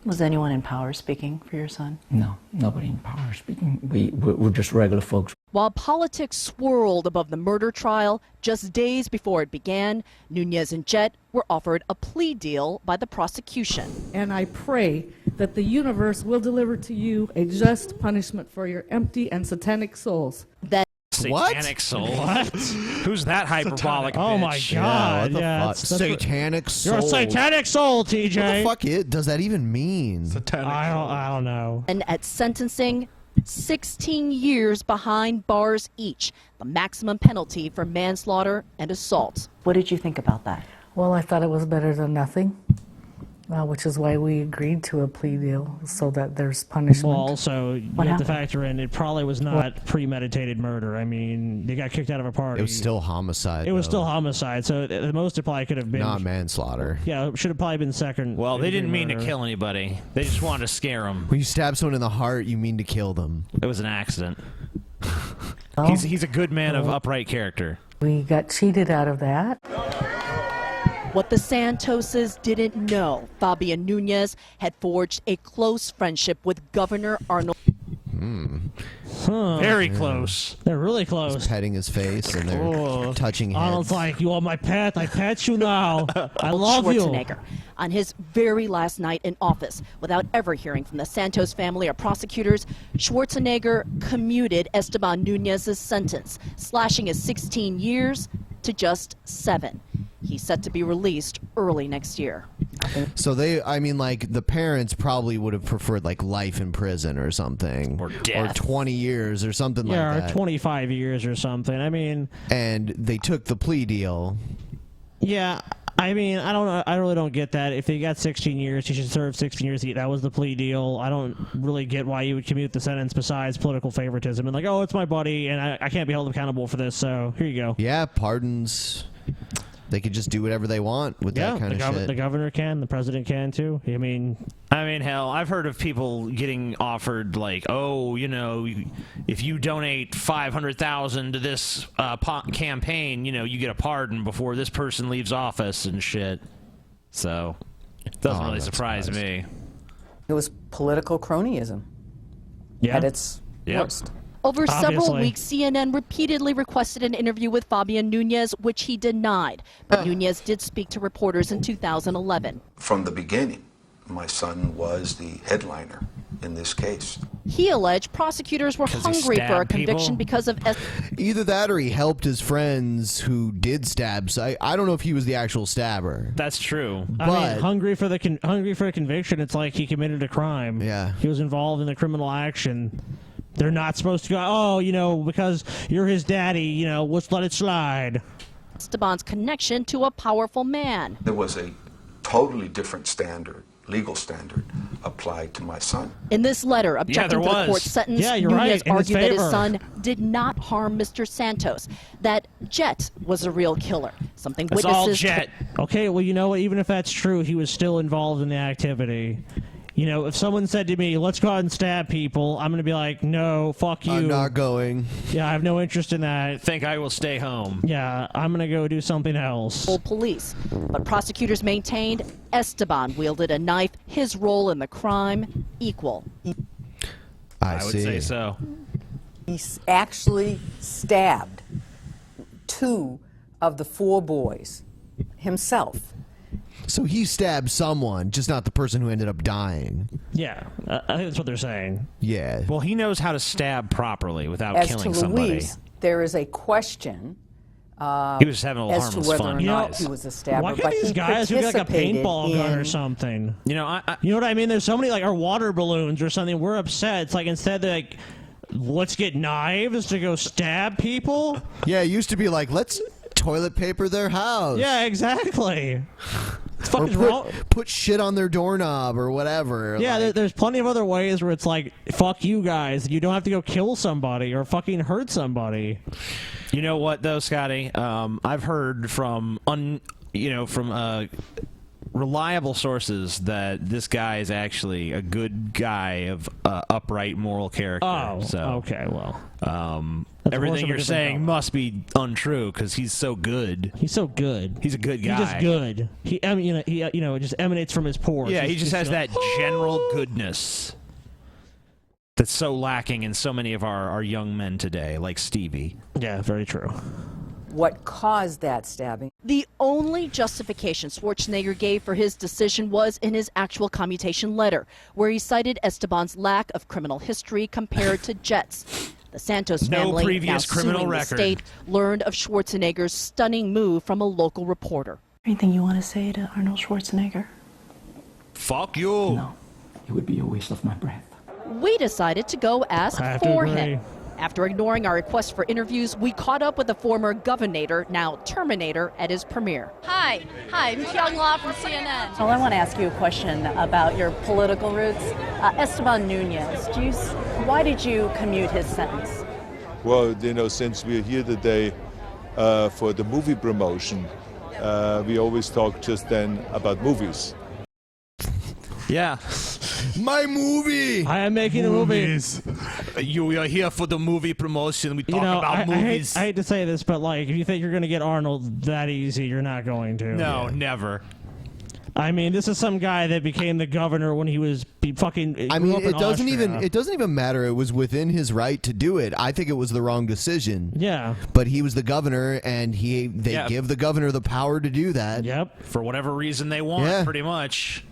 Was anyone in power speaking for your son? No, nobody in power speaking. We're just regular folks. While politics swirled above the murder trial, just days before it began, Nunez and Jett were offered a plea deal by the prosecution. And I pray that the universe will deliver to you a just punishment for your empty and satanic souls. That Satanic soul. What? Who's that hyperbolic? Oh my bitch? God! what the fuck? that's Satanic soul. You're a satanic soul, TJ. What the fuck does that even mean? I don't know. And at sentencing, 16 years behind bars each, the maximum penalty for manslaughter and assault. What did you think about that? Well, I thought it was better than nothing, which is why we agreed to a plea deal, so that there's punishment. Well, also, you have to factor in it probably was not premeditated murder. I mean, they got kicked out of a party. It was still homicide. It was though. still homicide, so the most it probably could have been. Not manslaughter. Yeah, it should have probably been second. Well, they didn't mean to murder. kill anybody. They just wanted to scare them. When you stab someone in the heart, you mean to kill them. It was an accident. Oh. He's a good man of upright character. We got cheated out of that. What the Santoses didn't know, Fabian Nunez had forged a close friendship with Governor Arnold. Very close. They're really close. Just petting his face and they're touching heads. Arnold's like, you are my pet. I pet you now. I Arnold love you. Schwarzenegger on his very last night in office. Without ever hearing from the Santos family or prosecutors, Schwarzenegger commuted Esteban Nunez's sentence, slashing his 16 years to just 7. He's set to be released early next year. So the parents probably would have preferred like life in prison or something, or death. 20 years or something like Yeah, that. or 25 years or something. I mean, and they took the plea deal. yeah. I mean, I don't know. I really don't get that. If they got 16 years, he should serve 16 years. That was the plea deal. I don't really get why you would commute the sentence besides political favoritism and like, oh, it's my buddy, and I can't be held accountable for this. So here you go. Yeah, pardons. They could just do whatever they want with that kind of shit. The governor can, the president can too. I mean, hell, I've heard of people getting offered like, oh, if you donate $500,000 to this campaign, you get a pardon before this person leaves office and shit. So, it doesn't really surprise me. It was political cronyism at its worst. Over several weeks, CNN repeatedly requested an interview with Fabian Nunez, which he denied. But Nunez did speak to reporters in 2011. From the beginning, my son was the headliner in this case. He alleged prosecutors were hungry for a conviction because of... Either that or he helped his friends who did stabs. I don't know if he was the actual stabber. That's true. But I mean, hungry for a conviction, it's like he committed a crime. Yeah. He was involved in the criminal action. They're not supposed to go, oh, because you're his daddy, let's let it slide. Esteban's connection to a powerful man. There was a totally different standard, legal standard, applied to my son. In this letter objecting to the court's sentence, Nunez argued that his son did not harm Mr. Santos, that Jett was a real killer, something It's witnesses... all Jett. Okay, well, you know what? Even if that's true, he was still involved in the activity. If someone said to me, let's go out and stab people, I'm going to be like, no, fuck you. I'm not going. Yeah, I have no interest in that. Think I will stay home. Yeah, I'm going to go do something else. Police. But prosecutors maintained Esteban wielded a knife, his role in the crime equal. I would say so. He actually stabbed 2 of the 4 boys himself. So he stabbed someone, just not the person who ended up dying. Yeah, I think that's what they're saying. Yeah. Well, he knows how to stab properly without As killing to somebody. Luis, there is a question. He was having a little as to harmless whether fun. or not he was a stabber. Why but can't these he guys who get like a participated paintball gun or in- something? You know what I mean? There's so many or water balloons or something. We're upset. It's like instead they're like, let's get knives to go stab people. Yeah, it used to be like, let's toilet paper their house. Yeah, exactly. It's fucking or wrong. put shit on their doorknob or whatever. Yeah, there's plenty of other ways where it's like, fuck you guys. You don't have to go kill somebody or fucking hurt somebody. You know what, though, Scotty? I've heard from reliable sources that this guy is actually a good guy of upright moral character. Oh, so, okay, well. Everything you're saying must be untrue because he's so good. He's so good. He's a good guy. He's just good. He it just emanates from his pores. Yeah, he just has that general goodness that's so lacking in so many of our young men today, like Stevie. Yeah, very true. What caused that stabbing? The only justification Schwarzenegger gave for his decision was in his actual commutation letter, where he cited Esteban's lack of criminal history compared to Jet's. The Santos family, previous now criminal suing record. the state, learned of Schwarzenegger's stunning move from a local reporter. Anything you want to say to Arnold Schwarzenegger? Fuck you. No, it would be a waste of my breath. We decided to go ask I have to for agree. him. After ignoring our request for interviews, we caught up with the former Governator, now Terminator, at his premiere. Hi, I'm Kyung La from CNN. Well, I want to ask you a question about your political roots. Esteban Nunez, why did you commute his sentence? Well, you know, since we're here today for the movie promotion, we always talk just then about movies. Yeah. My movie! I am making a movie. You are here for the movie promotion. We talk You know, about movies. I hate to say this, but like, if you think you're going to get Arnold that easy, you're not going to. No, never. I mean, this is some guy that became the governor when he was fucking. I mean, it doesn't even matter. It was within his right to do it. I think it was the wrong decision. Yeah. But he was the governor, and they give the governor the power to do that. Yep. For whatever reason they want, pretty much.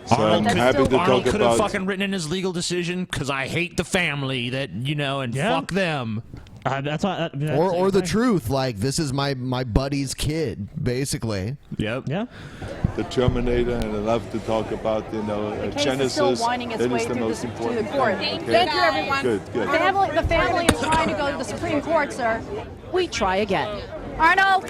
So I'm happy to Arnold talk could have about. fucking written in his legal decision, because I hate the family that, and fuck them. That's or the truth, like, this is my buddy's kid, basically. Yep. Yeah. The Terminator, and I love to talk about, Genesis. Is still winding its That way is the through most the important court. thing. Thank you, everyone. Good. The family is trying to go to the Supreme Court, sir. We try again. Arnold.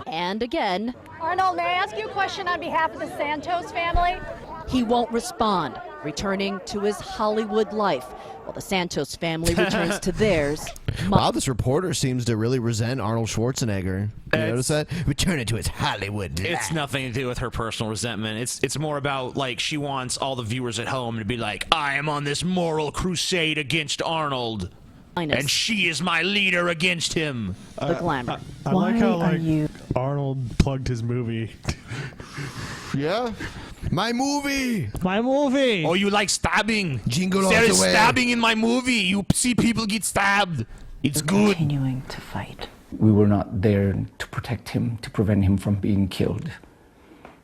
And again. Arnold, may I ask you a question on behalf of the Santos family? He won't respond, returning to his Hollywood life, while the Santos family returns to theirs. Wow, this reporter seems to really resent Arnold Schwarzenegger. You notice that? Returning to his Hollywood life. It's nothing to do with her personal resentment. It's more about, like, she wants all the viewers at home to be like, I am on this moral crusade against Arnold. And she is my leader against him. The glamour. I like how Arnold plugged his movie. Yeah. My movie. Oh, you like stabbing? Jingle there all is the way. stabbing in my movie. You see people get stabbed. It's good. Continuing to fight. We were not there to protect him, to prevent him from being killed.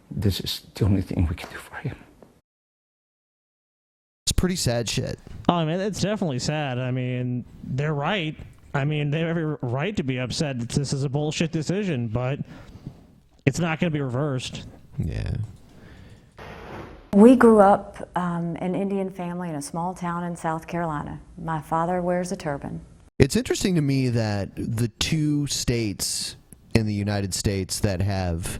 This is the only thing we can do for him. It's pretty sad shit. Oh, I mean, it's definitely sad. I mean, they're right. I mean, they have every right to be upset that this is a bullshit decision, but it's not going to be reversed. Yeah. We grew up an Indian family in a small town in South Carolina. My father wears a turban. It's interesting to me that the two states in the United States that have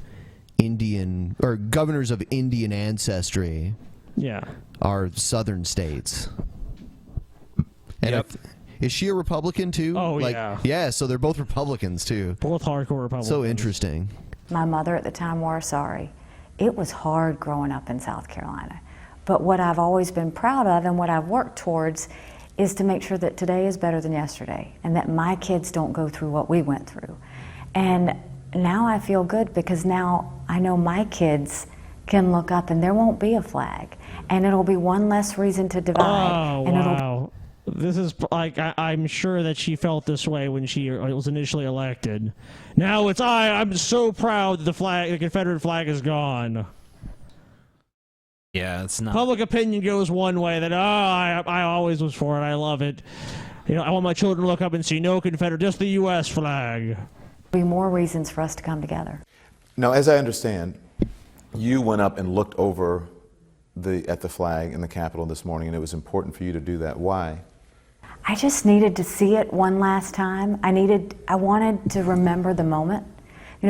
Indian or governors of Indian ancestry are southern states. And is she a Republican too? Oh, yeah. Yeah, so they're both Republicans too. Both hardcore Republicans. So interesting. My mother at the time wore a sari. It was hard growing up in South Carolina. But what I've always been proud of and what I've worked towards is to make sure that today is better than yesterday and that my kids don't go through what we went through. And now I feel good because now I know my kids can look up and there won't be a flag. And it'll be one less reason to divide. Oh, and wow. This is like, I'm sure that she felt this way when she was initially elected. Now it's, I'm so proud that the Confederate flag is gone. Yeah, it's not. Public opinion goes one way, that, I always was for it, I love it. I want my children to look up and see no Confederate, just the U.S. flag. There'll be more reasons for us to come together. Now, as I understand, you went up and looked over at the flag in the Capitol this morning, and it was important for you to do that. Why? I just needed to see it one last time. I wanted to remember the moment.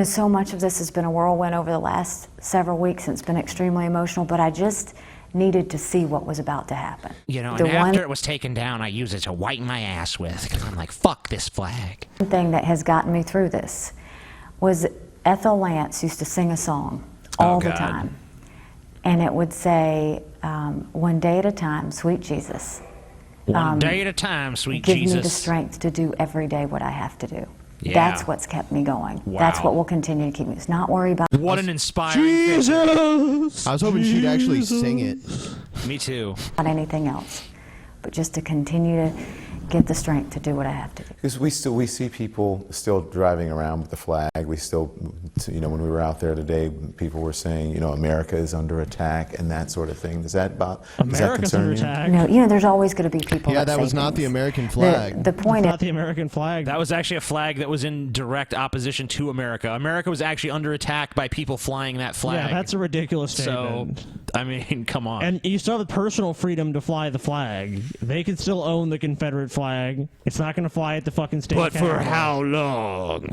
So much of this has been a whirlwind over the last several weeks, and it's been extremely emotional, but I just needed to see what was about to happen. And after it was taken down, I used it to wipe my ass with, because I'm like, fuck this flag. One thing that has gotten me through this was Ethel Lance used to sing a song all the time. And it would say, one day at a time, sweet Jesus. One day at a time, sweet give Jesus. Give me the strength to do every day what I have to do. Yeah. That's what's kept me going. Wow. That's what will continue to keep me. Not worry about. What an inspiring Jesus! I was hoping she'd actually sing it. Me too. Not anything else, but just to continue to get the strength to do what I have to do. Because we see people still driving around with the flag. We still, you know, when we were out there today, people were saying, you know, America is under attack and that sort of thing. Does that America's under attack? No, you know, there's always going to be people. Yeah, that was not the American flag. The point Not the American flag. That was actually a flag that was in direct opposition to America. America was actually under attack by people flying that flag. Yeah, that's a ridiculous statement. So, I mean, come on. And you still have the personal freedom to fly the flag. They can still own the Confederate flag. It's not going to fly at the fucking state But capitol. for how long?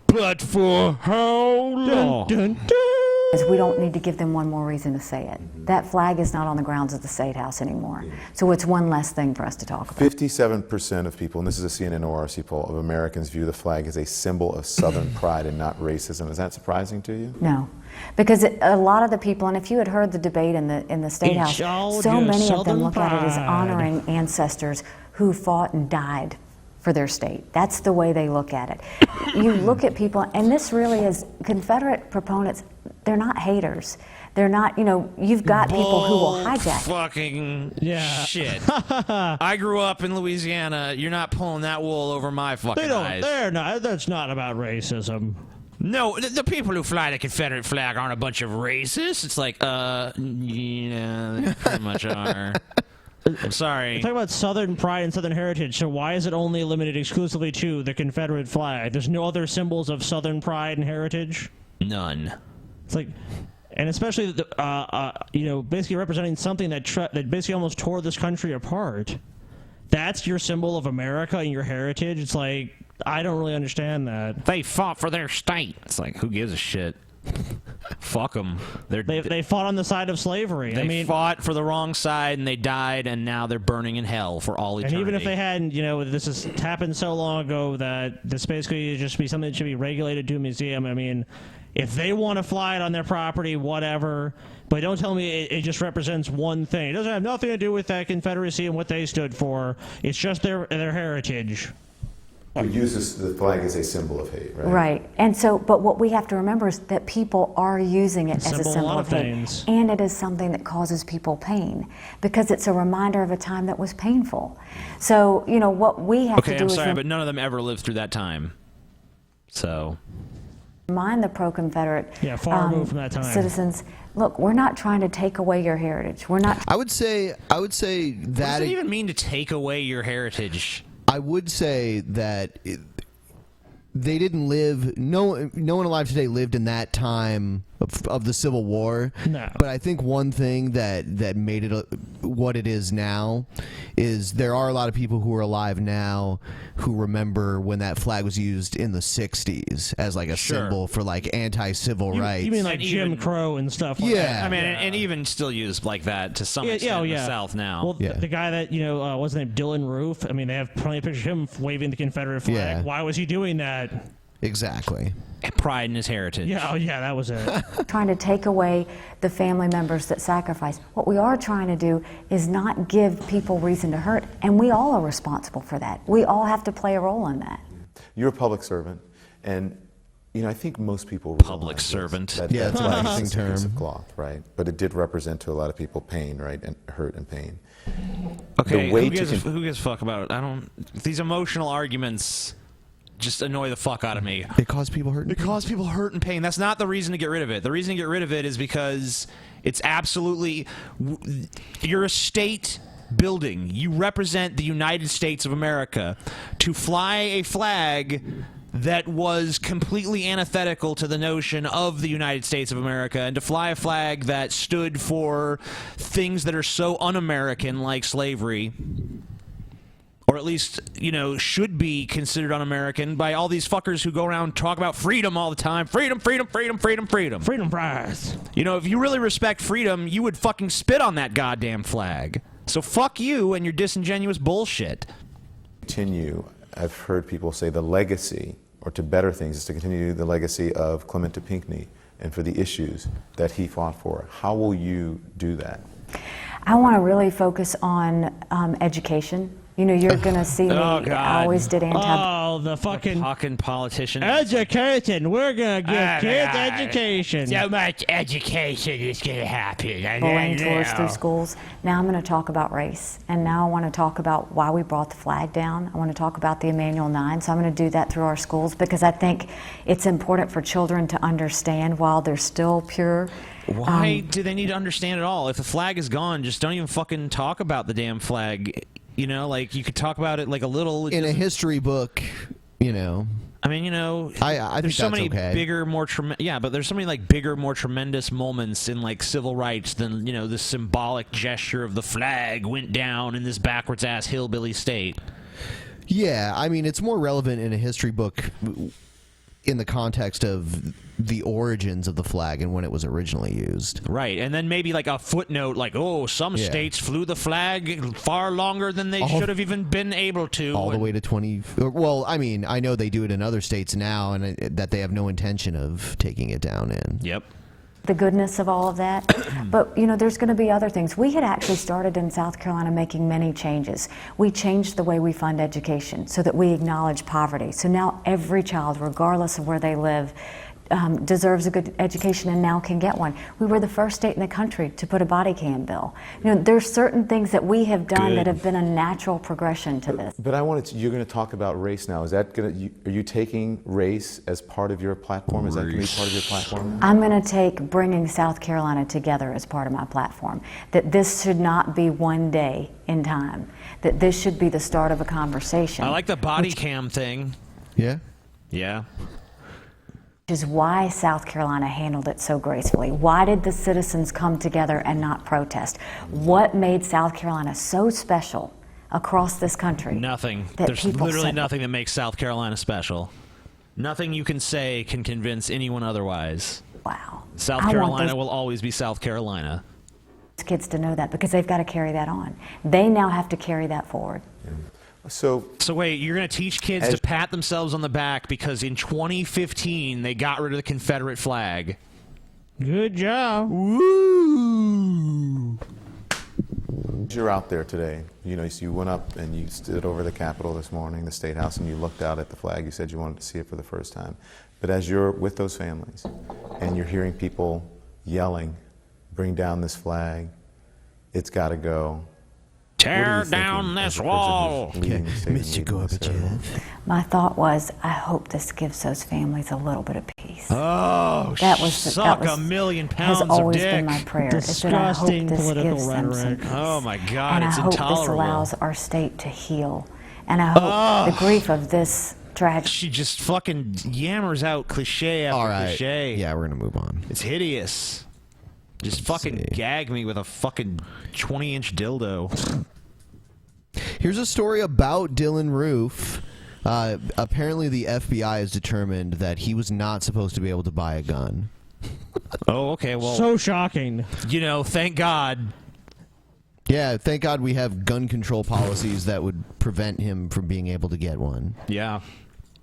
But for how long? Dun, dun, dun. We don't need to give them one more reason to say it. That flag is not on the grounds of the State House anymore. So it's one less thing for us to talk about. 57% of people, and this is a CNN ORC poll, of Americans view the flag as a symbol of Southern pride and not racism. Is that surprising to you? No, because a lot of the people, and if you had heard the debate in the State House, so many of them look at it as honoring ancestors who fought and died for their state. That's the way they look at it. You look at people, and this really is, Confederate proponents, they're not haters. They're not, you know, you've got people who will hijack it. Fucking shit. I grew up in Louisiana. You're not pulling that wool over my fucking eyes. They're not. That's not about racism. No, the people who fly the Confederate flag aren't a bunch of racists. It's like, yeah, they pretty much are. I'm sorry. Talk about Southern pride and Southern heritage. So why is it only limited exclusively to the Confederate flag? There's no other symbols of Southern pride and heritage? None. It's like, and especially, you know, basically representing something that basically almost tore this country apart. That's your symbol of America and your heritage? It's like, I don't really understand that. They fought for their state. It's like, who gives a shit? Fuck them. They fought on the side of slavery. They fought for the wrong side and they died, and now they're burning in hell for all eternity. And even if they hadn't, you know, this has happened so long ago that this basically just be something that should be regulated to a museum. I mean, if they want to fly it on their property, whatever. But don't tell me it just represents one thing. It doesn't have nothing to do with that Confederacy and what they stood for. It's just their heritage. It uses the flag as a symbol of hate, right? Right. And so, but what we have to remember is that people are using it as a symbol of hate. And it is something that causes people pain because it's a reminder of a time that was painful. So, you know, what we have to do I'm is sorry, but none of them ever lived through that time. So remind the pro-Confederate far removed from that time. Citizens, look, we're not trying to take away your heritage. We're not. I would say that. What does it even mean to take away your heritage? I would say that they didn't live. No one alive today lived in that time of the Civil War. No. But I think one thing that made it what it is now is there are a lot of people who are alive now who remember when that flag was used in the 60s as like a symbol for like anti-civil rights. You mean like Jim Crow and stuff like Yeah. that? I mean, and even still used like that to some extent in the South now. Well, the guy that, you know, what's his name, Dylan Roof, I mean, they have plenty of pictures of him waving the Confederate flag. Yeah. Why was he doing that? Exactly. Pride in his heritage. Yeah, that was it. Trying to take away the family members that sacrifice. What we are trying to do is not give people reason to hurt, and we all are responsible for that. We all have to play a role in that. You're a public servant, and you know I think most people public servant. That's an interesting a piece term. of cloth, right? But it did represent to a lot of people pain, right, and hurt and pain. Okay, The way who gives a fuck about it? I don't. These emotional arguments just annoy the fuck out of me. It caused people hurt. It caused people hurt and pain. That's not the reason to get rid of it. The reason to get rid of it is because it's absolutely. You're a state building. You represent the United States of America. To fly a flag that was completely antithetical to the notion of the United States of America, and to fly a flag that stood for things that are so un-American, like slavery, or at least, you know, should be considered un-American by all these fuckers who go around and talk about freedom all the time. Freedom, freedom, freedom, freedom, freedom. Freedom prize. You know, if you really respect freedom, you would fucking spit on that goddamn flag. So fuck you and your disingenuous bullshit. Continue. I've heard people say the legacy, or to better things, is to continue the legacy of Clement Pinckney and for the issues that he fought for. How will you do that? I want to really focus on education You know, you're going to see me. Oh, God. I always did Oh, the fucking politician. education. We're gonna give kids education. So much education is going to happen. bullying tours through schools. Now I'm going to talk about race, and now I want to talk about why we brought the flag down. I want to talk about the Emmanuel 9, so I'm going to do that through our schools because I think it's important for children to understand while they're still pure. Why do they need to understand it all? If the flag is gone, just don't even fucking talk about the damn flag. You know, like, you could talk about it like a little. In a history book, you know. I mean, you know, I there's think so many okay. bigger, more yeah, but there's so many like bigger, more tremendous moments in like civil rights than, you know, this symbolic gesture of the flag went down in this backwards ass hillbilly state. Yeah, I mean, it's more relevant in a history book in the context of the origins of the flag and when it was originally used. Right, and then maybe like a footnote like, oh, some states flew the flag far longer than they should have even been able to. All the way to 20... Well, I mean, I know they do it in other states now and that they have no intention of taking it down in. Yep. The goodness of all of that. But, you know, there's going to be other things. We had actually started in South Carolina making many changes. We changed the way we fund education so that we acknowledge poverty. So now every child, regardless of where they live, deserves a good education and now can get one. We were the first state in the country to put a body cam bill. You know, there's certain things that we have done that have been a natural progression to this. But I wanted to, you're going to talk about race now. Is that going to, are you taking race as part of your platform? Is that going to be part of your platform? I'm going to take bringing South Carolina together as part of my platform. That this should not be one day in time. That this should be the start of a conversation. I like the body cam thing. Yeah? Yeah. Which is why South Carolina handled it so gracefully. Why did the citizens come together and not protest? What made South Carolina so special across this country? Nothing. There's literally nothing that makes South Carolina special. Nothing you can say can convince anyone otherwise. Wow. South Carolina will always be South Carolina. Kids to know that because they've got to carry that on. They now have to carry that forward. So wait, you're going to teach kids to pat themselves on the back because in 2015 they got rid of the Confederate flag. Good job. Woo! You're out there today. You know, so you went up and you stood over the Capitol this morning, the State House, and you looked out at the flag. You said you wanted to see it for the first time. But as you're with those families and you're hearing people yelling, bring down this flag, it's got to go. Tear down this wall. Mr. Gorbachev. My thought was, I hope this gives those families a little bit of peace. Oh, that was suck a million pounds has always of dick. been my prayer. Disgusting is that I hope this political gives them some rhetoric. peace. Oh my God, and it's I hope intolerable. this allows our state to heal. And I hope the grief of this tragedy. She just fucking yammers out cliche after cliche. Yeah, we're going to move on. It's hideous. Just fucking gag me with a fucking 20-inch dildo. Here's a story about Dylan Roof. Apparently the FBI has determined that he was not supposed to be able to buy a gun. Oh, okay, well... So shocking. You know, thank God. Yeah, thank God we have gun control policies that would prevent him from being able to get one. Yeah.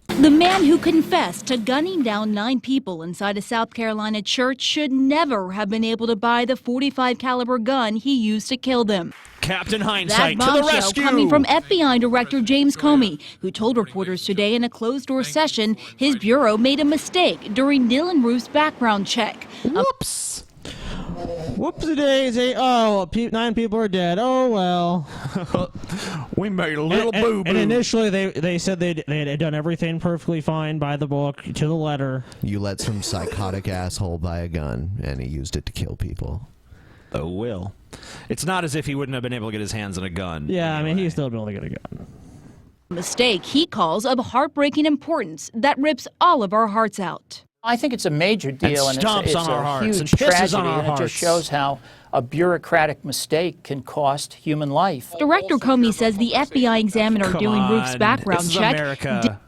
The man who confessed to gunning down 9 people inside a South Carolina church should never have been able to buy the .45 caliber gun he used to kill them. Captain That Hindsight to the bombshell rescue! coming from FBI Director James Comey, who told reporters today in a closed-door session his bureau made a mistake during Dylan Roof's background check. Whoops. Whoopsie-daisy. Oh, 9 people are dead. Oh, well. We made a little boo-boo. And initially, they said they had done everything perfectly fine by the book, to the letter. You let some psychotic asshole buy a gun, and he used it to kill people. Oh, Will. It's not as if he wouldn't have been able to get his hands on a gun. Yeah, I mean, he's still able to get a gun. Mistake he calls of heartbreaking importance that rips all of our hearts out. I think it's a major deal, and it's on our a hearts huge and pisses tragedy, on our and it hearts. just shows how a bureaucratic mistake can cost human life. Director Comey says the FBI examiner doing Roof's background this is check America.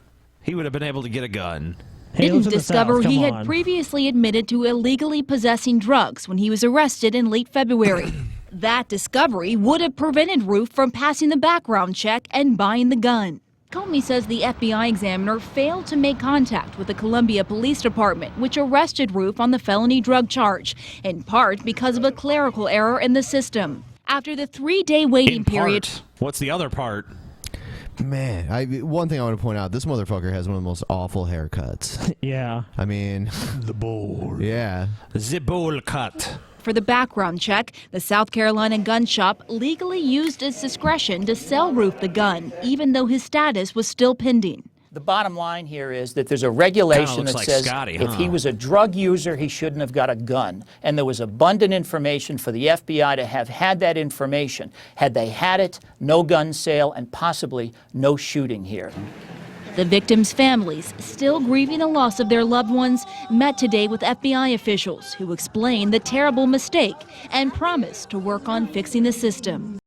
He would have been able to get a gun. didn't discover he had previously admitted to illegally possessing drugs when he was arrested in late February. That discovery would have prevented Roof from passing the background check and buying the gun. Comey says the FBI examiner failed to make contact with the Columbia Police Department, which arrested Roof on the felony drug charge, in part because of a clerical error in the system. After the 3-day waiting period, What's the other part? Man, one thing I want to point out: this motherfucker has one of the most awful haircuts. Yeah. I mean, the bowl. Yeah. The bowl cut. For the background check, the South Carolina gun shop legally used its discretion to sell Roof the gun, even though his status was still pending. The bottom line here is that there's a regulation that like says Scotty, if he was a drug user, he shouldn't have got a gun. And there was abundant information for the FBI to have had that information. Had they had it, no gun sale and possibly no shooting here. The victims' families, still grieving the loss of their loved ones, met today with FBI officials who explained the terrible mistake and promised to work on fixing the system.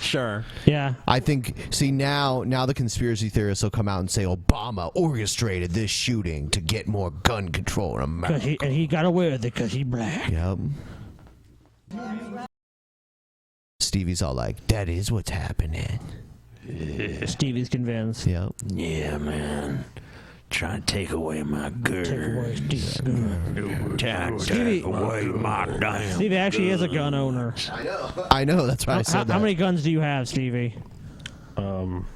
Sure. Yeah. I think, see, now the conspiracy theorists will come out and say Obama orchestrated this shooting to get more gun control in America. And he got away with it because he black. Yep. Stevie's all like, that is what's happening. Stevie's convinced. Yep. Yeah, man. Trying to take away my girl. Stevie, away my damn. Stevie actually is a gun owner. I know. That's why I said that. How many guns do you have, Stevie? 7.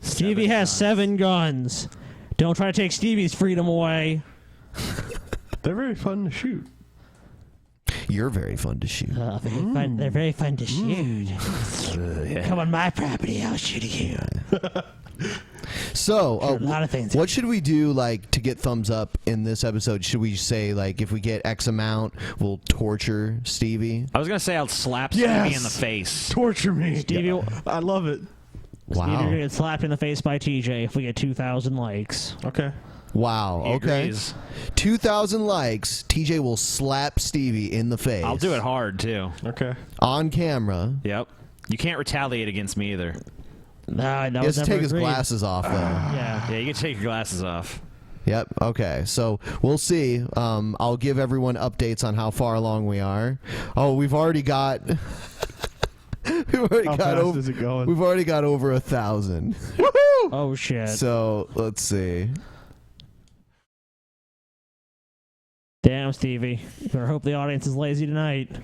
Stevie has 7 guns. Don't try to take Stevie's freedom away. They're very fun to shoot. You're very fun to shoot. Fun. They're very fun to shoot. Come on my property, I'll shoot you. So, a lot of things. What should we do, like, to get thumbs up in this episode? Should we say, like, if we get X amount, we'll torture Stevie? I was going to say I'll slap Stevie in the face. Torture me. Stevie, I love it. Wow. Stevie, you're going to get slapped in the face by TJ if we get 2,000 likes. Okay. Wow, He okay. agrees. 2,000 likes, TJ will slap Stevie in the face. I'll do it hard, too. Okay. On camera. Yep. You can't retaliate against me either. No, He has to take his glasses off, though. Yeah, you can take your glasses off. Yep. Okay. So we'll see. I'll give everyone updates on how far along we are. Oh, we've already got. We've already got over 1,000. Woohoo! Oh shit. So let's see. Damn, Stevie. Better hope the audience is lazy tonight.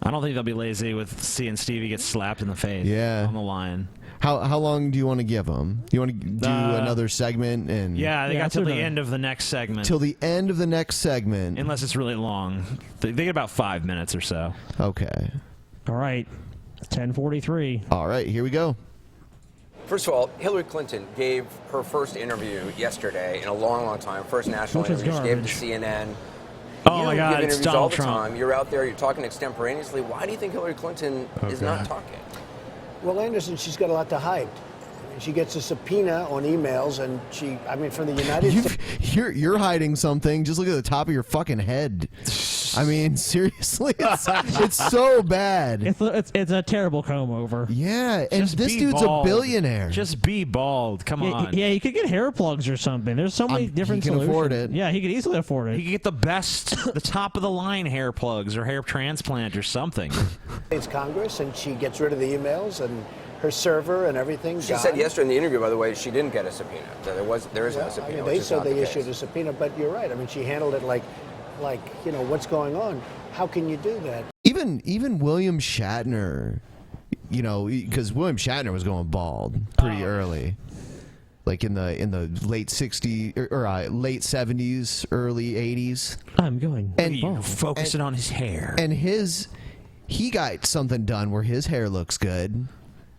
I don't think they'll be lazy with seeing Stevie get slapped in the face. Yeah. On the line. How long do you want to give them? You want to do another segment? And Yeah, they got till the end of the next segment. Till the end of the next segment. Unless it's really long. They get about 5 minutes or so. Okay. All right. 10:43. All right, here we go. First of all, Hillary Clinton gave her first interview yesterday in a long, long time. First national Which is interview. She gave it to CNN. Oh, You my God, give it's interviews Donald all the Trump. time. You're out there. You're talking extemporaneously. Why do you think Hillary Clinton is not talking? Well, Anderson, she's got a lot to hide. She gets a subpoena on emails, and from the United States. You're hiding something. Just look at the top of your fucking head. I mean, seriously, it's so bad. It's a terrible comb over. Yeah, and Just this be dude's bald. a billionaire. Just be bald. Come on. Yeah, you could get hair plugs or something. There's so many different he can solutions. afford it. Yeah, he could easily afford it. He could get the best, the top of the line hair plugs or hair transplant or something. States Congress, and she gets rid of the emails and her server and everything. She said yesterday in the interview, by the way, she didn't get a subpoena. There isn't a subpoena. They said they issued a subpoena, but you're right. I mean, she handled it like what's going on? How can you do that? Even William Shatner, because William Shatner was going bald pretty early, like in the late '60s or late '70s, early '80s. I'm going and focusing on his hair. And he got something done where his hair looks good.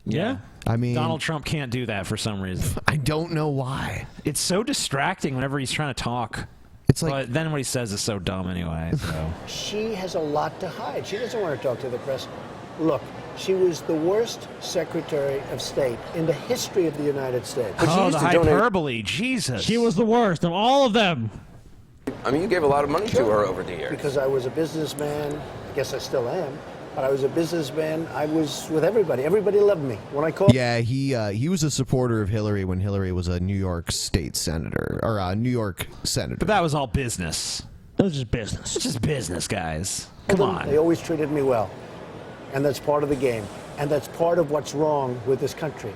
Yeah. I mean, Donald Trump can't do that for some reason. I don't know why. It's so distracting whenever he's trying to talk. It's like, but then what he says is so dumb anyway. So She has a lot to hide. She doesn't want to talk to the press. Look, she was the worst Secretary of State in the history of the United States. the hyperbole, Jesus. She was the worst of all of them. I mean, you gave a lot of money to her over the years. Because I was a businessman. I guess I still am. But I was a businessman. I was with everybody. Everybody loved me. When I called. Yeah, he was a supporter of Hillary when Hillary was a New York State senator or a New York senator. But that was all business. That was just business. It's just business, guys. Come on. They always treated me well. And that's part of the game. And that's part of what's wrong with this country.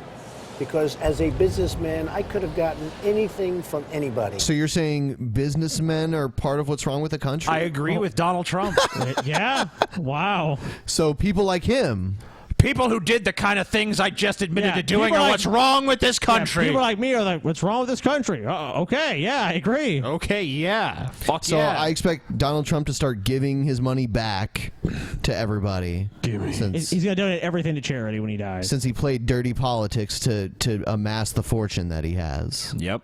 because as a businessman, I could have gotten anything from anybody. So you're saying businessmen are part of what's wrong with the country? I agree with Donald Trump. Yeah. Wow. So people like him. People who did the kind of things I just admitted to doing people are like- what's wrong with this country. People like me are like, what's wrong with this country? Okay, yeah, I agree. Okay, yeah. Fuck So yeah. I expect Donald Trump to start giving his money back to everybody. Since, He's going to donate everything to charity when he dies. since he played dirty politics to amass the fortune that he has. Yep.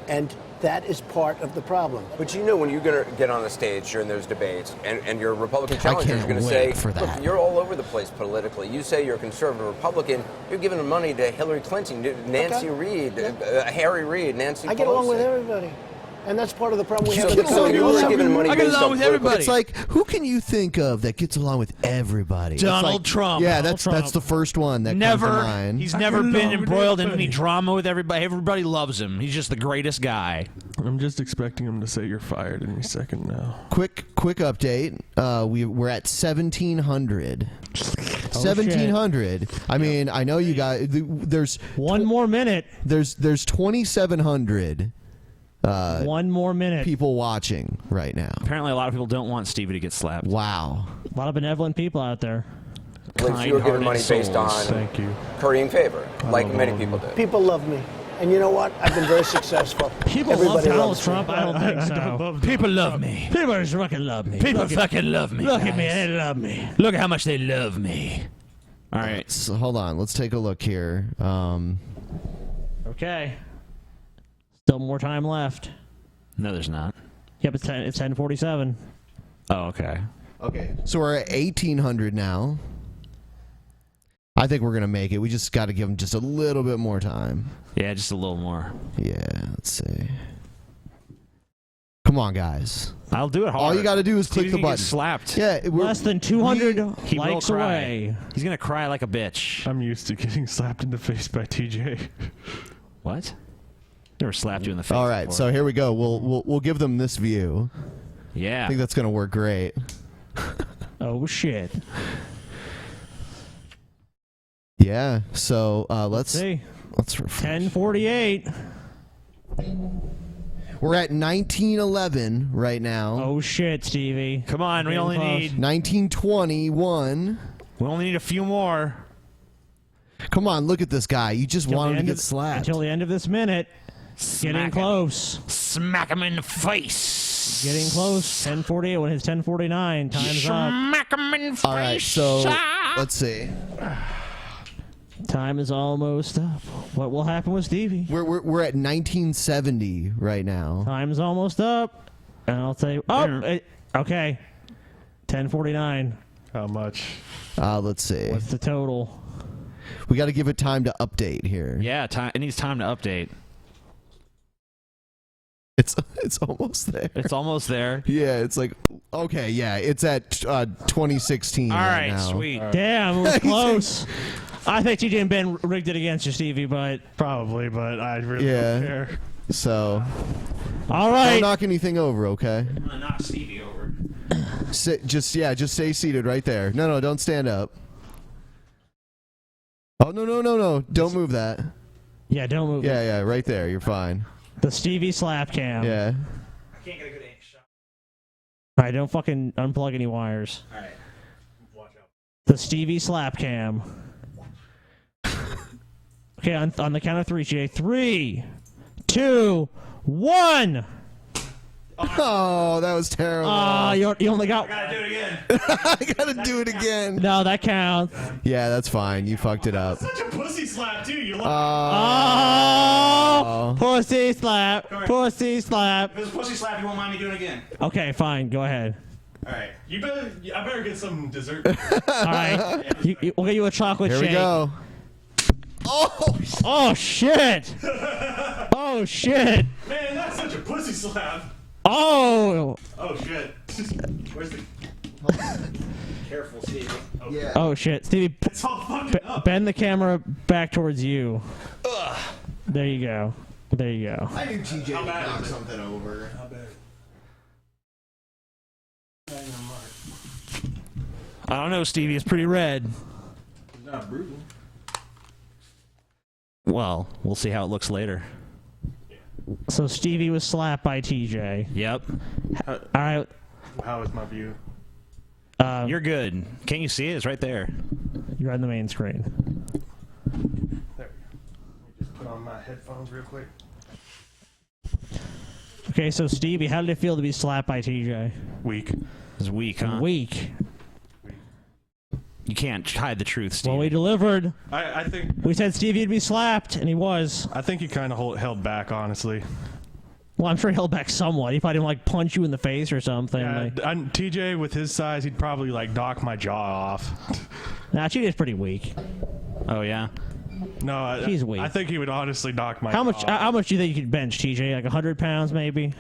And that is part of the problem. But you know when you're going to get on the stage during those debates and your Republican I challengers can't are going to wait say, for that. look, you're all over the place politically. You say you're a conservative Republican. You're giving money to Hillary Clinton, Nancy Reid, Harry Reid, Nancy Pelosi. I get along with everybody. And that's part of the problem we have. So you were giving money based on political. It's like, who can you think of that gets along with everybody? It's Donald like- Trump. Yeah, Donald that's the first one that Never. comes to mind. He's never been embroiled in any drama with everybody. Everybody loves him. He's just the greatest guy. I'm just expecting him to say you're fired any second now. Quick update. We're at 1,700. 1,700. I mean, I know you guys. There's one more minute. There's 2,700. One more minute. People watching right now. Apparently, a lot of people don't want Stevie to get slapped. Wow. A lot of benevolent people out there. Liz, you were giving money based on Korean favor, like many people do. People love me. And you know what? I've been very successful. People Everybody love Donald loves me. Trump. I don't think so. People love me. People just fucking love me. People Look at- fucking love me. Look at me. guys. They love me. Look at how much they love me. All right. So hold on. Let's take a look here. Okay. Still more time left. No, there's not. Yep, it's 10:47. Oh, okay. Okay. So we're at 1,800 now. I think we're gonna make it. We just got to give them just a little bit more time. Yeah, just a little more. Yeah. Let's see. Come on, guys. I'll do it hard. All you got to do is Stevie's click the gonna button. get slapped. Yeah. Less than 200 He will likes cry. away. He's gonna cry like a bitch. I'm used to getting slapped in the face by TJ. What? Never slapped you in the face. All right. before. So here we go. We'll give them this view. Yeah. I think that's gonna work great. Oh shit. Yeah. So let's see. Let's refresh. 10:48. We're at 1911 right now. Oh shit, Stevie. Come on, we only need 1921. We only need a few more. Come on, look at this guy. You just want him to get slapped. Until the end of this minute. Getting close. Smack him in the face. Getting close. 10:48 when it's 10:49. Time's up. Smack him in the face. All right. So let's see. Time is almost up. What will happen with Stevie? We're at 1970 right now. Time's almost up. And I'll tell you. Okay. 10:49. How much? Let's see. What's the total? We got to give it time to update here. Yeah, time. It needs time to update. It's almost there. It's almost there. Yeah, it's like okay, yeah, it's at 2016 All right right, now. sweet. Damn, it was close. I think TJ and Ben rigged it against you, Stevie, but Probably, but I really Yeah. don't care. So, all right. don't knock anything over, okay? I'm gonna knock Stevie over. Just stay seated right there. No, don't stand up. Oh no! Don't move that. Yeah, don't move. Yeah, right there. You're fine. The Stevie slap cam. Yeah. I can't get a good shot. All right, don't fucking unplug any wires. All right. Watch out. The Stevie slap cam. Okay, on the count of three, Jay. 3, 2, 1. Oh, that was terrible. You only got. I gotta do it again. I gotta do it again. No, that counts. Yeah, that's fine. You fucked it up. Such a pussy slap, too. You Oh, pussy slap, pussy slap. If it's a pussy slap, you won't mind me doing it again. Okay, fine. Go ahead. All right. I better get some dessert. All right. We'll get you a chocolate Here shake. we go. Oh shit! Oh shit! Man, that's such a pussy slap. Oh! Oh shit. Where's the? Careful, Stevie. Yeah. Oh shit, Stevie! It's all fucking up. Bend the camera back towards you. There you go. There you go. I knew TJ would knock something over. How bad? I don't know, Stevie. It's pretty red. It's not brutal. Well, we'll see how it looks later. So Stevie was slapped by TJ. Yep. All right. How is my view? You're good. Can't you see it? It's right there. You're on the main screen. There we go. Let me just put on my headphones real quick. Okay, so Stevie, how did it feel to be slapped by TJ? Weak. It's weak, huh? Weak. You can't hide the truth, Stevie. Well, we delivered. I think We said Stevie'd be slapped, and he was. I think he kind of held back, honestly. Well, I'm sure he held back somewhat. He probably didn't, like, punch you in the face or something. Yeah, Like, TJ, with his size, he'd probably, like, knock my jaw off. nah, TJ's pretty weak. Oh, yeah? No, He's weak. I think he would honestly knock my How jaw much? off. How much do you think you could bench, TJ? Like 100 pounds, maybe?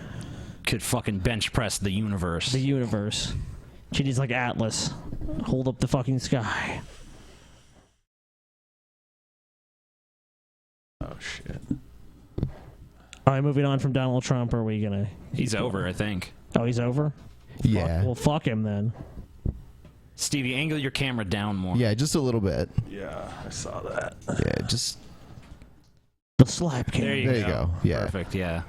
Could fucking bench press the universe. The universe. TJ's like Atlas. Hold up the fucking sky. Oh, shit. All right, moving on from Donald Trump. Are we gonna? He's over, I think. Oh, he's over. Yeah. Well, fuck him then. Stevie, angle your camera down more. Yeah, just a little bit. Yeah, I saw that. Yeah, just the slap cam. There you go. Yeah. Perfect, yeah.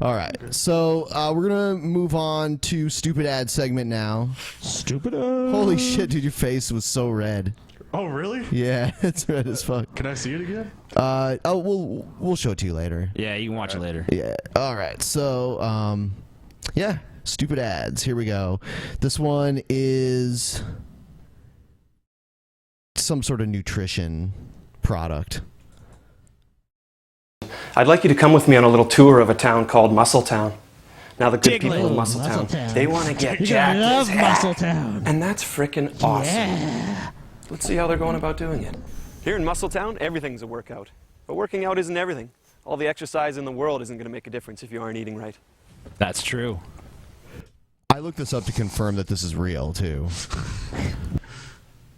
All right. So we're going to move on to Stupid Ad segment now. Stupid Ad. Holy shit, dude, your face was so red. Oh, really? Yeah, it's red as fuck. Can I see it again? We'll show it to you later. Yeah, you can watch it later. Yeah. All right. So, yeah, Stupid Ads. Here we go. This one is some sort of nutrition product. I'd like you to come with me on a little tour of a town called Muscletown. Now, the good people of Muscletown. Muscletown, they want to get You're jacked gonna love as heck. Muscletown. And that's frickin' awesome. Yeah. Let's see how they're going about doing it. Here in Muscletown, everything's a workout. But working out isn't everything. All the exercise in the world isn't going to make a difference if you aren't eating right. That's true. I looked this up to confirm that this is real, too.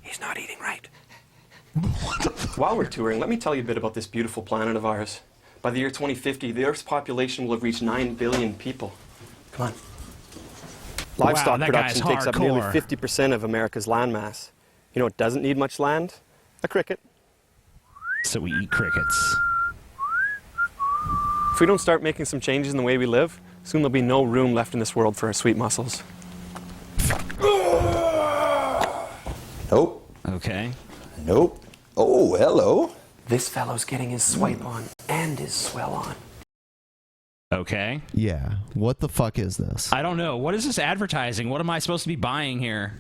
He's not eating right. While we're touring, let me tell you a bit about this beautiful planet of ours. By the year 2050, the Earth's population will have reached 9 billion people. Come on. Livestock that guy's production takes up nearly hardcore. 50% of America's land mass. You know what doesn't need much land? A cricket. So we eat crickets. If we don't start making some changes in the way we live, soon there'll be no room left in this world for our sweet muscles. Nope. Okay. Nope. Oh, hello. This fellow's getting his swipe on and his swell on. Okay. Yeah. What the fuck is this? I don't know. What is this advertising? What am I supposed to be buying here?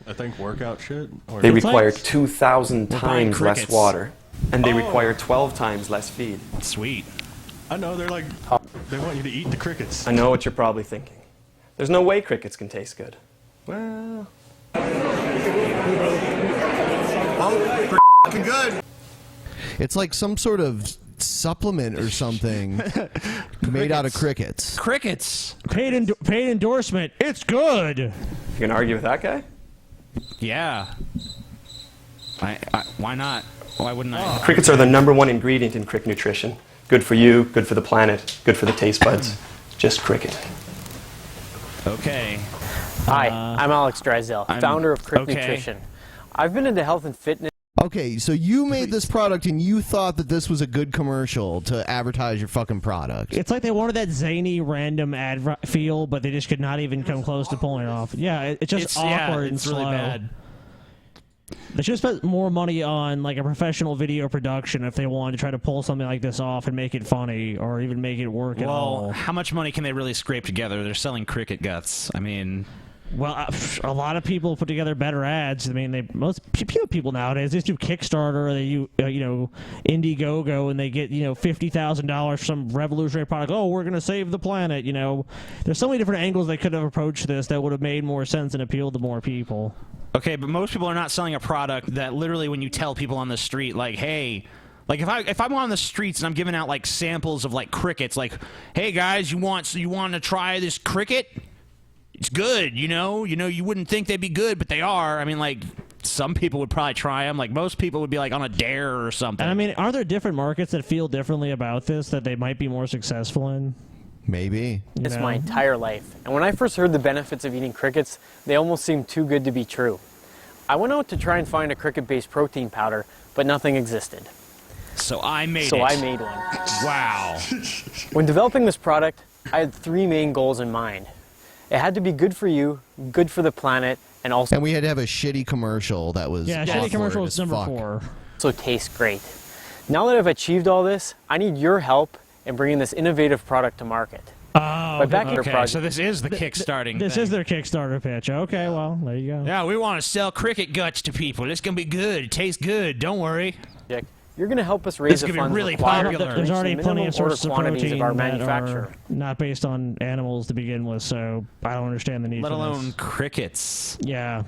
I think workout shit. Or They require 2,000 We're buying times less crickets. water, and they require 12 times less feed. Sweet. I know, they're like, they want you to eat the crickets. I know what you're probably thinking. There's no way crickets can taste good. Well, fucking good. It's like some sort of supplement or something made out of crickets. Crickets. Paid endorsement. It's good. You gonna argue with that guy? Yeah. Why not? Why wouldn't I? Crickets are the #1 ingredient in Cric Nutrition. Good for you, good for the planet, good for the taste buds. Just cricket. Okay. Hi, I'm Alex Drysdale, founder of Cric Nutrition. I've been into health and fitness. Okay, so you made this product and you thought that this was a good commercial to advertise your fucking product. It's like they wanted that zany random ad feel, but they just could not even come close to pulling it off. Yeah, it's just awkward and it's slow. really bad. They should have spent more money on like a professional video production if they wanted to try to pull something like this off and make it funny or even make it work at all. Well, how much money can they really scrape together? They're selling cricket guts. I mean... Well, a lot of people put together better ads. I mean, most people nowadays, they just do Kickstarter or they Indiegogo and they get $50,000 for some revolutionary product. Oh, we're gonna save the planet. There's so many different angles they could have approached this that would have made more sense and appealed to more people. Okay, but most people are not selling a product that literally when you tell people on the street, like, hey, like if I'm on the streets and I'm giving out like samples of like crickets, like, hey guys, you want to try this cricket? It's good, you wouldn't think they'd be good, but they are. I mean, like, some people would probably try them. Like, most people would be, like, on a dare or something. And, I mean, are there different markets that feel differently about this that they might be more successful in? Maybe. This my entire life. And when I first heard the benefits of eating crickets, they almost seemed too good to be true. I went out to try and find a cricket-based protein powder, but nothing existed. So I made it. So I made one. Wow. When developing this product, I had 3 main goals in mind. It had to be good for you, good for the planet, and also... And we had to have a shitty commercial that was... Yeah, shitty commercial was number 4. Also tastes great. Now that I've achieved all this, I need your help in bringing this innovative product to market. Oh, okay. So this is the kickstarting This thing. is their Kickstarter pitch. Okay, well, there you go. Yeah, we want to sell cricket guts to people. It's going to be good. It tastes good. Don't worry. Dick, you're going to help us raise This is the gonna be funds really required popular. to There's reach already the plenty minimum of sources of order quantities protein of our that manufacturer. are not based on animals to begin with, so I don't understand the need Let for alone this. crickets. Yeah.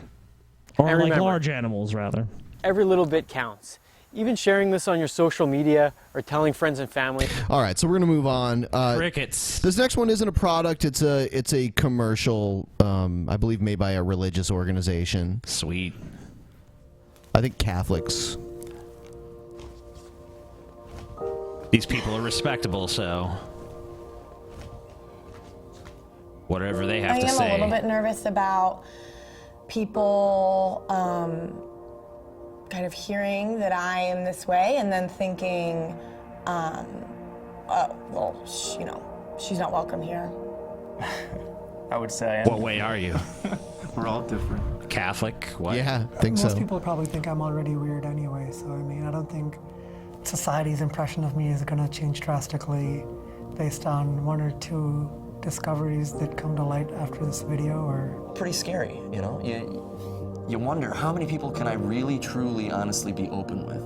Or And like remember, large animals, rather. Every little bit counts. Even sharing this on your social media or telling friends and family. All right, so we're gonna move on. Crickets. This next one isn't a product; it's a commercial. I believe made by a religious organization. Sweet. I think Catholics. These people are respectable, so whatever they have to say. I am a little bit nervous about people kind of hearing that I am this way and then thinking, oh, well, she's not welcome here. I would say. What way are you? We're all different. Catholic? What? Yeah, I think Most so. people probably think I'm already weird anyway, so I mean, I don't think society's impression of me is going to change drastically based on 1 or 2 discoveries that come to light after this video, or... Pretty scary, you know? You wonder, how many people can I really, truly, honestly be open with?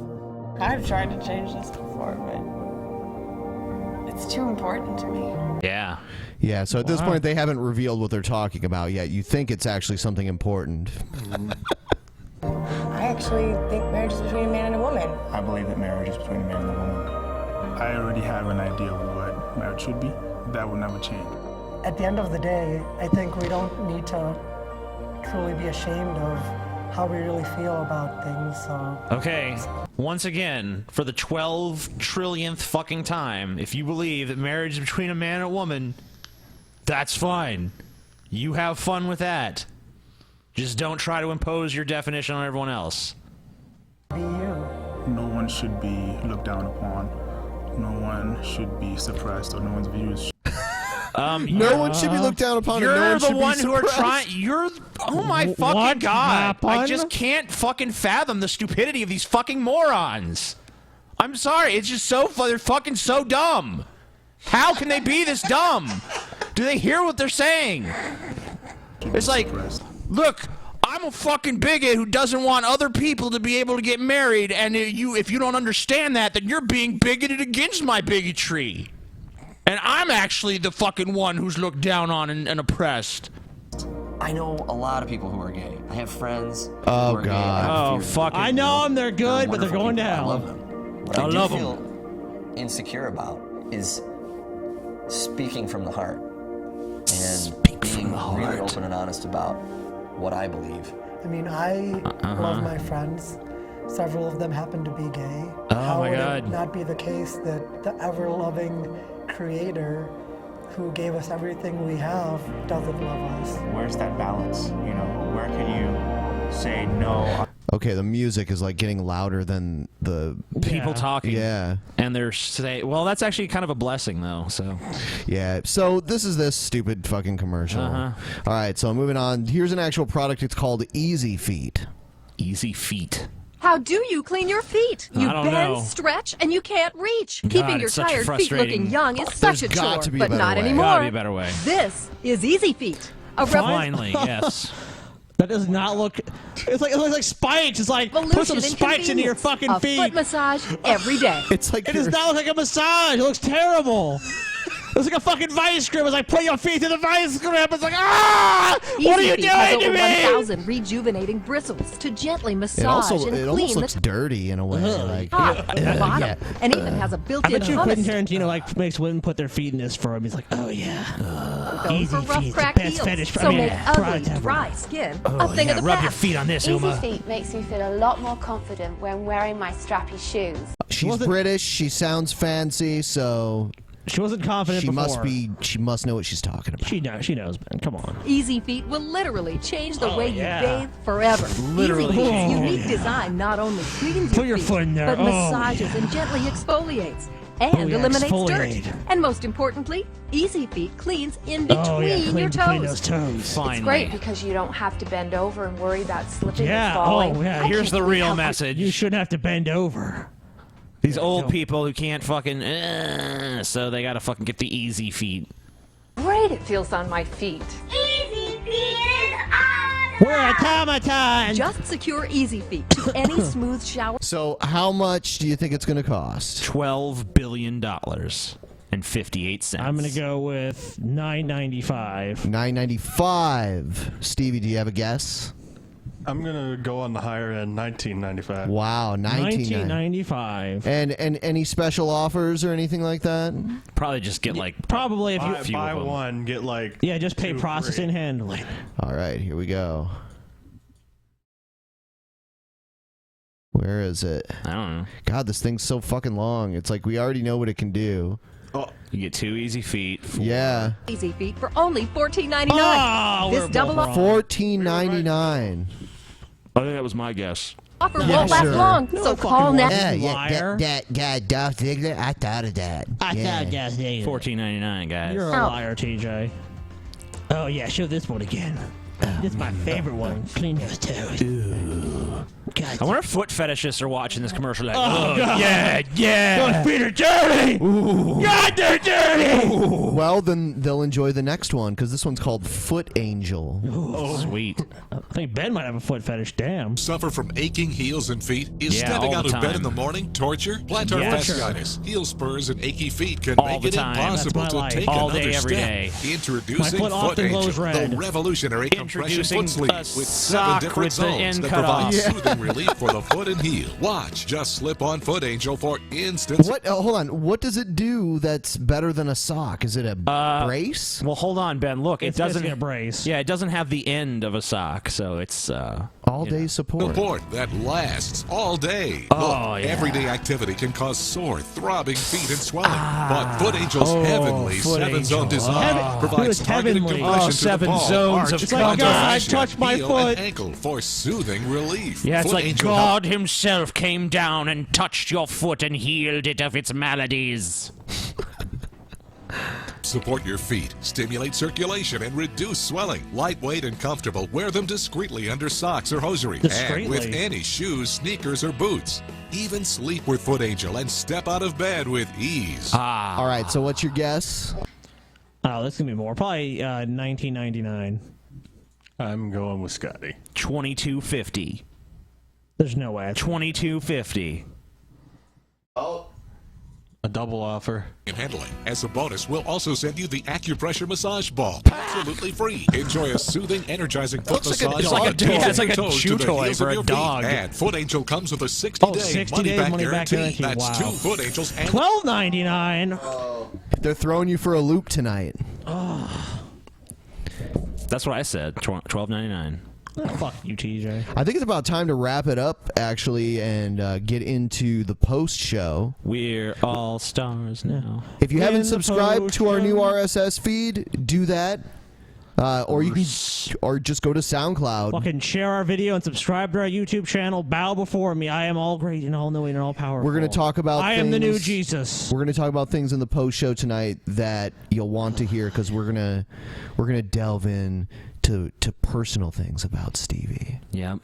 I've tried to change this before, but it's too important to me. Yeah. Yeah, so at this Wow. point, they haven't revealed what they're talking about yet. You think it's actually something important. I actually think marriage is between a man and a woman. I believe that marriage is between a man and a woman. I already have an idea of what marriage should be. That will never change. At the end of the day, I think we don't need to truly be ashamed of how we really feel about things, so... Okay, once again, for the 12 trillionth fucking time, if you believe that marriage is between a man and a woman, that's fine. You have fun with that. Just don't try to impose your definition on everyone else. Be you. No one should be looked down upon. No one should be suppressed, or no one's views. No one should be looked down upon. You're and no one the should one be who are suppressed. trying. You're. Oh my fucking What god! I happened? just can't fucking fathom the stupidity of these fucking morons. I'm sorry. It's just so. They're fucking so dumb. How can they be this dumb? Do they hear what they're saying? It's like, look. I'm a fucking bigot who doesn't want other people to be able to get married, and if you don't understand that, then you're being bigoted against my bigotry. And I'm actually the fucking one who's looked down on and oppressed. I know a lot of people who are gay. I have friends who Oh, are gay. God. Oh, fuck it. I know them, they're good, but they're going to I hell. love them. What I I do love 'em. feel insecure about is speaking from the heart and being really open and honest about what I believe. I mean, I love my friends. Several of them happen to be gay. Oh, How my would God. it not be the case that the ever-loving Creator who gave us everything we have doesn't love us? Where's that balance? You know, where can you say no? Okay, the music is like getting louder than the People talking. Yeah. And they're saying, well, that's actually kind of a blessing, though, so. Yeah, so this is this stupid fucking commercial. Uh-huh. All right, so moving on. Here's an actual product. It's called Easy Feet. Easy Feet. How do you clean your feet? You I don't bend, know. stretch, and you can't reach. God, Keeping your it's such a tired feet frustrating- looking young is such a There's got chore, to be a but better not way. anymore. Gotta be a better way. This is Easy Feet. A Finally, yes. That does not look... It looks like spikes. It's like, put some spikes into your fucking a feet. foot massage every day. It's like It does not look like a massage. It looks terrible. It looks like a fucking vice grip. It's like, put your feet in the vice grip. It's like, ah! What are you Easy Feet has doing to over me? 1,000 rejuvenating bristles to gently massage and It clean almost the looks dirty in a way. Like, top and the bottom, yeah. and even has a I built-in bet you hummus. Quentin Tarantino like makes women put their feet in this for him. He's like, oh yeah, Those easy for rough feet, crack the best heels, fetish. so make ugly, product ever. dry skin Oh, a thing yeah, of the rub your past. feet on this, Easy Uma. Feet makes me feel a lot more confident when wearing my strappy shoes. She's British. She sounds fancy, so She wasn't confident She before. she must know what she's talking about. She knows, Ben. Come on. Easy Feet will literally change the way you yeah. bathe forever. Literally. Easy Feet's Oh. unique design not only cleans Put your your foot in feet, there. but Oh, massages and gently exfoliates. And yeah, eliminates exfoliate. dirt. And most importantly, Easy Feet cleans in Oh, between yeah, your between toes. those toes. It's great because you don't have to bend over and worry about slipping Yeah. and falling. Oh, yeah. Here's the real message. You shouldn't have to bend over. These old people who can't fucking, so they gotta fucking get the Easy Feet. Great it feels on my feet. We're automatons. Just secure Easy Feet to any smooth shower. So how much do you think it's going to cost? $12 billion and 58 cents. I'm gonna go with $9.95. $9.95. Stevie, do you have a guess? I'm gonna go on the higher end, $19.95. Wow, $19.95. And any special offers or anything like that? Probably just get like Probably if you buy one, get like yeah, just pay 2 processing free. handling. All right, here we go. Where is it? I don't know. God, this thing's so fucking long. It's like we already know what it can do. Oh, you get 2 Easy Feet. Yeah. Easy Feet for only $14.99. Oh, This double offer $14.99. I think that was my guess. won't last long, so call now. That Dolph Ziggler, I thought of that. $14.99, guys. You're a liar, TJ. Oh yeah, show this one again. This is my favorite one. Clean those toes. God. I wonder if foot fetishists are watching this commercial. Like, Oh, God. yeah. Those feet are dirty. God, they're dirty. Well, then they'll enjoy the next one because this one's called Foot Angel. Oh, sweet. I think Ben might have a foot fetish. Damn. Suffer from aching heels and feet? Is Yeah, standing all out the of bed in time. the morning torture? Plantar Yeah, sure. fasciitis, heel spurs, and achy feet can All make the it time. impossible That's my to life. take All another day, every step. day. Introducing My foot Foot often Angel, glows red. the revolutionary compression Introducing foot sleeve a with 7 sock different with the zones end that cut provide off. soothing relief for the foot and heel. Watch, just slip on Foot Angel for instant. What? Hold on. What does it do that's better than a sock? Is it a brace? Well, hold on, Ben. Look, It's it doesn't basically a brace. Yeah, it doesn't have the end of a sock, so it's All-day support. Support that lasts all day. Oh, Look, yeah. everyday activity can cause sore, throbbing feet and swelling. But Foot Angel's heavenly Foot 7-zone Angel. design Oh. provides It's targeted heavenly. compression Oh, to 7 the ball, zones arch, of plantar God, fascia, touch my heel, foot. and ankle for soothing relief. Yeah, it's Foot like Angel God himself came down and touched your foot and healed it of its maladies. Support your feet, stimulate circulation, and reduce swelling. Lightweight and comfortable, wear them discreetly under socks or hosiery. And with Discreetly? any shoes, sneakers, or boots. Even sleep with Foot Angel and step out of bed with ease. All right, so what's your guess? Oh, this is gonna be more. Probably $19.99. I'm going with Scotty. $22.50. There's no way. $22.50. Oh. A double offer. In handling. As a bonus, we'll also send you the acupressure massage ball, absolutely free. Enjoy a soothing, energizing foot Looks like a massage. dog from the toy. tips Yeah, of it's like your a toes chew to the toy heels for of a your dog. feet. And Foot Angel comes with a 60-day 60-day money-back guarantee. That's wow. 2 Foot Angels and $12.99. They're throwing you for a loop tonight. That's what I said. $12.99. Oh, fuck you, TJ. I think it's about time to wrap it up, actually, and get into the post show. We're all stars now. If you In haven't the subscribed to our new post RSS feed, do that. Or you can, or just go to SoundCloud. Fucking share our video and subscribe to our YouTube channel. Bow before me. I am all great and all knowing and all powerful. We're going to talk about. I am the new Jesus. We're going to talk about things in the post show tonight that you'll want to hear because we're gonna delve in to personal things about Stevie. Yep.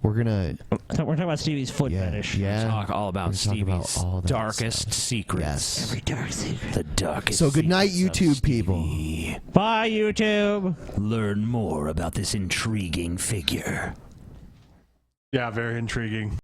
We're gonna talking about Stevie's foot fetish. Yeah. Talk all about Stevie's darkest secrets. Yes. Every dark secret. The darkest. So good night, secrets of YouTube people. Bye, YouTube. Learn more about this intriguing figure. Yeah, very intriguing.